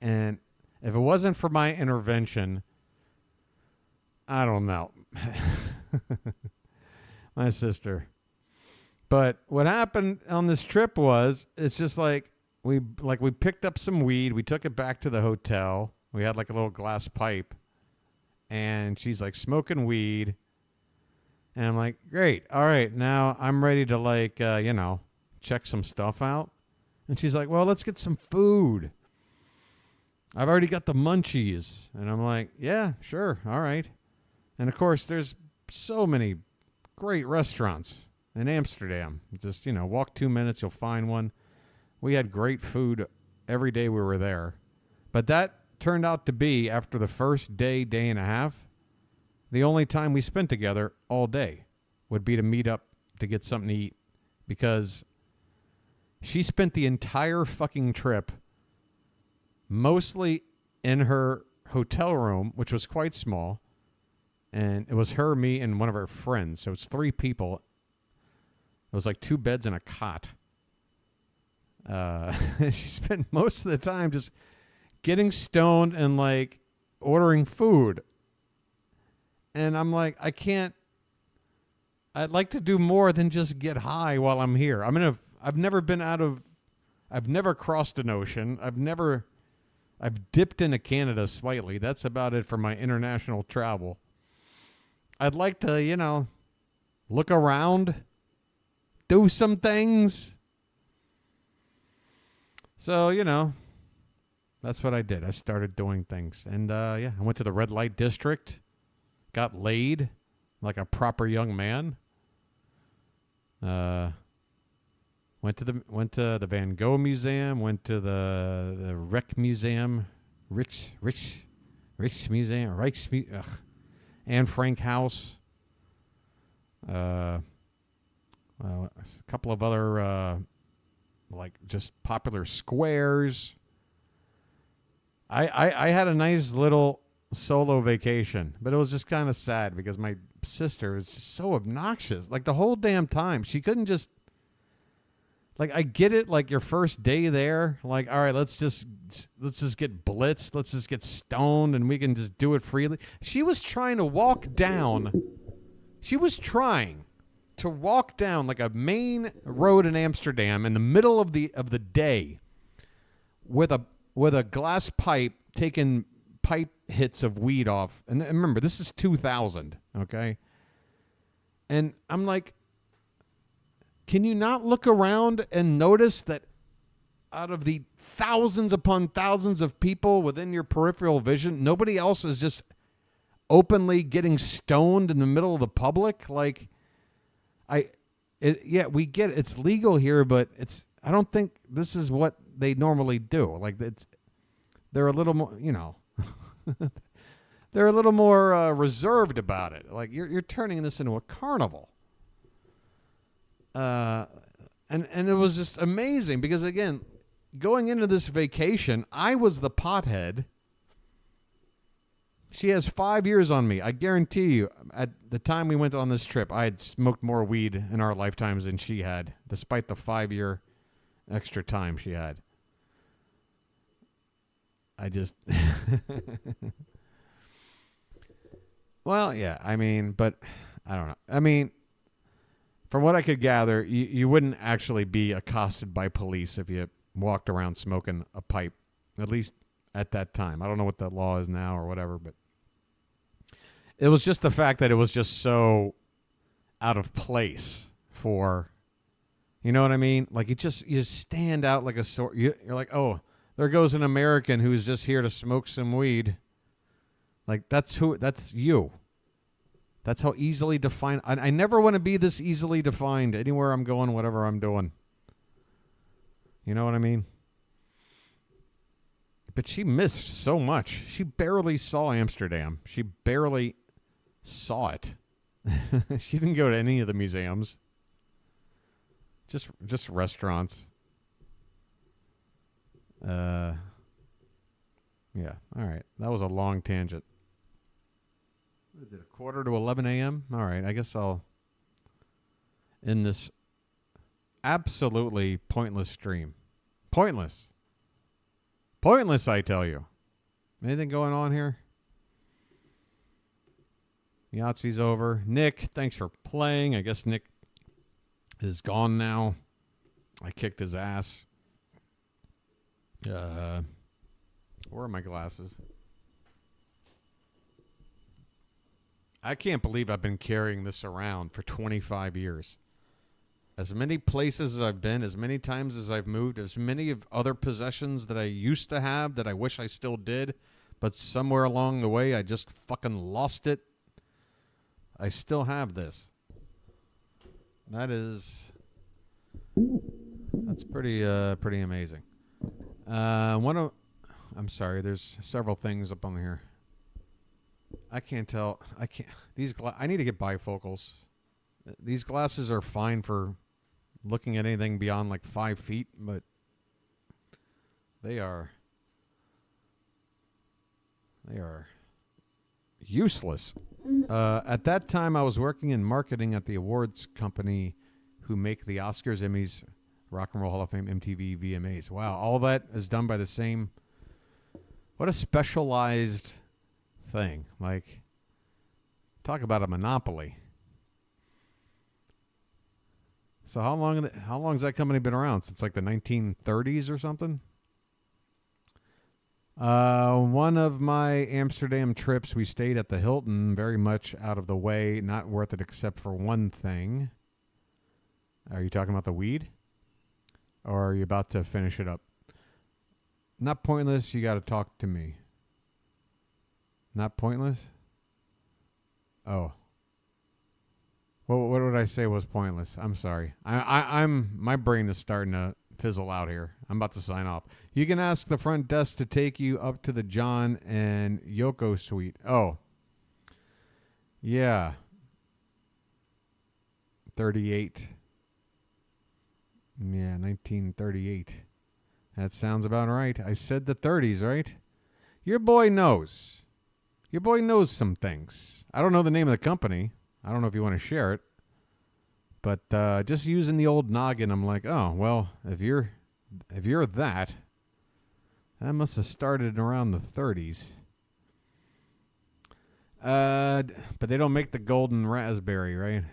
and if it wasn't for my intervention, I don't know. My sister. But what happened on this trip was, it's just like, we picked up some weed. We took it back to the hotel. We had like a little glass pipe, and she's like smoking weed. And I'm like, great. All right. Now I'm ready to like, check some stuff out. And she's like, well, let's get some food. I've already got the munchies. And I'm like, yeah, sure. All right. And of course there's so many great restaurants in Amsterdam. Just, walk 2 minutes, you'll find one. We had great food every day we were there. But that turned out to be, after the first day and a half, the only time we spent together all day would be to meet up to get something to eat because she spent the entire fucking trip mostly in her hotel room, which was quite small. And it was her, me, and one of her friends. So it's 3 people. It was like 2 beds and a cot. She spent most of the time just getting stoned and like ordering food. And I'm like, I'd like to do more than just get high while I'm here. I've never crossed an ocean. I've dipped into Canada slightly. That's about it for my international travel. I'd like to, look around, do some things. So, that's what I did. I started doing things. And, I went to the red light district, got laid like a proper young man. Went to the Van Gogh Museum, went to the Wreck Museum, Rijksmuseum, Anne Frank House. A couple of other just popular squares. I had a nice little solo vacation, but it was just kind of sad because my sister was just so obnoxious. Like the whole damn time, she couldn't just. Like, I get it, like, your first day there, like, all right, let's just get blitzed, let's just get stoned, and we can just do it freely. She was trying to walk down like a main road in Amsterdam in the middle of the day with a glass pipe, taking pipe hits of weed off. And remember, this is 2000, okay? And I'm like, can you not look around and notice that out of the thousands upon thousands of people within your peripheral vision, nobody else is just openly getting stoned in the middle of the public? Like, we get it. It's legal here, but I don't think this is what they normally do. Like, they're a little more, they're a little more reserved about it. Like, you're turning this into a carnival. And it was just amazing because, again, going into this vacation, I was the pothead. She has 5 years on me. I guarantee you, at the time we went on this trip, I had smoked more weed in our lifetimes than she had, despite the 5-year extra time she had. I just... Well, yeah, but I don't know. From what I could gather, you wouldn't actually be accosted by police if you walked around smoking a pipe, at least at that time. I don't know what the law is now or whatever, but it was just the fact that it was just so out of place for, you know what I mean? Like, you stand out like a sore. You're like, oh, there goes an American who's just here to smoke some weed. Like, that's you. That's how easily defined. I never want to be this easily defined anywhere I'm going, whatever I'm doing. You know what I mean? But she missed so much. She barely saw Amsterdam. She barely saw it. She didn't go to any of the museums. Just restaurants. Yeah. All right. That was a long tangent. What is it, 10:45 a.m.? All right, I guess I'll end this absolutely pointless stream. Pointless. Pointless, I tell you. Anything going on here? Yahtzee's over. Nick, thanks for playing. I guess Nick is gone now. I kicked his ass. Where are my glasses? I can't believe I've been carrying this around for 25 years. As many places as I've been, as many times as I've moved, as many of other possessions that I used to have that I wish I still did, but somewhere along the way I just fucking lost it. I still have this. That's pretty amazing. I'm sorry, there's several things up on here. I can't tell. I need to get bifocals. These glasses are fine for looking at anything beyond like 5 feet, but they are useless. At that time, I was working in marketing at the awards company who make the Oscars, Emmys, Rock and Roll Hall of Fame, MTV, VMAs. Wow, all that is done by the same. What a specialized thing. Like, talk about a monopoly. So how long has that company been around? Since like the 1930s or something? One of my Amsterdam trips, we stayed at the Hilton, very much out of the way, not worth it except for one thing. Are you talking about the weed? Or are you about to finish it up? Not pointless, you got to talk to me. Not pointless? Oh. Well, what would I say was pointless? I'm sorry. My brain is starting to fizzle out here. I'm about to sign off. You can ask the front desk to take you up to the John and Yoko suite. Oh. Yeah. 38. Yeah, 1938. That sounds about right. I said the 30s, right? Your boy knows. Your boy knows some things. I don't know the name of the company. I don't know if you want to share it. But just using the old noggin, I'm like, oh, well, if you're that must have started around the 30s. But they don't make the golden raspberry, right?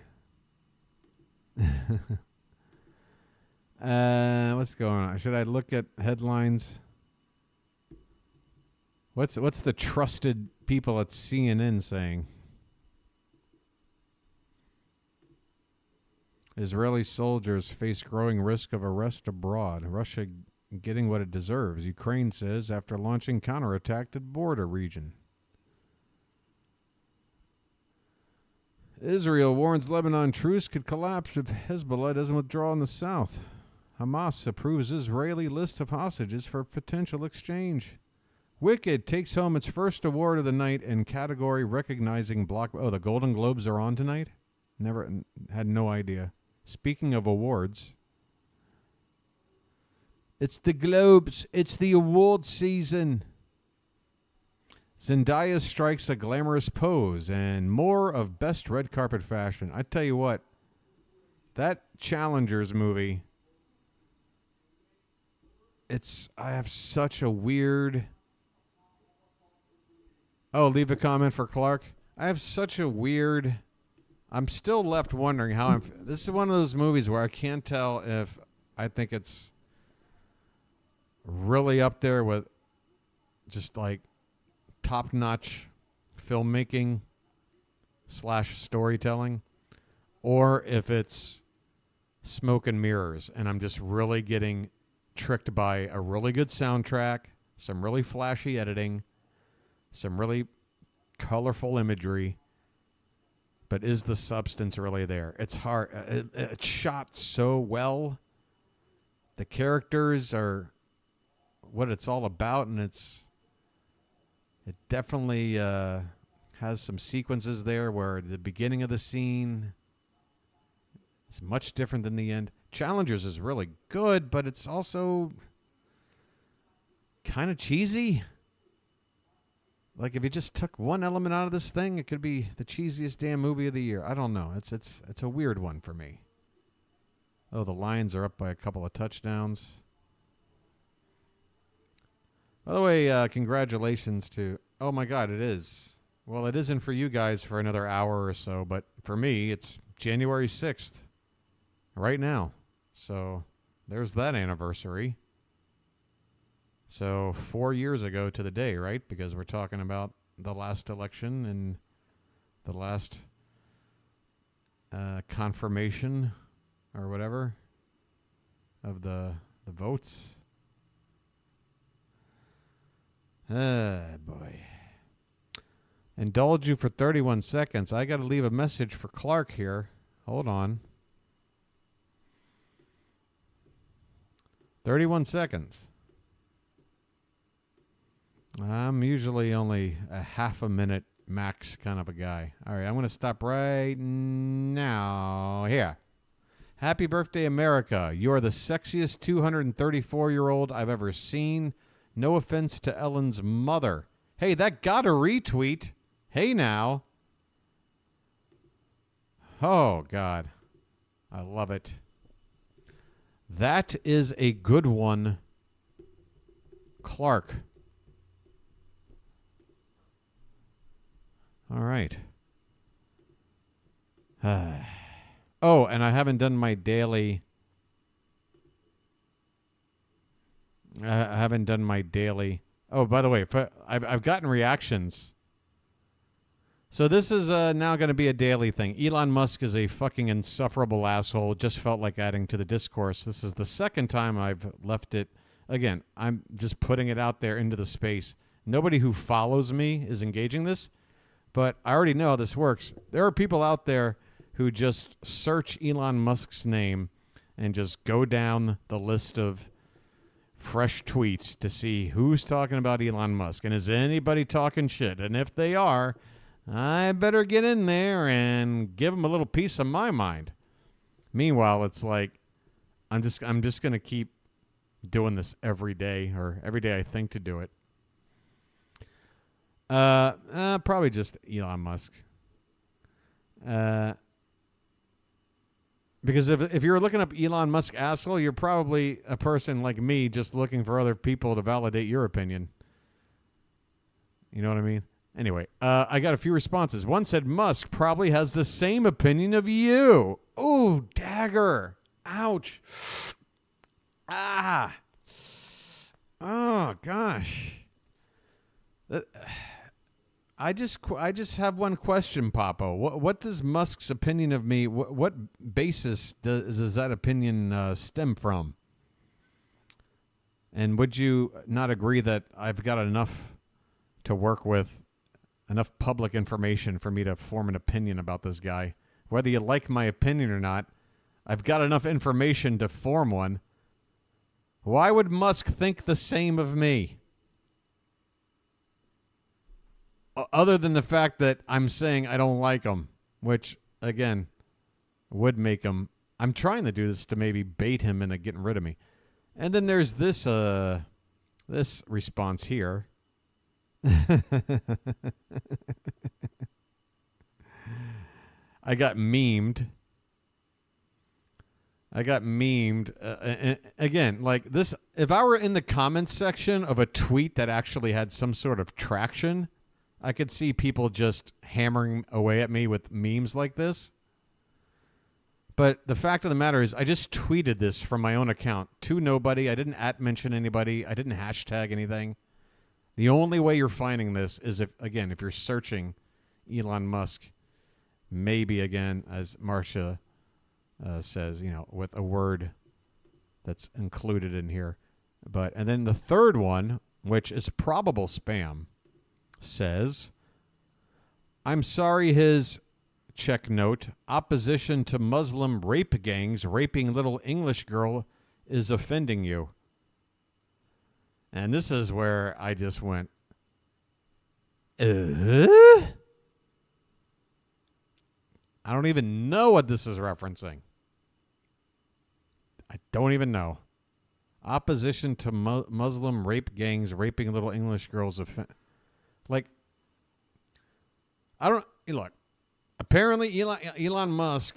What's going on? Should I look at headlines? What's the trusted people at CNN saying? Israeli soldiers face growing risk of arrest abroad. Russia getting what it deserves, Ukraine says after launching counterattack to border region. Israel warns Lebanon truce could collapse if Hezbollah doesn't withdraw in the south. Hamas approves Israeli list of hostages for potential exchange. Wicked takes home its first award of the night in category recognizing block. Oh, the Golden Globes are on tonight? Had no idea. Speaking of awards, it's the Globes. It's the award season. Zendaya strikes a glamorous pose and more of best red carpet fashion. I tell you what, that Challengers movie, I have such a weird... Oh, leave a comment for Clark. I have such a weird... I'm still left wondering how this is one of those movies where I can't tell if I think it's really up there with just like top-notch filmmaking / storytelling, or if it's smoke and mirrors and I'm just really getting tricked by a really good soundtrack, some really flashy editing, some really colorful imagery. But is the substance really there? It's hard. It's shot so well. The characters are what it's all about, and it definitely has some sequences there where the beginning of the scene is much different than the end. Challengers is really good, but it's also kind of cheesy. Like, if you just took one element out of this thing, it could be the cheesiest damn movie of the year. I don't know. It's a weird one for me. Oh, the Lions are up by a couple of touchdowns. By the way, congratulations to... Oh, my God, it is. Well, it isn't for you guys for another hour or so, but for me, it's January 6th right now. So there's that anniversary. So 4 years ago to the day, right? Because we're talking about the last election and the last confirmation or whatever of the votes. Boy. Indulge you for 31 seconds. I got to leave a message for Clark here. Hold on. 31 seconds. I'm usually only a half a minute Max kind of a guy. All right, I'm going to stop right now. Here. Happy birthday, America. You're the sexiest 234-year-old I've ever seen. No offense to Ellen's mother. Hey, that got a retweet. Hey, now. Oh, God. I love it. That is a good one, Clark. All right. Oh, and I haven't done my daily. I haven't done my daily. Oh, by the way, I've gotten reactions. So this is now going to be a daily thing. Elon Musk is a fucking insufferable asshole. Just felt like adding to the discourse. This is the second time I've left it. Again, I'm just putting it out there into the space. Nobody who follows me is engaging this, but I already know how this works. There are people out there who just search Elon Musk's name and just go down the list of fresh tweets to see who's talking about Elon Musk. And is anybody talking shit? And if they are, I better get in there and give them a little piece of my mind. Meanwhile, it's like, I'm just going to keep doing this every day, or every day I think to do it. Probably just Elon Musk. Because if you're looking up Elon Musk asshole, you're probably a person like me just looking for other people to validate your opinion. You know what I mean? Anyway, I got a few responses. One said, Musk probably has the same opinion of you. Ooh, dagger. Ouch. Ah. Oh, gosh. I just have one question, Papo. What does Musk's opinion of me, what basis does that opinion stem from? And would you not agree that I've got enough to work with, enough public information for me to form an opinion about this guy? Whether you like my opinion or not, I've got enough information to form one. Why would Musk think the same of me? Other than the fact that I'm saying I don't like him, which, again, would make him... I'm trying to do this to maybe bait him into getting rid of me. And then there's this this response here. I got memed. Again, like this, if I were in the comments section of a tweet that actually had some sort of traction, I could see people just hammering away at me with memes like this. But the fact of the matter is, I just tweeted this from my own account to nobody. I didn't mention anybody. I didn't hashtag anything. The only way you're finding this is if you're searching Elon Musk, maybe again, as Marcia says, with a word that's included in here. And then the third one, which is probable spam, says, I'm sorry his, check note, opposition to Muslim rape gangs raping little English girl is offending you. And this is where I just went, I don't even know what this is referencing. I don't even know. Opposition to Muslim rape gangs raping little English girls. Like, I don't... Look, apparently Elon Musk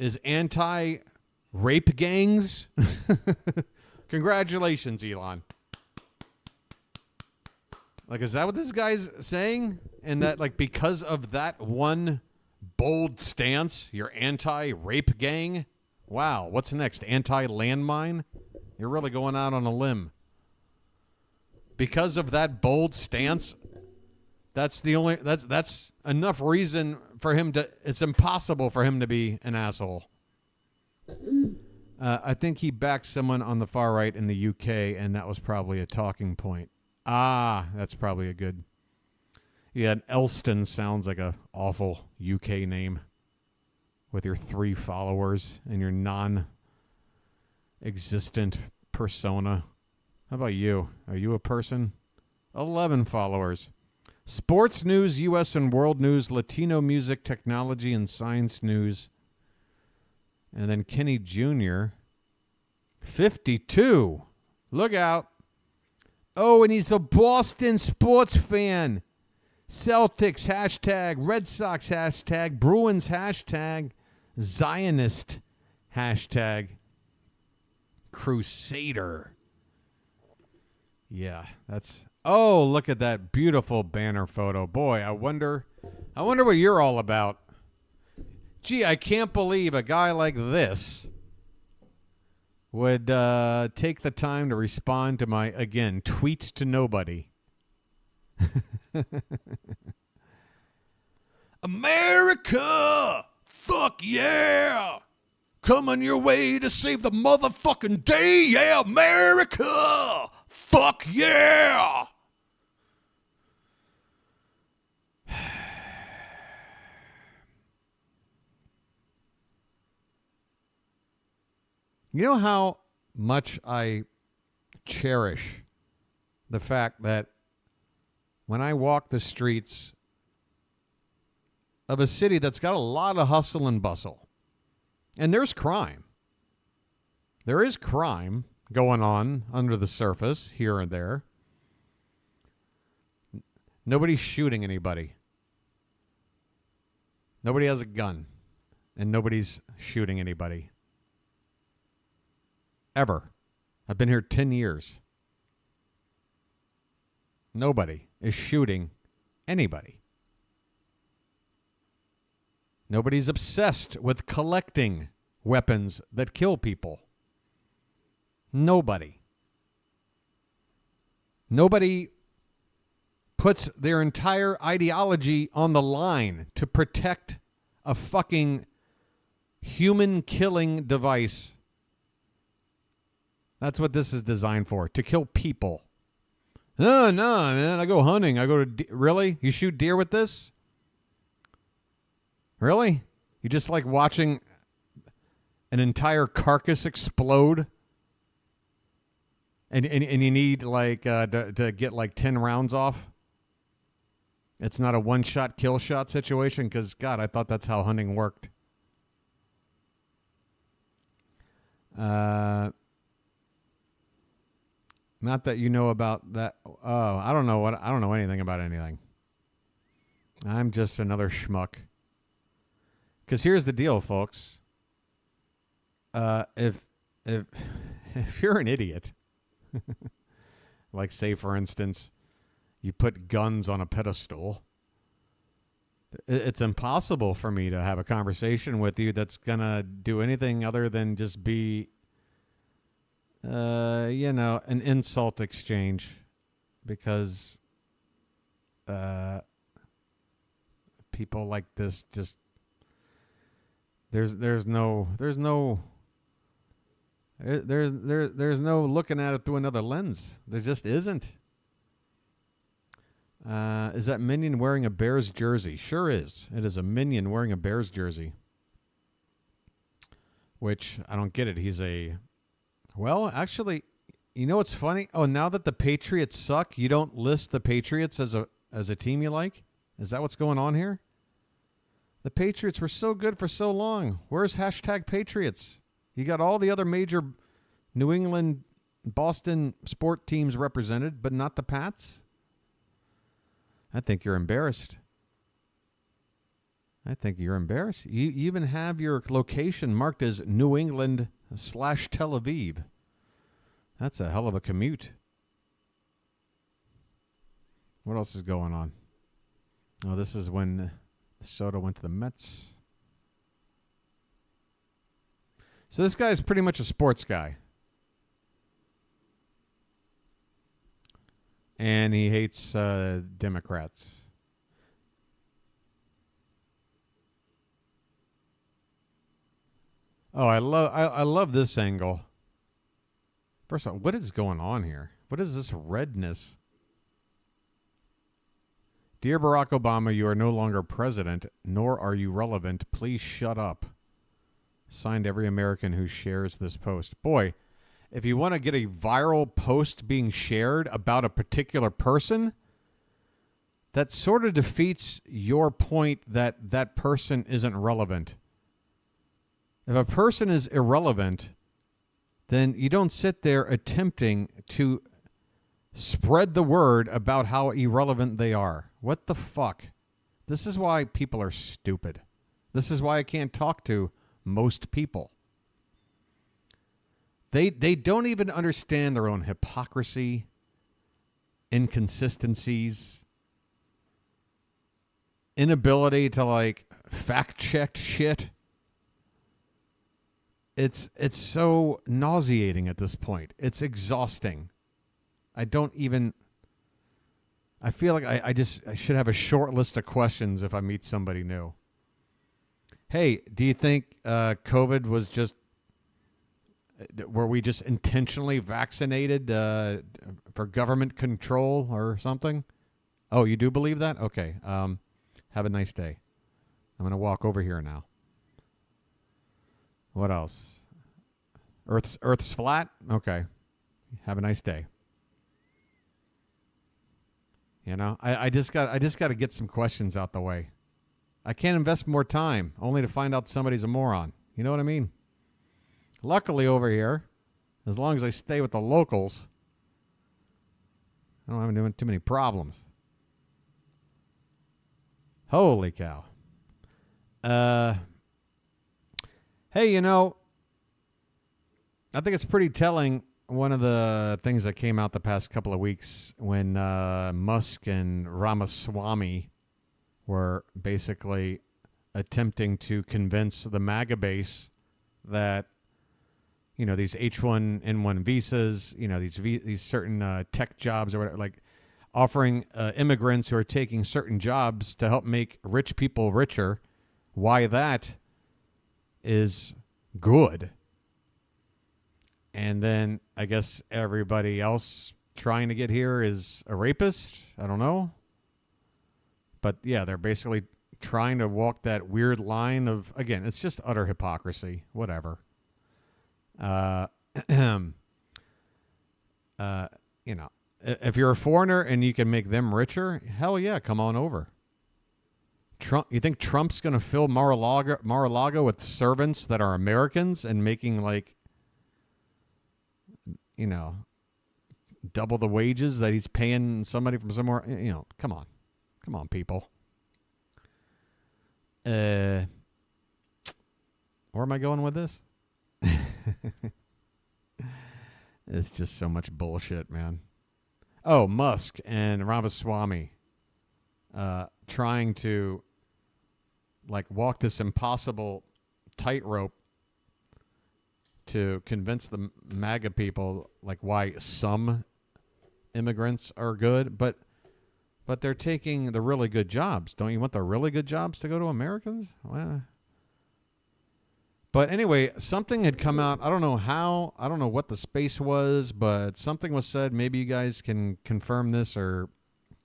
is anti-rape gangs. Congratulations, Elon. Like, is that what this guy's saying? And that, like, because of that one bold stance, you're anti-rape gang? Wow, what's next? Anti-landmine? You're really going out on a limb. Because of that bold stance, that's enough reason for him to... It's impossible for him to be an asshole. I think he backed someone on the far right in the UK, and that was probably a talking point. Ah, that's probably a good... Yeah, Elston sounds like a awful UK name with your 3 followers and your non-existent persona. How about you? Are you a person? 11 followers. Sports news, U.S. and world news, Latino music, technology, and science news. And then Kenny Jr., 52. Look out. Oh, and he's a Boston sports fan. Celtics, hashtag. Red Sox, hashtag. Bruins, hashtag. Zionist, hashtag. Crusader. Yeah, that's... Oh, look at that beautiful banner photo. Boy, I wonder what you're all about. Gee, I can't believe a guy like this would take the time to respond to my, again, tweet to nobody. America! Fuck yeah! Coming your way to save the motherfucking day, yeah, America! Fuck yeah! You know how much I cherish the fact that when I walk the streets of a city that's got a lot of hustle and bustle, and there's crime. There is crime going on under the surface here and there. Nobody's shooting anybody. Nobody has a gun, and nobody's shooting anybody. Ever. I've been here 10 years. Nobody is shooting anybody. Nobody's obsessed with collecting weapons that kill people. Nobody. Nobody puts their entire ideology on the line to protect a fucking human-killing device. That's what this is designed for, to kill people. Oh, no, man, I go hunting. I go to... Really? You shoot deer with this? Really? You just like watching an entire carcass explode? And you need like to get like 10 rounds off? It's not a one-shot kill shot situation? Because, God, I thought that's how hunting worked. Not that you know about that. Oh, I don't know anything about anything. I'm just another schmuck. Because here's the deal, folks. If you're an idiot, like say for instance, you put guns on a pedestal, it's impossible for me to have a conversation with you that's gonna do anything other than just be, an insult exchange, because people like this just there's no looking at it through another lens. There just isn't. Is that Minion wearing a Bears jersey? Sure is. It is a Minion wearing a Bears jersey. Which, I don't get it. He's a... Well, actually, you know what's funny? Oh, now that the Patriots suck, you don't list the Patriots as a team you like? Is that what's going on here? The Patriots were so good for so long. Where's hashtag Patriots? You got all the other major New England, Boston sport teams represented, but not the Pats? I think you're embarrassed. You even have your location marked as New England / Tel Aviv. That's a hell of a commute. What else is going on? Oh, this is when Soto went to the Mets. So this guy is pretty much a sports guy. And he hates Democrats. Oh, I love this angle. First of all, what is going on here? What is this redness? Dear Barack Obama, you are no longer president, nor are you relevant. Please shut up. Signed, every American who shares this post. Boy, if you want to get a viral post being shared about a particular person, that sort of defeats your point that that person isn't relevant. If a person is irrelevant, then you don't sit there attempting to spread the word about how irrelevant they are. What the fuck? This is why people are stupid. This is why I can't talk to most people. They don't even understand their own hypocrisy, inconsistencies, inability to like fact check shit. It's so nauseating at this point. It's exhausting. I feel like I should have a short list of questions if I meet somebody new. Hey, do you think COVID was just, were we just intentionally vaccinated for government control or something? Oh, you do believe that? Okay. Have a nice day. I'm going to walk over here now. What else? Earth's flat? Okay. Have a nice day. You know, I just got to get some questions out the way. I can't invest more time only to find out somebody's a moron. You know what I mean? Luckily over here, as long as I stay with the locals, I don't have too many problems. Holy cow. Hey, you know, I think it's pretty telling. One of the things that came out the past couple of weeks when Musk and Ramaswamy were basically attempting to convince the MAGA base that, you know, these H1N1 visas, you know, these certain tech jobs or whatever, like offering immigrants who are taking certain jobs to help make rich people richer, why that is good. And then I guess everybody else trying to get here is a rapist. I don't know. But yeah, they're basically trying to walk that weird line of, again, it's just utter hypocrisy. Whatever. You know, if you're a foreigner and you can make them richer, hell yeah, come on over. Trump, you think Trump's going to fill Mar-a-Lago with servants that are Americans and making like, you know, double the wages that he's paying somebody from somewhere? You know, come on, people. Where am I going with this? It's just so much bullshit, man. Oh, Musk and Ramaswamy trying to like walk this impossible tightrope to convince the MAGA people like why some immigrants are good, but they're taking the really good jobs. Don't you want the really good jobs to go to Americans? Well, but anyway, something had come out. I don't know how. I don't know what the space was, but something was said. Maybe you guys can confirm this or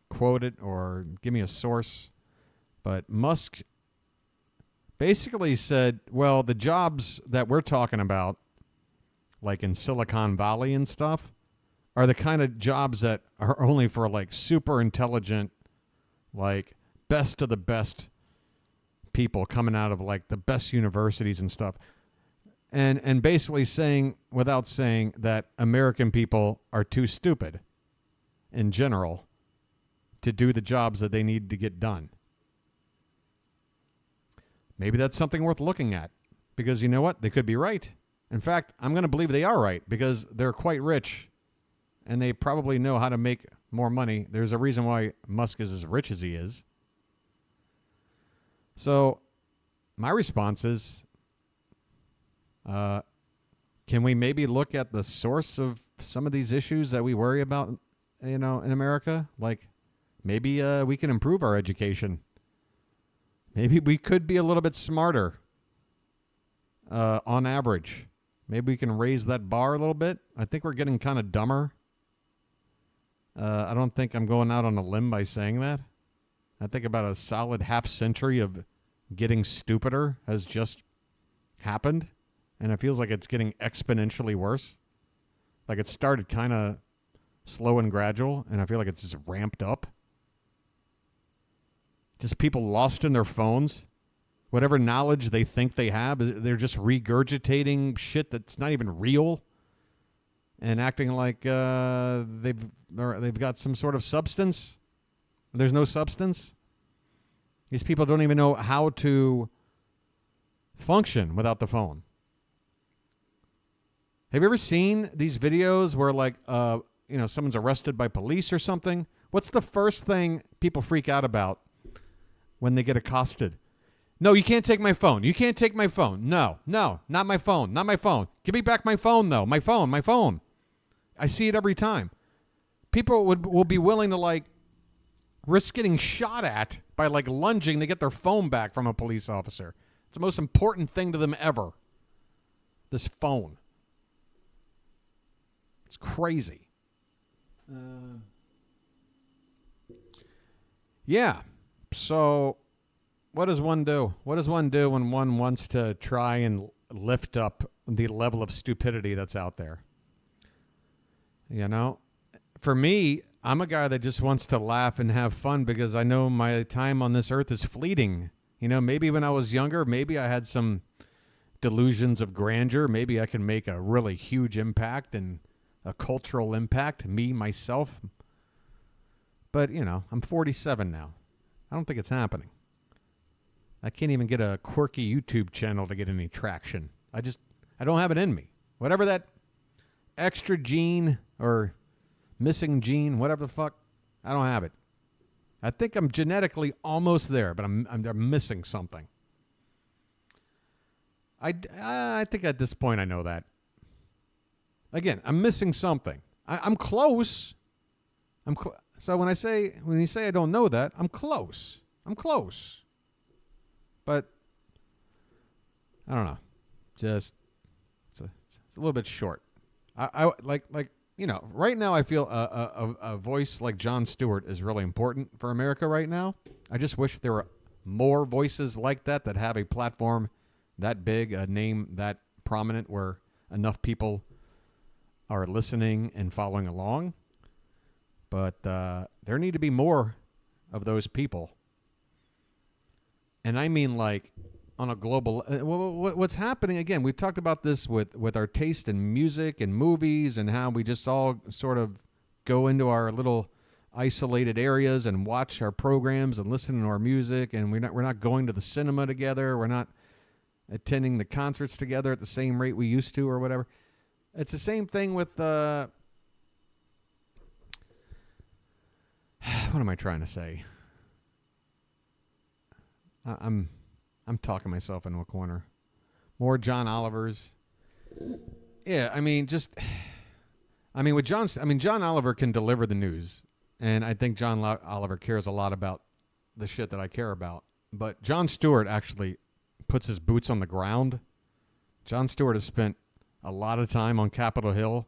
quote it or give me a source. But Musk basically said, well, the jobs that we're talking about, like in Silicon Valley and stuff, are the kind of jobs that are only for like super intelligent, like best of the best people coming out of like the best universities and stuff. And basically saying, without saying, that American people are too stupid in general to do the jobs that they need to get done. Maybe that's something worth looking at, because you know what? They could be right. In fact, I'm going to believe they are right because they're quite rich and they probably know how to make more money. There's a reason why Musk is as rich as he is. So my response is, can we maybe look at the source of some of these issues that we worry about, you know, in America? Like maybe we can improve our education. Maybe we could be a little bit smarter on average. Maybe we can raise that bar a little bit. I think we're getting kind of dumber. I don't think I'm going out on a limb by saying that. I think about a solid half century of getting stupider has just happened. And it feels like it's getting exponentially worse. Like it started kind of slow and gradual, and I feel like it's just ramped up. Just people lost in their phones. Whatever knowledge they think they have, they're just regurgitating shit that's not even real and acting like they've got some sort of substance. There's no substance. These people don't even know how to function without the phone. Have you ever seen these videos where, like, someone's arrested by police or something? What's the first thing people freak out about when they get accosted? No, you can't take my phone. You can't take my phone. No, not my phone. Not my phone. Give me back my phone, though. My phone. I see it every time. People will be willing to, like, risk getting shot at by, like, lunging to get their phone back from a police officer. It's the most important thing to them ever. This phone. It's crazy. Yeah. So what does one do? What does one do when one wants to try and lift up the level of stupidity that's out there? You know, for me, I'm a guy that just wants to laugh and have fun because I know my time on this earth is fleeting. You know, maybe when I was younger, maybe I had some delusions of grandeur. Maybe I can make a really huge impact and a cultural impact, me, myself. But, you know, I'm 47 now. I don't think it's happening. I can't even get a quirky YouTube channel to get any traction. I don't have it in me. Whatever that extra gene or missing gene, whatever the fuck, I don't have it. I think I'm genetically almost there, but I'm missing something. I think at this point I know that. Again, I'm missing something. I'm close. So when you say I don't know that, I'm close. But I don't know. Just it's a little bit short. I like right now I feel a voice like Jon Stewart is really important for America right now. I just wish there were more voices like that have a platform that big, a name that prominent, where enough people are listening and following along. But there need to be more of those people. And I mean, like, on a global... what's happening, again, we've talked about this with our taste in music and movies and how we just all sort of go into our little isolated areas and watch our programs and listen to our music, and we're not going to the cinema together. We're not attending the concerts together at the same rate we used to or whatever. It's the same thing with... what am I trying to say? I'm talking myself into a corner. More John Olivers. Yeah, John Oliver can deliver the news, and I think John Oliver cares a lot about the shit that I care about. But Jon Stewart actually puts his boots on the ground. Jon Stewart has spent a lot of time on Capitol Hill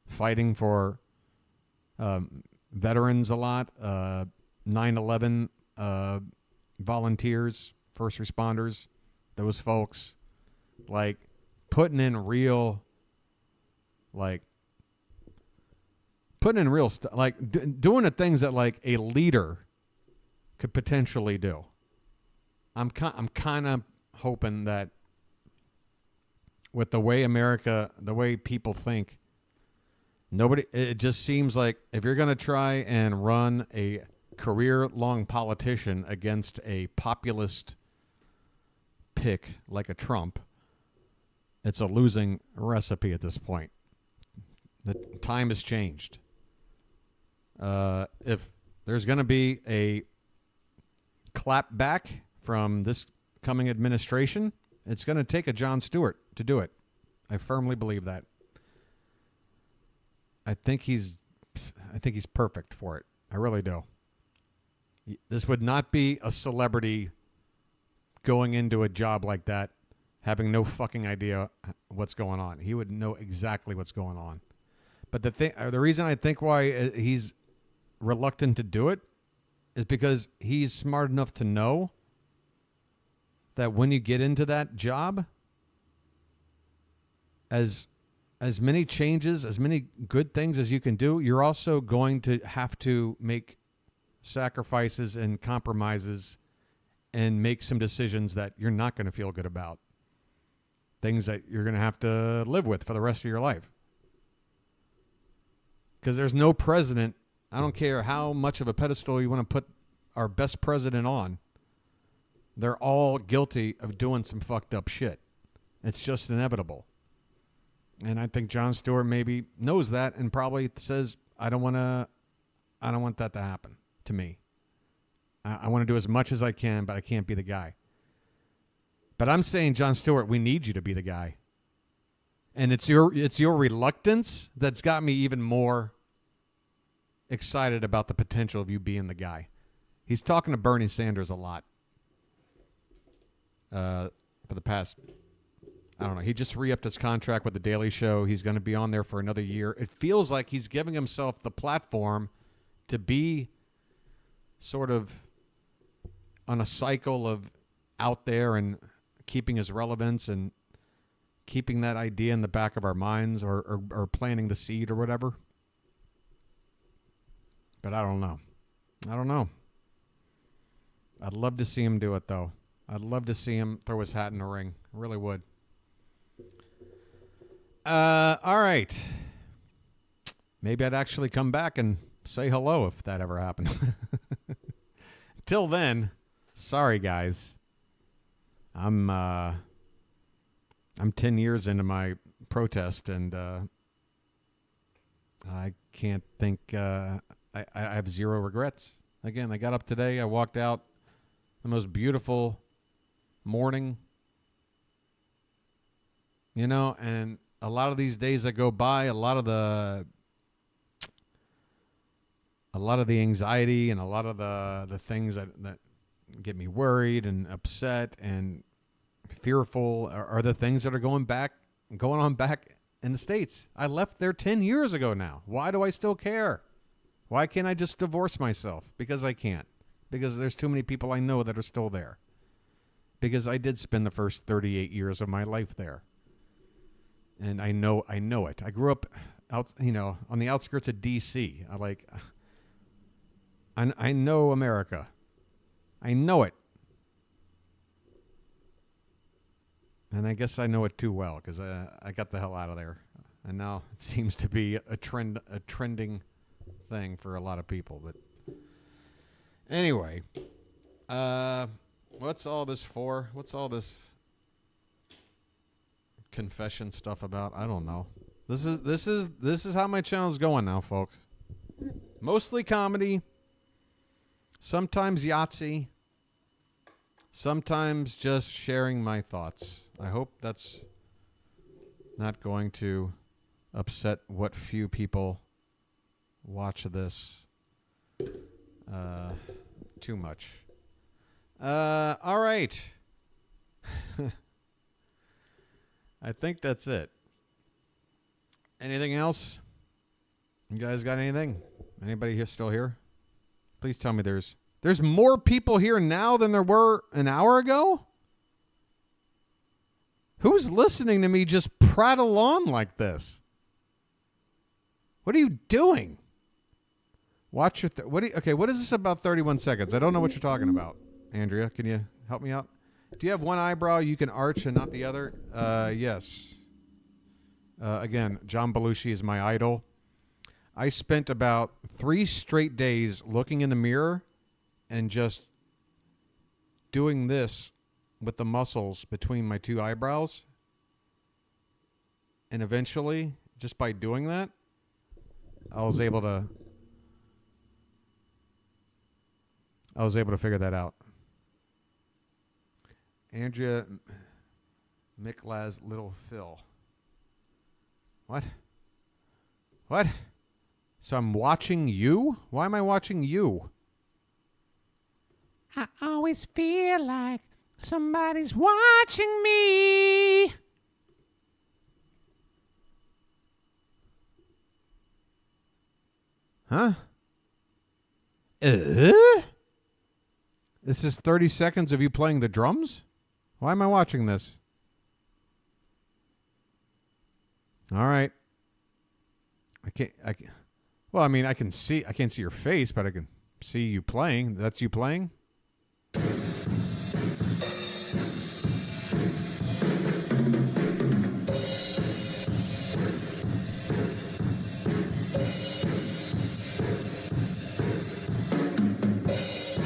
fighting for veterans a lot, 9/11 volunteers, first responders, those folks, like putting in real stuff, like doing the things that like a leader could potentially do. I'm kind of hoping that with the way people think, it just seems like if you're going to try and run a career-long politician against a populist pick like a Trump, it's a losing recipe at this point. The time has changed. If there's going to be a clap back from this coming administration, it's going to take a Jon Stewart to do it. I firmly believe that. I think he's perfect for it. I really do. This would not be a celebrity going into a job like that having no fucking idea what's going on. He would know exactly what's going on. But the reason I think why he's reluctant to do it is because he's smart enough to know that when you get into that job, as many changes, as many good things as you can do, you're also going to have to make sacrifices and compromises and make some decisions that you're not going to feel good about. Things that you're going to have to live with for the rest of your life. Because there's no president, I don't care how much of a pedestal you want to put our best president on, they're all guilty of doing some fucked up shit. It's just inevitable. And I think Jon Stewart maybe knows that and probably says, I don't want that to happen to me. I want to do as much as I can, but I can't be the guy. But I'm saying, Jon Stewart, we need you to be the guy. And it's your reluctance that's got me even more excited about the potential of you being the guy. He's talking to Bernie Sanders a lot. For the past, I don't know. He just re-upped his contract with The Daily Show. He's going to be on there for another year. It feels like he's giving himself the platform to be sort of on a cycle of out there and keeping his relevance and keeping that idea in the back of our minds or planting the seed or whatever. But I don't know. I'd love to see him do it, though. I'd love to see him throw his hat in the ring. I really would. All right. Maybe I'd actually come back and say hello if that ever happened. Till then, sorry, guys. I'm 10 years into my protest, and I can't think. I have zero regrets. Again, I got up today. I walked out. The most beautiful morning, and a lot of these days that go by, a lot of the anxiety and a lot of the things that get me worried and upset and fearful are the things that are going on back in the States. I left there 10 years ago now. Why do I still care? Why can't I just divorce myself? Because I can't. Because there's too many people I know that are still there. Because I did spend the first 38 years of my life there. And I know it. I grew up out, on the outskirts of D.C. I know America. I know it. And I guess I know it too well because I got the hell out of there. And now it seems to be a trending thing for a lot of people. But anyway, what's all this for? What's all this confession stuff about? I don't know. This is how my channel's going now, folks. Mostly comedy, sometimes Yahtzee, sometimes just sharing my thoughts. I hope that's not going to upset what few people watch this too much. All right. I think that's it. Anything else? You guys got anything? Anybody here still here? Please tell me there's more people here now than there were an hour ago? Who's listening to me just prattle on like this? What are you doing? Watch your... what is this about 31 seconds? I don't know what you're talking about. Andrea, can you help me out? Do you have one eyebrow you can arch and not the other? Yes. Again, John Belushi is my idol. I spent about 3 straight days looking in the mirror and just doing this with the muscles between my 2 eyebrows. And eventually, just by doing that, I was able to figure that out. Andrea Miklaz Little Phil. What? So I'm watching you? Why am I watching you? I always feel like somebody's watching me. Huh? This is 30 seconds of you playing the drums? Why am I watching this? All right. I can't. Well, I mean, I can't see your face, but I can see you playing. That's you playing?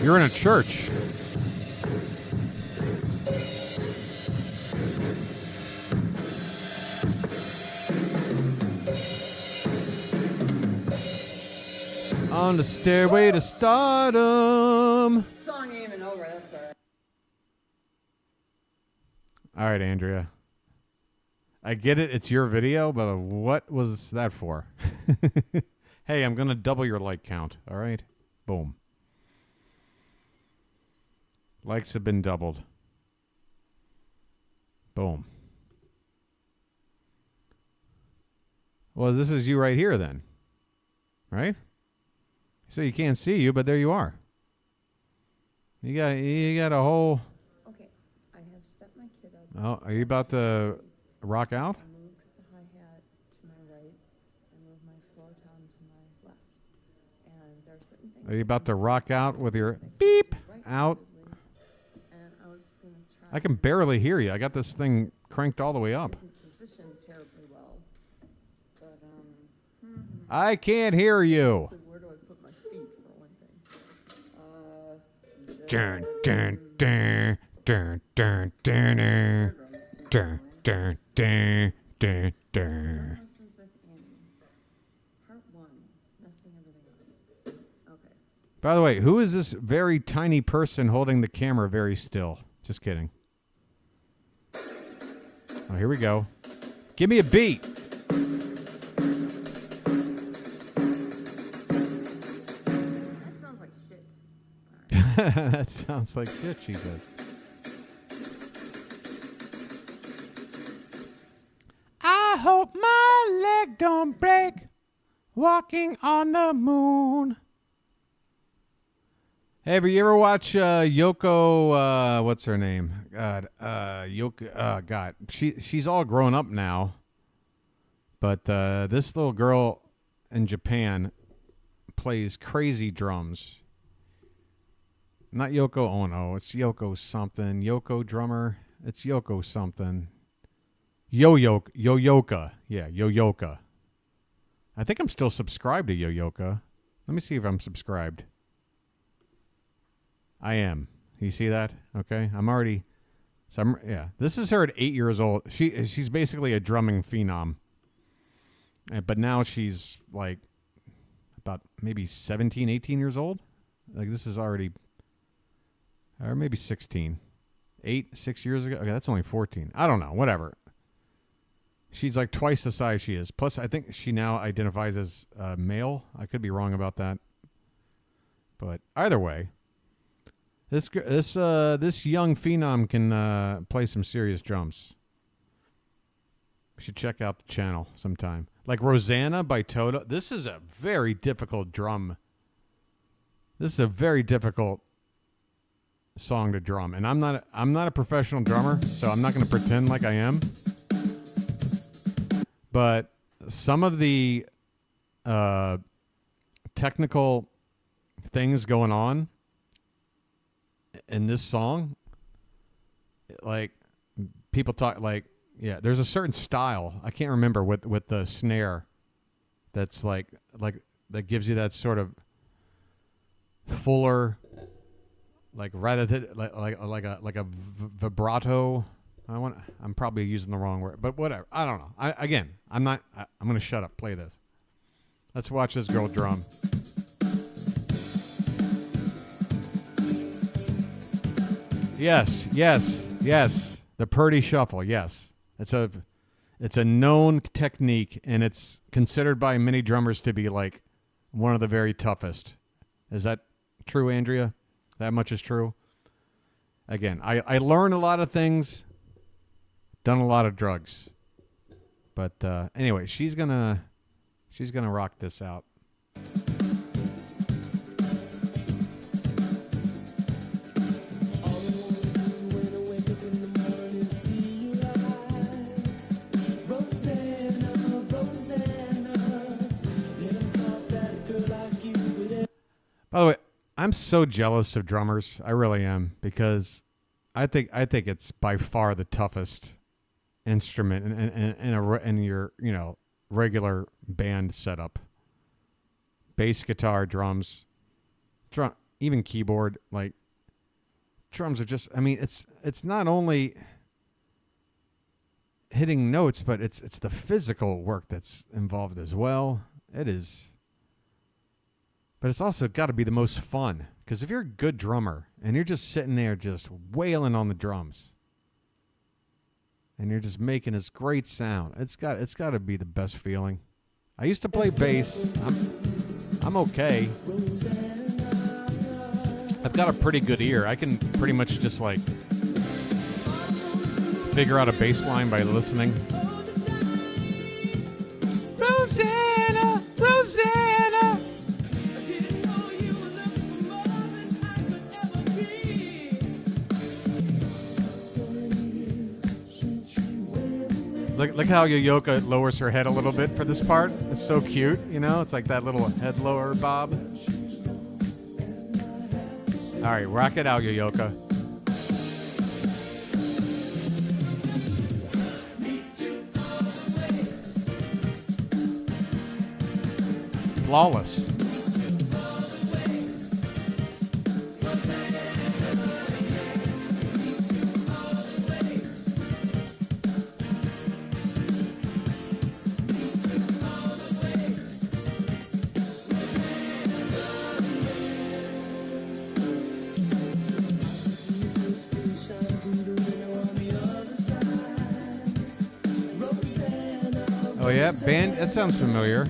You're in a church. On the stairway to stardom. Song ain't even over, that's alright. All right, Andrea. I get it. It's your video, but what was that for? Hey, I'm going to double your like count. All right? Boom. Likes have been doubled. Boom. Well, this is you right here then. Right? So you can't see you, but there you are. You got a whole... Okay, I have set my kid up. Oh, are you about to rock out? I moved the hi-hat to my right. I moved my floor tom to my left. And there are certain things... Are you about to rock out with your beep out? And I was going to try... I can barely hear you. I got this thing cranked all the way up. It isn't positioned terribly well. But, I can't hear you. so where do I put my feet, for one thing? Dun, dun, dun, dun, dun, dun, dun, dun, dun, dun, dun. Lessons with Annie. Part 1. Messing everything up. Okay. By the way, who is this very tiny person holding the camera very still? Just kidding. Oh, here we go. Give me a beat. That sounds like shit. That sounds like shit, she says. I hope my leg don't break walking on the moon. Hey, have you ever watch Yoko, what's her name? Yoko, God. She's all grown up now. But this little girl in Japan plays crazy drums. Not Yoko Ono. It's Yoko something. Yoko drummer. It's Yoko something. Yoyoka. Yeah, Yoyoka. I think I'm still subscribed to Yoyoka. Let me see if I'm subscribed. I am. You see that? Okay. I'm already... So yeah. This is her at 8 years old. She's basically a drumming phenom. But now she's like about maybe 17, 18 years old. Like this is already... Or maybe 16. 6 years ago? Okay, that's only 14. I don't know. Whatever. She's like twice the size she is. Plus, I think she now identifies as male. I could be wrong about that. But either way, this young phenom can play some serious drums. You should check out the channel sometime. Like Rosanna by Toto. This is a very difficult drum. This is a very difficult song to drum, and I'm not a professional drummer, so I'm not going to pretend like I am. But some of the technical things going on in this song, like people talk, like, yeah, there's a certain style, I can't remember, with the snare that's like that gives you that sort of fuller, like rather than like a vibrato. I'm probably using the wrong word, but whatever. I don't know. I'm going to shut up. Play this. Let's watch this girl drum. Yes. The Purdy shuffle. Yes. It's a known technique, and it's considered by many drummers to be like one of the very toughest. Is that true, Andrea? That much is true. Again, I learned a lot of things. Done a lot of drugs, but anyway, she's gonna rock this out. By the way, I'm so jealous of drummers. I really am, because I think it's by far the toughest instrument in your regular band setup. Bass, guitar, drums. even keyboard, like drums are just, I mean, it's not only hitting notes, but it's the physical work that's involved as well. It is. But it's also got to be the most fun, because if you're a good drummer and you're just sitting there just wailing on the drums and you're just making this great sound, it's got to be the best feeling. I used to play bass. I'm okay. I've got a pretty good ear. I can pretty much just like figure out a bass line by listening. Rosanna, Rosanna. Look how Yoyoka lowers her head a little bit for this part. It's so cute, you know? It's like that little head lower bob. All right, rock it out, Yoyoka. Flawless. Oh yeah, band, that sounds familiar.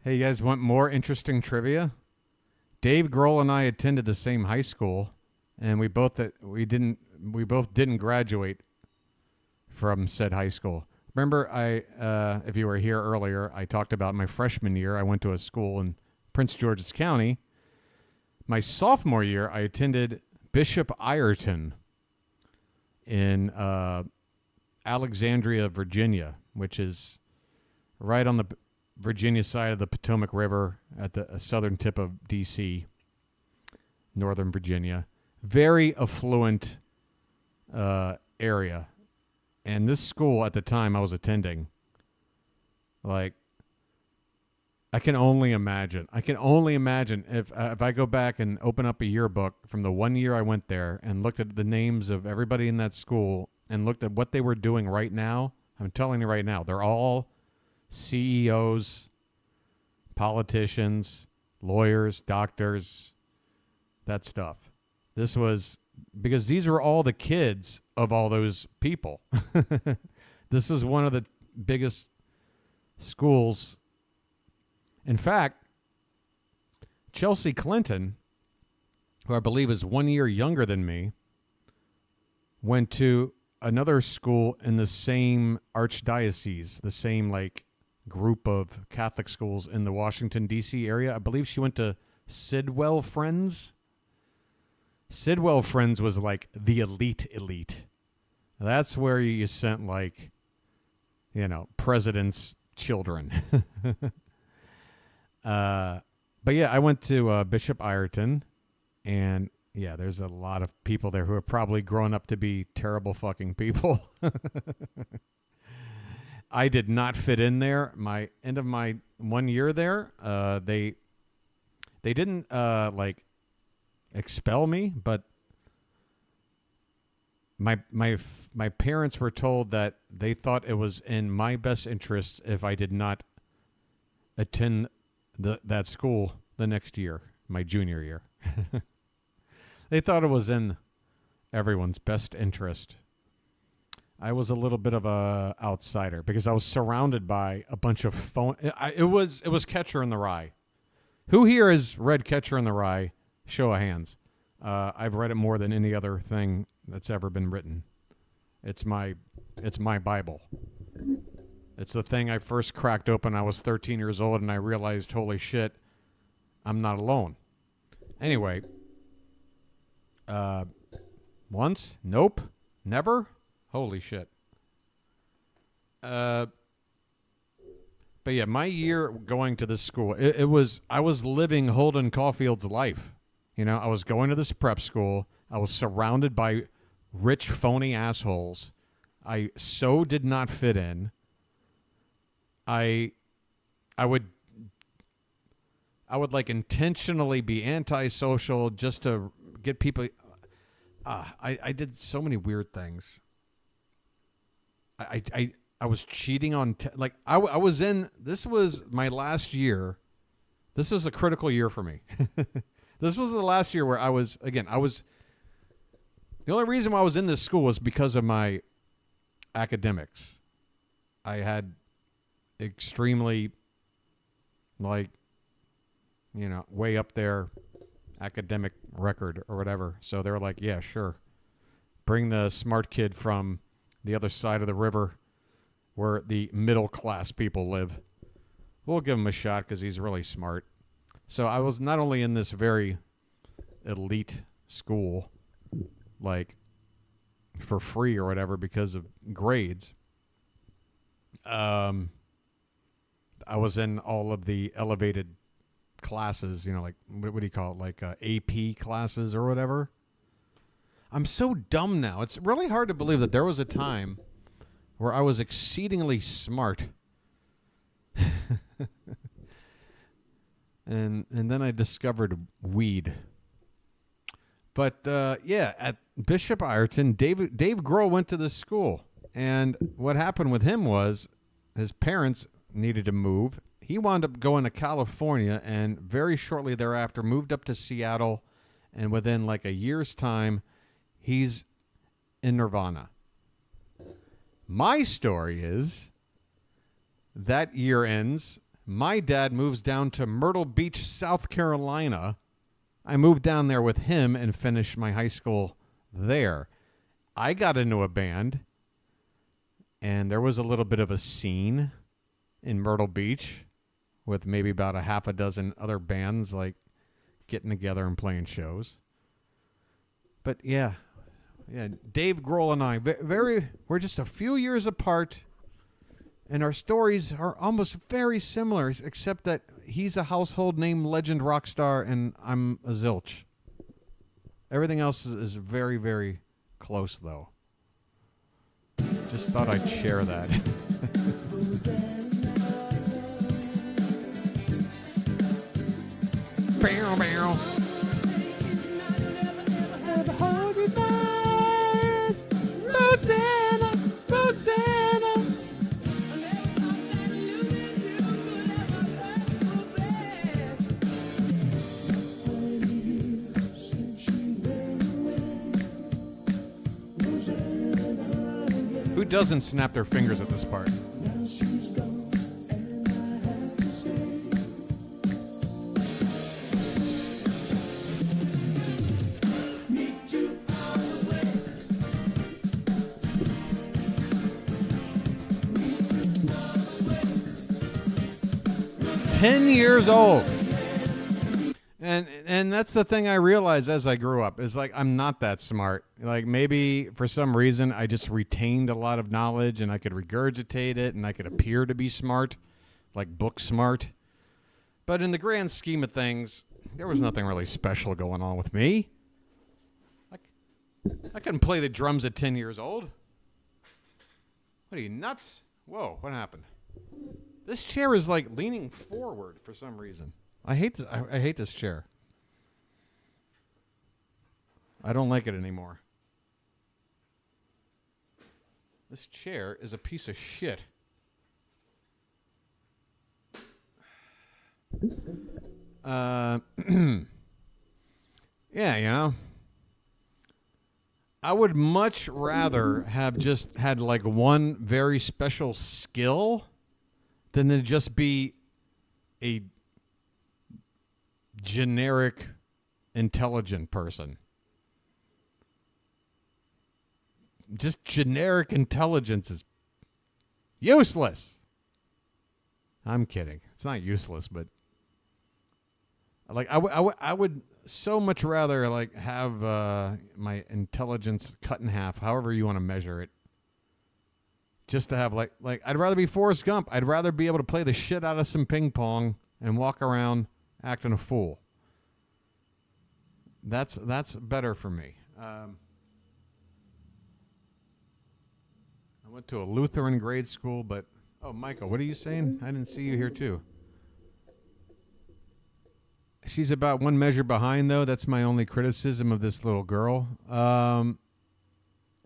Hey, you guys want more interesting trivia? Dave Grohl and I attended the same high school, and we both didn't graduate from said high school. Remember, if you were here earlier, I talked about my freshman year. I went to a school in Prince George's County. My sophomore year, I attended Bishop Ireton in Alexandria, Virginia, which is right on the Virginia side of the Potomac River at the southern tip of D.C., Northern Virginia. Very affluent area. And this school at the time I was attending, like, I can only imagine if I go back and open up a yearbook from the 1 year I went there and looked at the names of everybody in that school and looked at what they were doing right now. I'm telling you right now, they're all CEOs, politicians, lawyers, doctors, that stuff. This was because these were all the kids of all those people. This was one of the biggest schools. In fact, Chelsea Clinton, who I believe is 1 year younger than me, went to another school in the same archdiocese, the same like group of Catholic schools in the Washington, D.C. area. I believe she went to Sidwell Friends. Sidwell Friends was like the elite. That's where you sent like, you know, presidents' children. But yeah, I went to Bishop Ireton, and yeah, there's a lot of people there who are probably grown up to be terrible fucking people. I did not fit in there. My end of my 1 year there, they didn't like expel me, but my parents were told that they thought it was in my best interest if I did not attend that school the next year, my junior year. They thought it was in everyone's best interest. I was a little bit of a outsider because I was surrounded by a bunch of phone. It was Catcher in the Rye. Who here has read Catcher in the Rye? Show of hands. I've read it more than any other thing that's ever been written. It's my Bible. It's the thing I first cracked open. I was 13 years old, and I realized, holy shit, I'm not alone. Anyway, once? Nope. Never? Holy shit. But yeah, my year going to this school, I was living Holden Caulfield's life. You know, I was going to this prep school. I was surrounded by rich, phony assholes. I so did not fit in. I I would like intentionally be antisocial just to get people. I did so many weird things. I was cheating on like I was in. This was my last year. This was a critical year for me. This was the last year where I was the only reason why I was in this school was because of my academics. I had extremely, like, way up there academic record or whatever. So they were like, yeah, sure. Bring the smart kid from the other side of the river where the middle class people live. We'll give him a shot because he's really smart. So I was not only in this very elite school, like for free or whatever because of grades. I was in all of the elevated classes, like what do you call it? Like AP classes or whatever. I'm so dumb now. It's really hard to believe that there was a time where I was exceedingly smart. and then I discovered weed. But yeah, at Bishop Ireton, Dave Grohl went to this school. And what happened with him was his parents needed to move. He wound up going to California and very shortly thereafter moved up to Seattle. And within like a year's time, he's in Nirvana. My story is that year ends. My dad moves down to Myrtle Beach, South Carolina. I moved down there with him and finished my high school there. I got into a band, and there was a little bit of a scene in Myrtle Beach with maybe about a half a dozen other bands like getting together and playing shows. But yeah, Dave Grohl and I, we're just a few years apart, and our stories are almost very similar, except that he's a household name legend rock star, and I'm a zilch. Everything else is very, very close, though. Just thought I'd share that. Bow, bow. Who doesn't snap their fingers at this part? Years old. And that's the thing I realized as I grew up is like I'm not that smart. Like maybe for some reason I just retained a lot of knowledge and I could regurgitate it and I could appear to be smart, like book smart. But in the grand scheme of things, there was nothing really special going on with me. I couldn't play the drums at 10 years old. What are you, nuts? Whoa, what happened? This chair is like leaning forward for some reason. I hate this. I hate this chair. I don't like it anymore. This chair is a piece of shit. Yeah, I would much rather have just had like one very special skill than to just be a generic intelligent person. Just generic intelligence is useless. I'm kidding. It's not useless, but like I would so much rather like have my intelligence cut in half, however you want to measure it. Just to have like I'd rather be Forrest Gump. I'd rather be able to play the shit out of some ping pong and walk around acting a fool. That's better for me. I went to a Lutheran grade school, but oh, Michael, what are you saying? I didn't see you here too. she's about one measure behind, though. That's my only criticism of this little girl.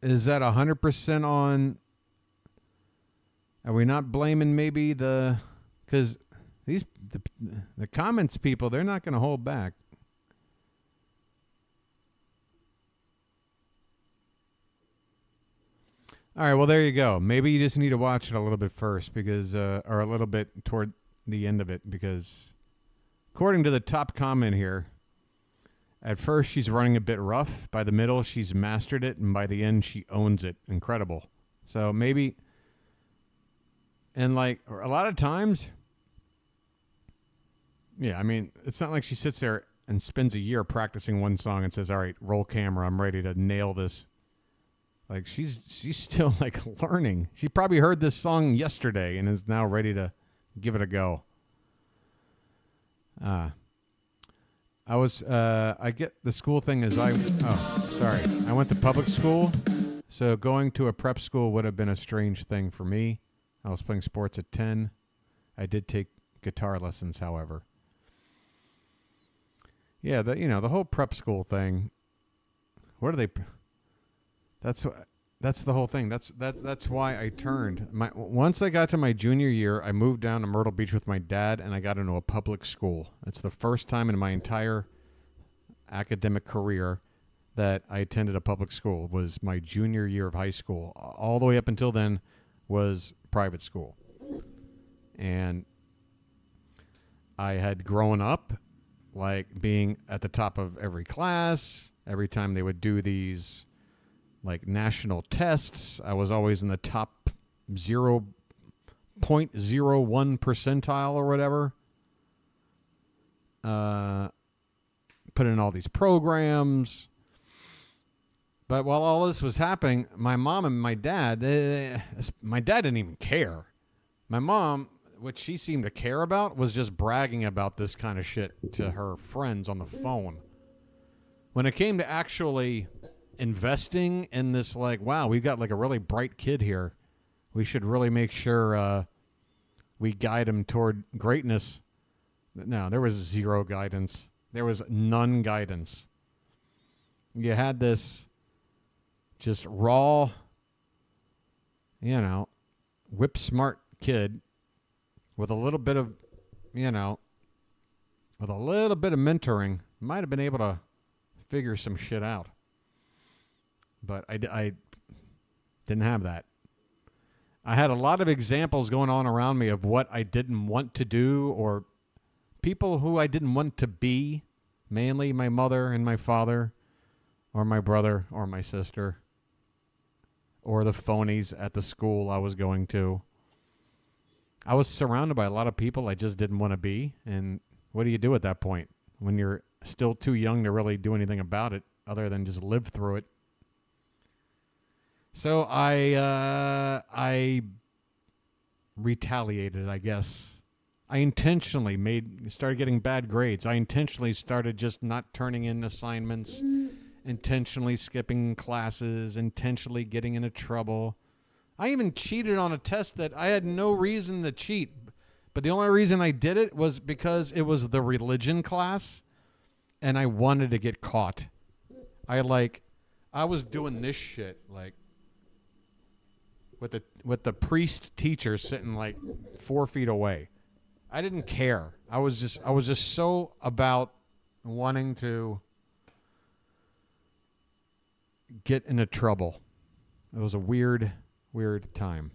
Is that 100% on? Are we not blaming maybe because the comments people, they're not going to hold back. All right, well, there you go. Maybe you just need to watch it a little bit first because, or a little bit toward the end of it, because according to the top comment here, at first she's running a bit rough. By the middle, she's mastered it, and by the end, she owns it. Incredible. So maybe, and like a lot of times, yeah, I mean, it's not like she sits there and spends a year practicing one song and says, all right, roll camera, I'm ready to nail this. Like she's still like learning. She probably heard this song yesterday and is now ready to give it a go. I get the school thing as I went to public school. So going to a prep school would have been a strange thing for me. I was playing sports at 10. I did take guitar lessons, however. Yeah, the whole prep school thing. What are they? That's the whole thing. That's why I turned. Once I got to my junior year, I moved down to Myrtle Beach with my dad, and I got into a public school. It's the first time in my entire academic career that I attended a public school. Was my junior year of high school. All the way up until then was private school. And I had grown up like being at the top of every class. Every time they would do these like national tests, I was always in the top 0.01 percentile or whatever. Put in all these programs. But while all this was happening, my mom and my dad, my dad didn't even care. My mom, what she seemed to care about was just bragging about this kind of shit to her friends on the phone. When it came to actually investing in this, like, wow, we've got like a really bright kid here, we should really make sure we guide him toward greatness. No, there was zero guidance. There was none guidance. You had this just raw, whip smart kid with a little bit of, with a little bit of mentoring, might have been able to figure some shit out. But I didn't have that. I had a lot of examples going on around me of what I didn't want to do or people who I didn't want to be, mainly my mother and my father or my brother or my sister or the phonies at the school I was going to. I was surrounded by a lot of people I just didn't want to be. And what do you do at that point when you're still too young to really do anything about it other than just live through it? So I retaliated, I guess. I intentionally started getting bad grades. I intentionally started just not turning in assignments, intentionally skipping classes, intentionally getting into trouble. I even cheated on a test that I had no reason to cheat. But the only reason I did it was because it was the religion class and I wanted to get caught. I was doing this shit like with the priest teacher sitting like 4 feet away. I didn't care. I was just so about wanting to get into trouble. It was a weird time.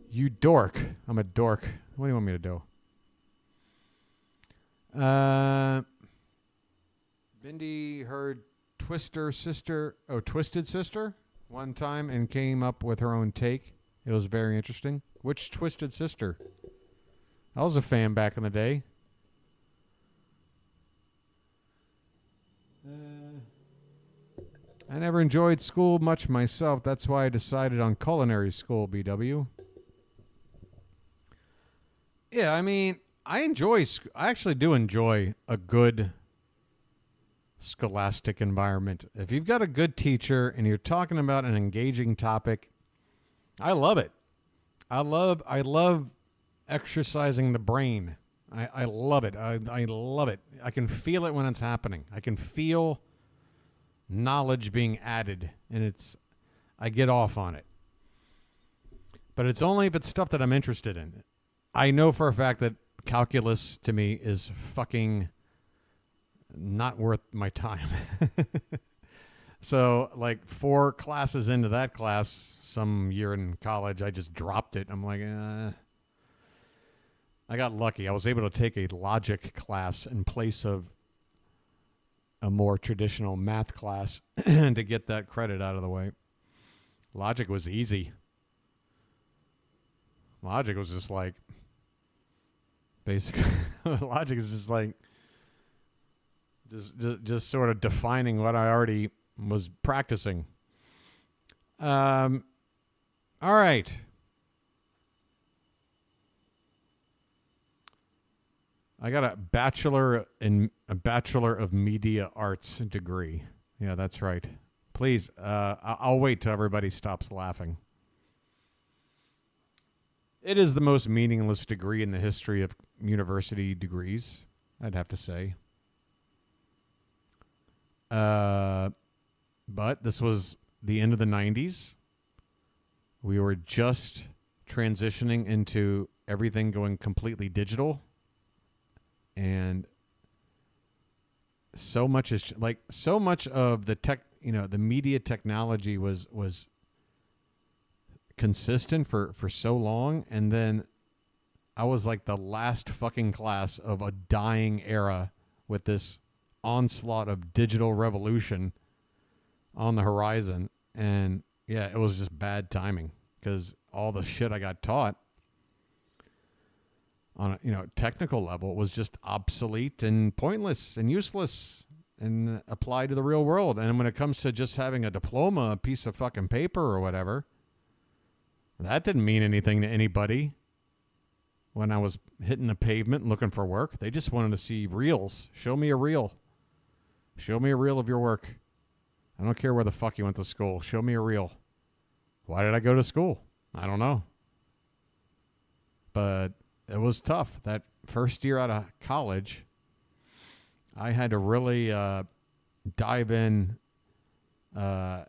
You dork. I'm a dork. What do you want me to do? Bindi heard Twisted Sister one time and came up with her own take. It was very interesting. Which Twisted Sister? I was a fan back in the day. I never enjoyed school much myself. That's why I decided on culinary school, BW. Yeah, I mean, I actually do enjoy a good scholastic environment. If you've got a good teacher and you're talking about an engaging topic, I love it. I love exercising the brain. I love it. I love it. I can feel it when it's happening. I can feel knowledge being added, and I get off on it. But it's only if it's stuff that I'm interested in. I know for a fact that calculus to me is fucking not worth my time. So, like 4 classes into that class, some year in college, I just dropped it. I'm like, I got lucky. I was able to take a logic class in place of a more traditional math class to get that credit out of the way. Logic was easy. Logic was just like, basically, logic is just like, just sort of defining what I already was practicing. All right. I got a bachelor of media arts degree. Yeah, that's right. Please, I'll wait till everybody stops laughing. It is the most meaningless degree in the history of university degrees, I'd have to say. But this was the end of the 90s. We were just transitioning into everything going completely digital. And so much is so much of the the media technology was consistent for so long. And then I was like the last fucking class of a dying era with this onslaught of digital revolution on the horizon. And yeah, it was just bad timing because all the shit I got taught on a technical level was just obsolete and pointless and useless and applied to the real world. And when it comes to just having a diploma, a piece of fucking paper or whatever, that didn't mean anything to anybody. When I was hitting the pavement looking for work, they just wanted to see reels. Show me a reel. Show me a reel of your work. I don't care where the fuck you went to school. Show me a reel. Why did I go to school? I don't know. But it was tough. That first year out of college, I had to really dive in or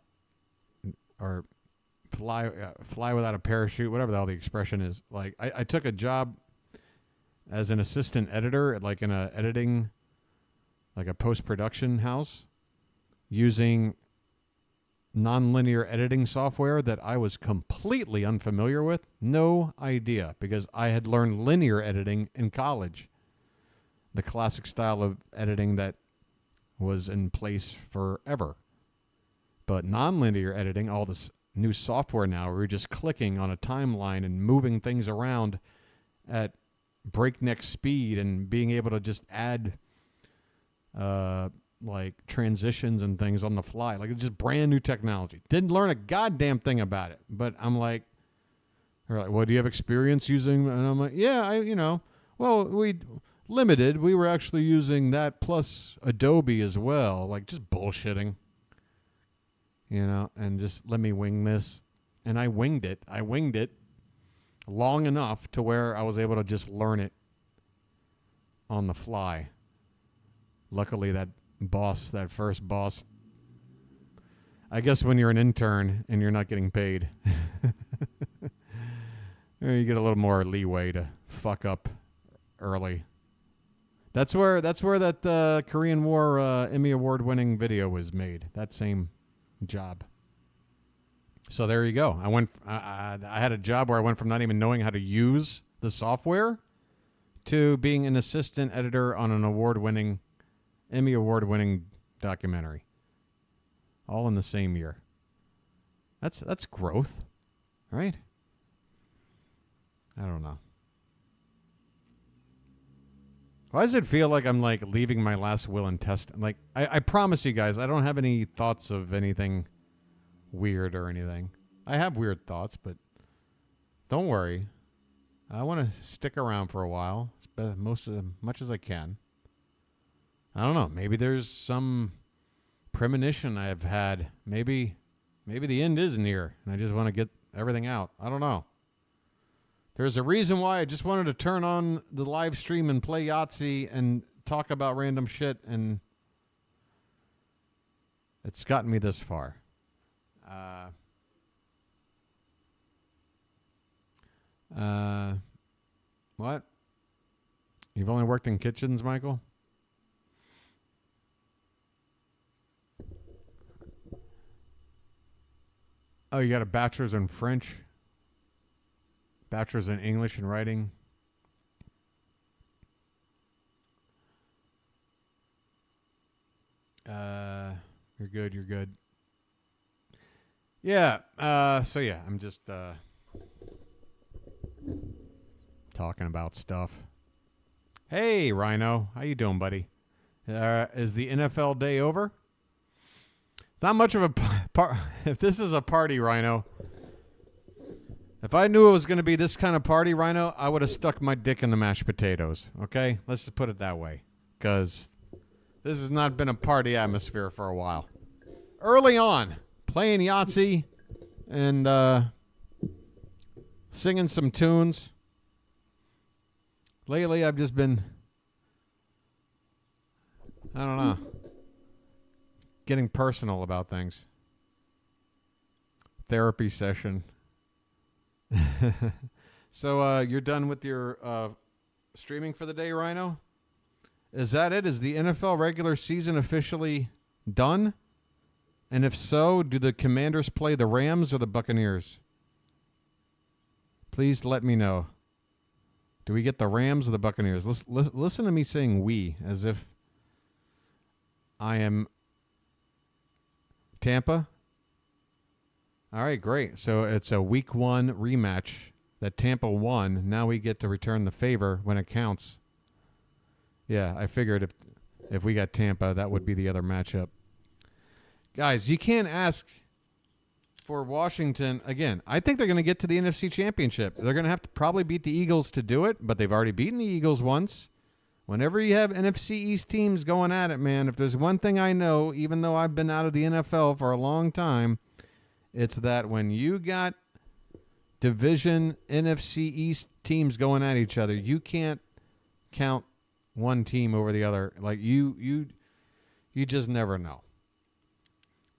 fly without a parachute, whatever the hell the expression is. Like I took a job as an assistant editor at like in a editing, like a post-production house, using nonlinear editing software that I was completely unfamiliar with. No idea, because I had learned linear editing in college, the classic style of editing that was in place forever. But nonlinear editing, all this new software now, we're just clicking on a timeline and moving things around at breakneck speed and being able to just add like transitions and things on the fly. Like it's just brand new technology. Didn't learn a goddamn thing about it. But I'm like, they're like, well, do you have experience using? And I'm like, yeah, well, we were actually using that plus Adobe as well. Like just bullshitting, and just let me wing this. And I winged it. I winged it long enough to where I was able to just learn it on the fly. Luckily, that first boss, I guess when you're an intern and you're not getting paid, you get a little more leeway to fuck up early. That's where that Korean War Emmy Award-winning video was made. That same job. So there you go. I had a job where I went from not even knowing how to use the software to being an assistant editor on an Emmy Award-winning documentary. All in the same year. That's growth, right? I don't know. Why does it feel like I'm like leaving my last will and testament? Like I promise you guys, I don't have any thoughts of anything weird or anything. I have weird thoughts, but don't worry. I want to stick around for a while, much as I can. I don't know. Maybe there's some premonition I've had. Maybe the end is near, and I just want to get everything out. I don't know. There's a reason why I just wanted to turn on the live stream and play Yahtzee and talk about random shit, and it's gotten me this far. What? You've only worked in kitchens, Michael? Oh, you got a bachelor's in French? Bachelor's in English and writing? You're good, you're good. Yeah, so yeah, I'm just talking about stuff. Hey, Rhino, how you doing, buddy? Is the NFL day over? Not much of a if this is a party, Rhino. If I knew it was going to be this kind of party, Rhino, I would have stuck my dick in the mashed potatoes. Okay? Let's just put it that way. Because this has not been a party atmosphere for a while. Early on, playing Yahtzee and singing some tunes. Lately, I've just been, I don't know, getting personal about things. Therapy session. So you're done with your streaming for the day, Rhino? Is that it? Is the NFL regular season officially done? And if so, do the Commanders play the Rams or the Buccaneers? Please let me know. Do we get the Rams or the Buccaneers? Listen to me saying we as if I am Tampa. All right, great. So it's a week 1 rematch that Tampa won. Now we get to return the favor when it counts. Yeah, I figured if we got Tampa, that would be the other matchup. Guys, you can't ask for Washington. Again, I think they're going to get to the NFC Championship. They're going to have to probably beat the Eagles to do it, but they've already beaten the Eagles once. Whenever you have NFC East teams going at it, man, if there's one thing I know, even though I've been out of the NFL for a long time, it's that when you got division NFC East teams going at each other, you can't count one team over the other. Like you just never know.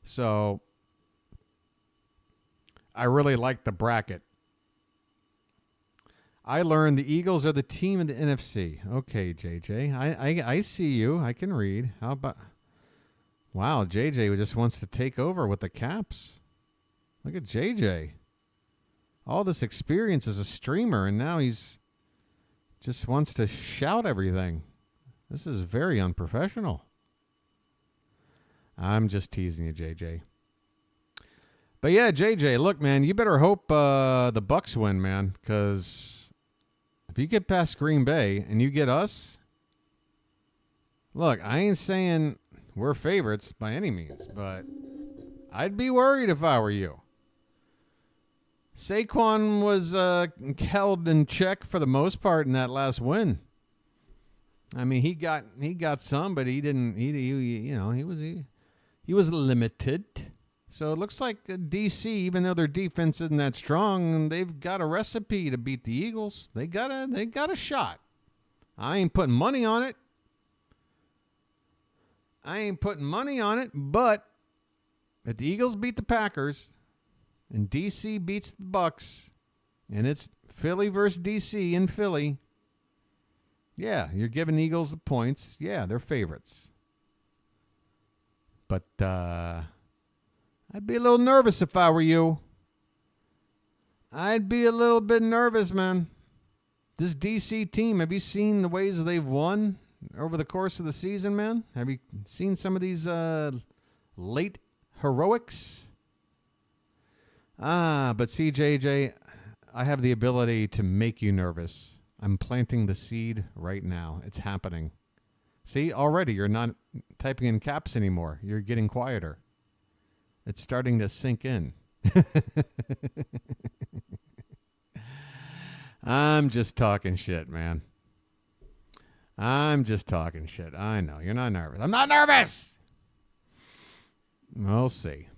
So I really like the bracket. I learned the Eagles are the team in the NFC. Okay, JJ. I see you. I can read. How about... Wow, JJ just wants to take over with the Caps. Look at JJ. All this experience as a streamer, and now he's just wants to shout everything. This is very unprofessional. I'm just teasing you, JJ. But yeah, JJ, look, man, you better hope the Bucks win, man, because if you get past Green Bay and you get us, look, I ain't saying we're favorites by any means, but I'd be worried if I were you. Saquon was held in check for the most part in that last win. I mean, he got some, but he didn't. He was limited. So it looks like DC, even though their defense isn't that strong, they've got a recipe to beat the Eagles. They got a shot. I ain't putting money on it. But if the Eagles beat the Packers and DC beats the Bucks, and it's Philly versus DC in Philly, yeah, you're giving Eagles the points. Yeah, they're favorites. But I'd be a little nervous if I were you. I'd be a little bit nervous, man. This DC team, have you seen the ways they've won over the course of the season, man? Have you seen some of these late heroics? But see, JJ, I have the ability to make you nervous. I'm planting the seed right now. It's happening. See, already you're not typing in caps anymore. You're getting quieter. It's starting to sink in. I'm just talking shit, man. I'm just talking shit. I know. You're not nervous. I'm not nervous! We'll see.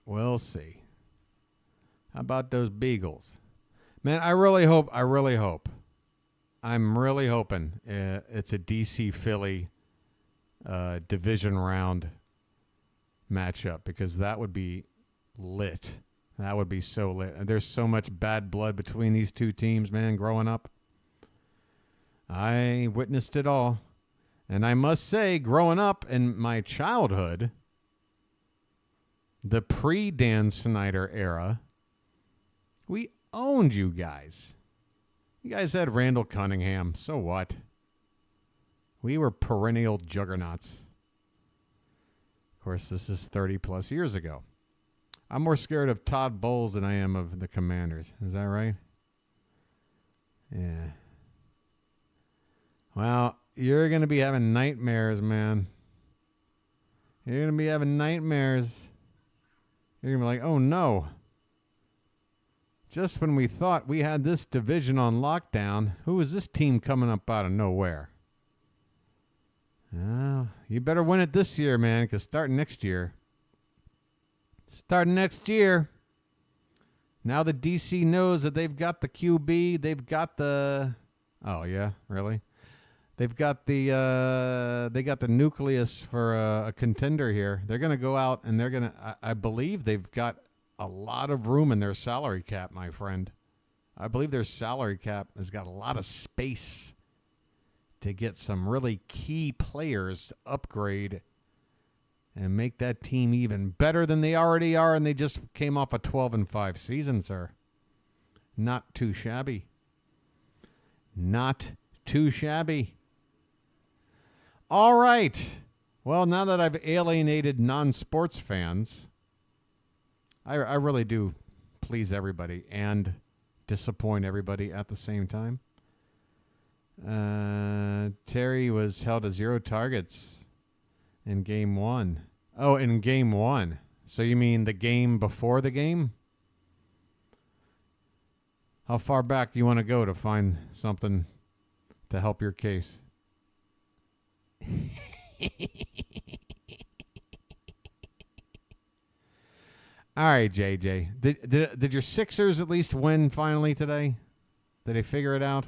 We'll see. How about those Beagles? Man, I really hope. I'm really hoping it's a DC Philly division round matchup, because that would be lit. That would be so lit. There's so much bad blood between these two teams, man, growing up. I witnessed it all. And I must say, growing up in my childhood, the pre-Dan Snyder era, we owned you guys. You guys had Randall Cunningham. So what? We were perennial juggernauts. Of course, this is 30 plus years ago. I'm more scared of Todd Bowles than I am of the Commanders. Is that right? Yeah. Well, you're going to be having nightmares, man. You're going to be having nightmares. You're going to be like, oh no. Just when we thought we had this division on lockdown, who is this team coming up out of nowhere? Oh, you better win it this year, man, because starting next year, now the DC knows that they've got the QB, they've got the, oh yeah, really? They've got the, they got the nucleus for a contender here. They're going to go out and they're going to, I believe they've got a lot of room in their salary cap, my friend. I believe their salary cap has got a lot of space to get some really key players to upgrade and make that team even better than they already are, and they just came off a 12-5 season, sir. Not too shabby. Not too shabby. All right. Well, now that I've alienated non-sports fans, I really do please everybody and disappoint everybody at the same time. Terry was held to 0 targets in game 1. Oh, in game 1. So you mean the game before the game? How far back do you want to go to find something to help your case? All right, JJ. Did your Sixers at least win finally today? Did they figure it out?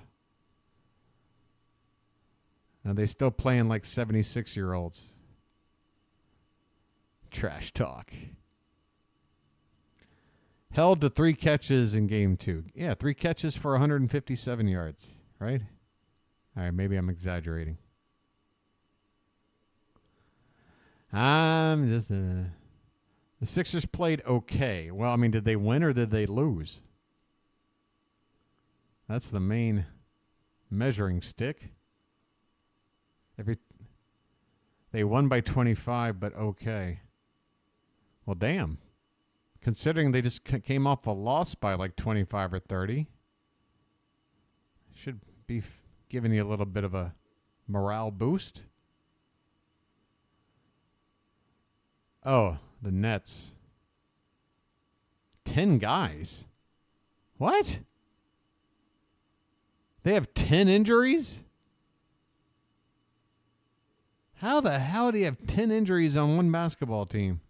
Are they still playing like 76-year-olds? Trash talk. Held to 3 catches in game 2. Yeah, 3 catches for 157 yards, right? All right, maybe I'm exaggerating. I'm just... The Sixers played okay. Well, I mean, did they win or did they lose? That's the main measuring stick. They won by 25, but okay. Well, damn. Considering they just came off a loss by like 25 or 30. Should be giving you a little bit of a morale boost. Oh, the Nets. 10 guys. What? They have 10 injuries? How the hell do you have 10 injuries on one basketball team?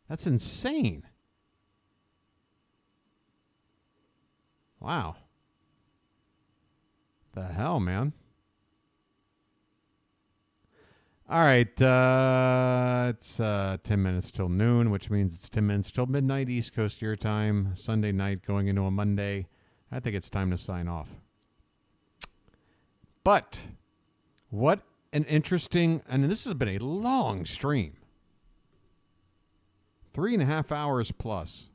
That's insane. Wow. The hell, man. All right. It's 10 minutes till noon, which means it's 10 minutes till midnight East Coast your time. Sunday night going into a Monday. I think it's time to sign off. But what an interesting, and this has been a long stream. 3.5 hours plus.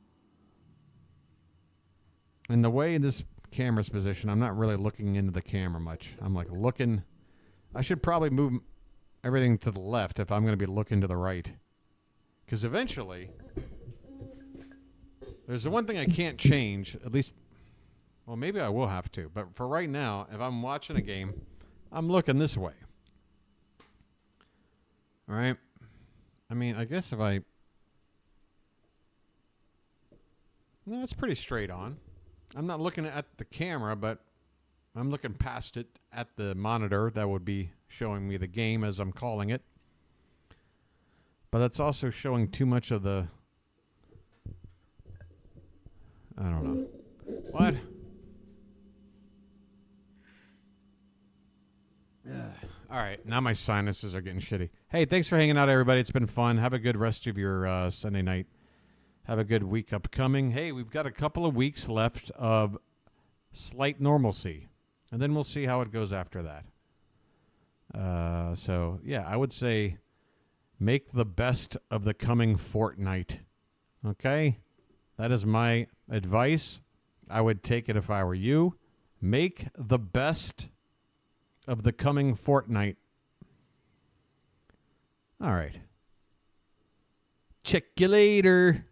And the way this camera's positioned, I'm not really looking into the camera much. I'm like looking. I should probably move everything to the left if I'm going to be looking to the right. Because eventually, there's the one thing I can't change, at least, well, maybe I will have to. But for right now, if I'm watching a game, I'm looking this way. All right? I mean, I guess if I... No, it's pretty straight on. I'm not looking at the camera, but I'm looking past it at the monitor that would be showing me the game as I'm calling it. But that's also showing too much of the... I don't know. What? All right, now my sinuses are getting shitty. Hey, thanks for hanging out, everybody. It's been fun. Have a good rest of your Sunday night. Have a good week upcoming. Hey, we've got a couple of weeks left of slight normalcy, and then we'll see how it goes after that. So, yeah, I would say make the best of the coming fortnight. Okay? That is my advice. I would take it if I were you. Make the best of the coming fortnight. All right. Check you later.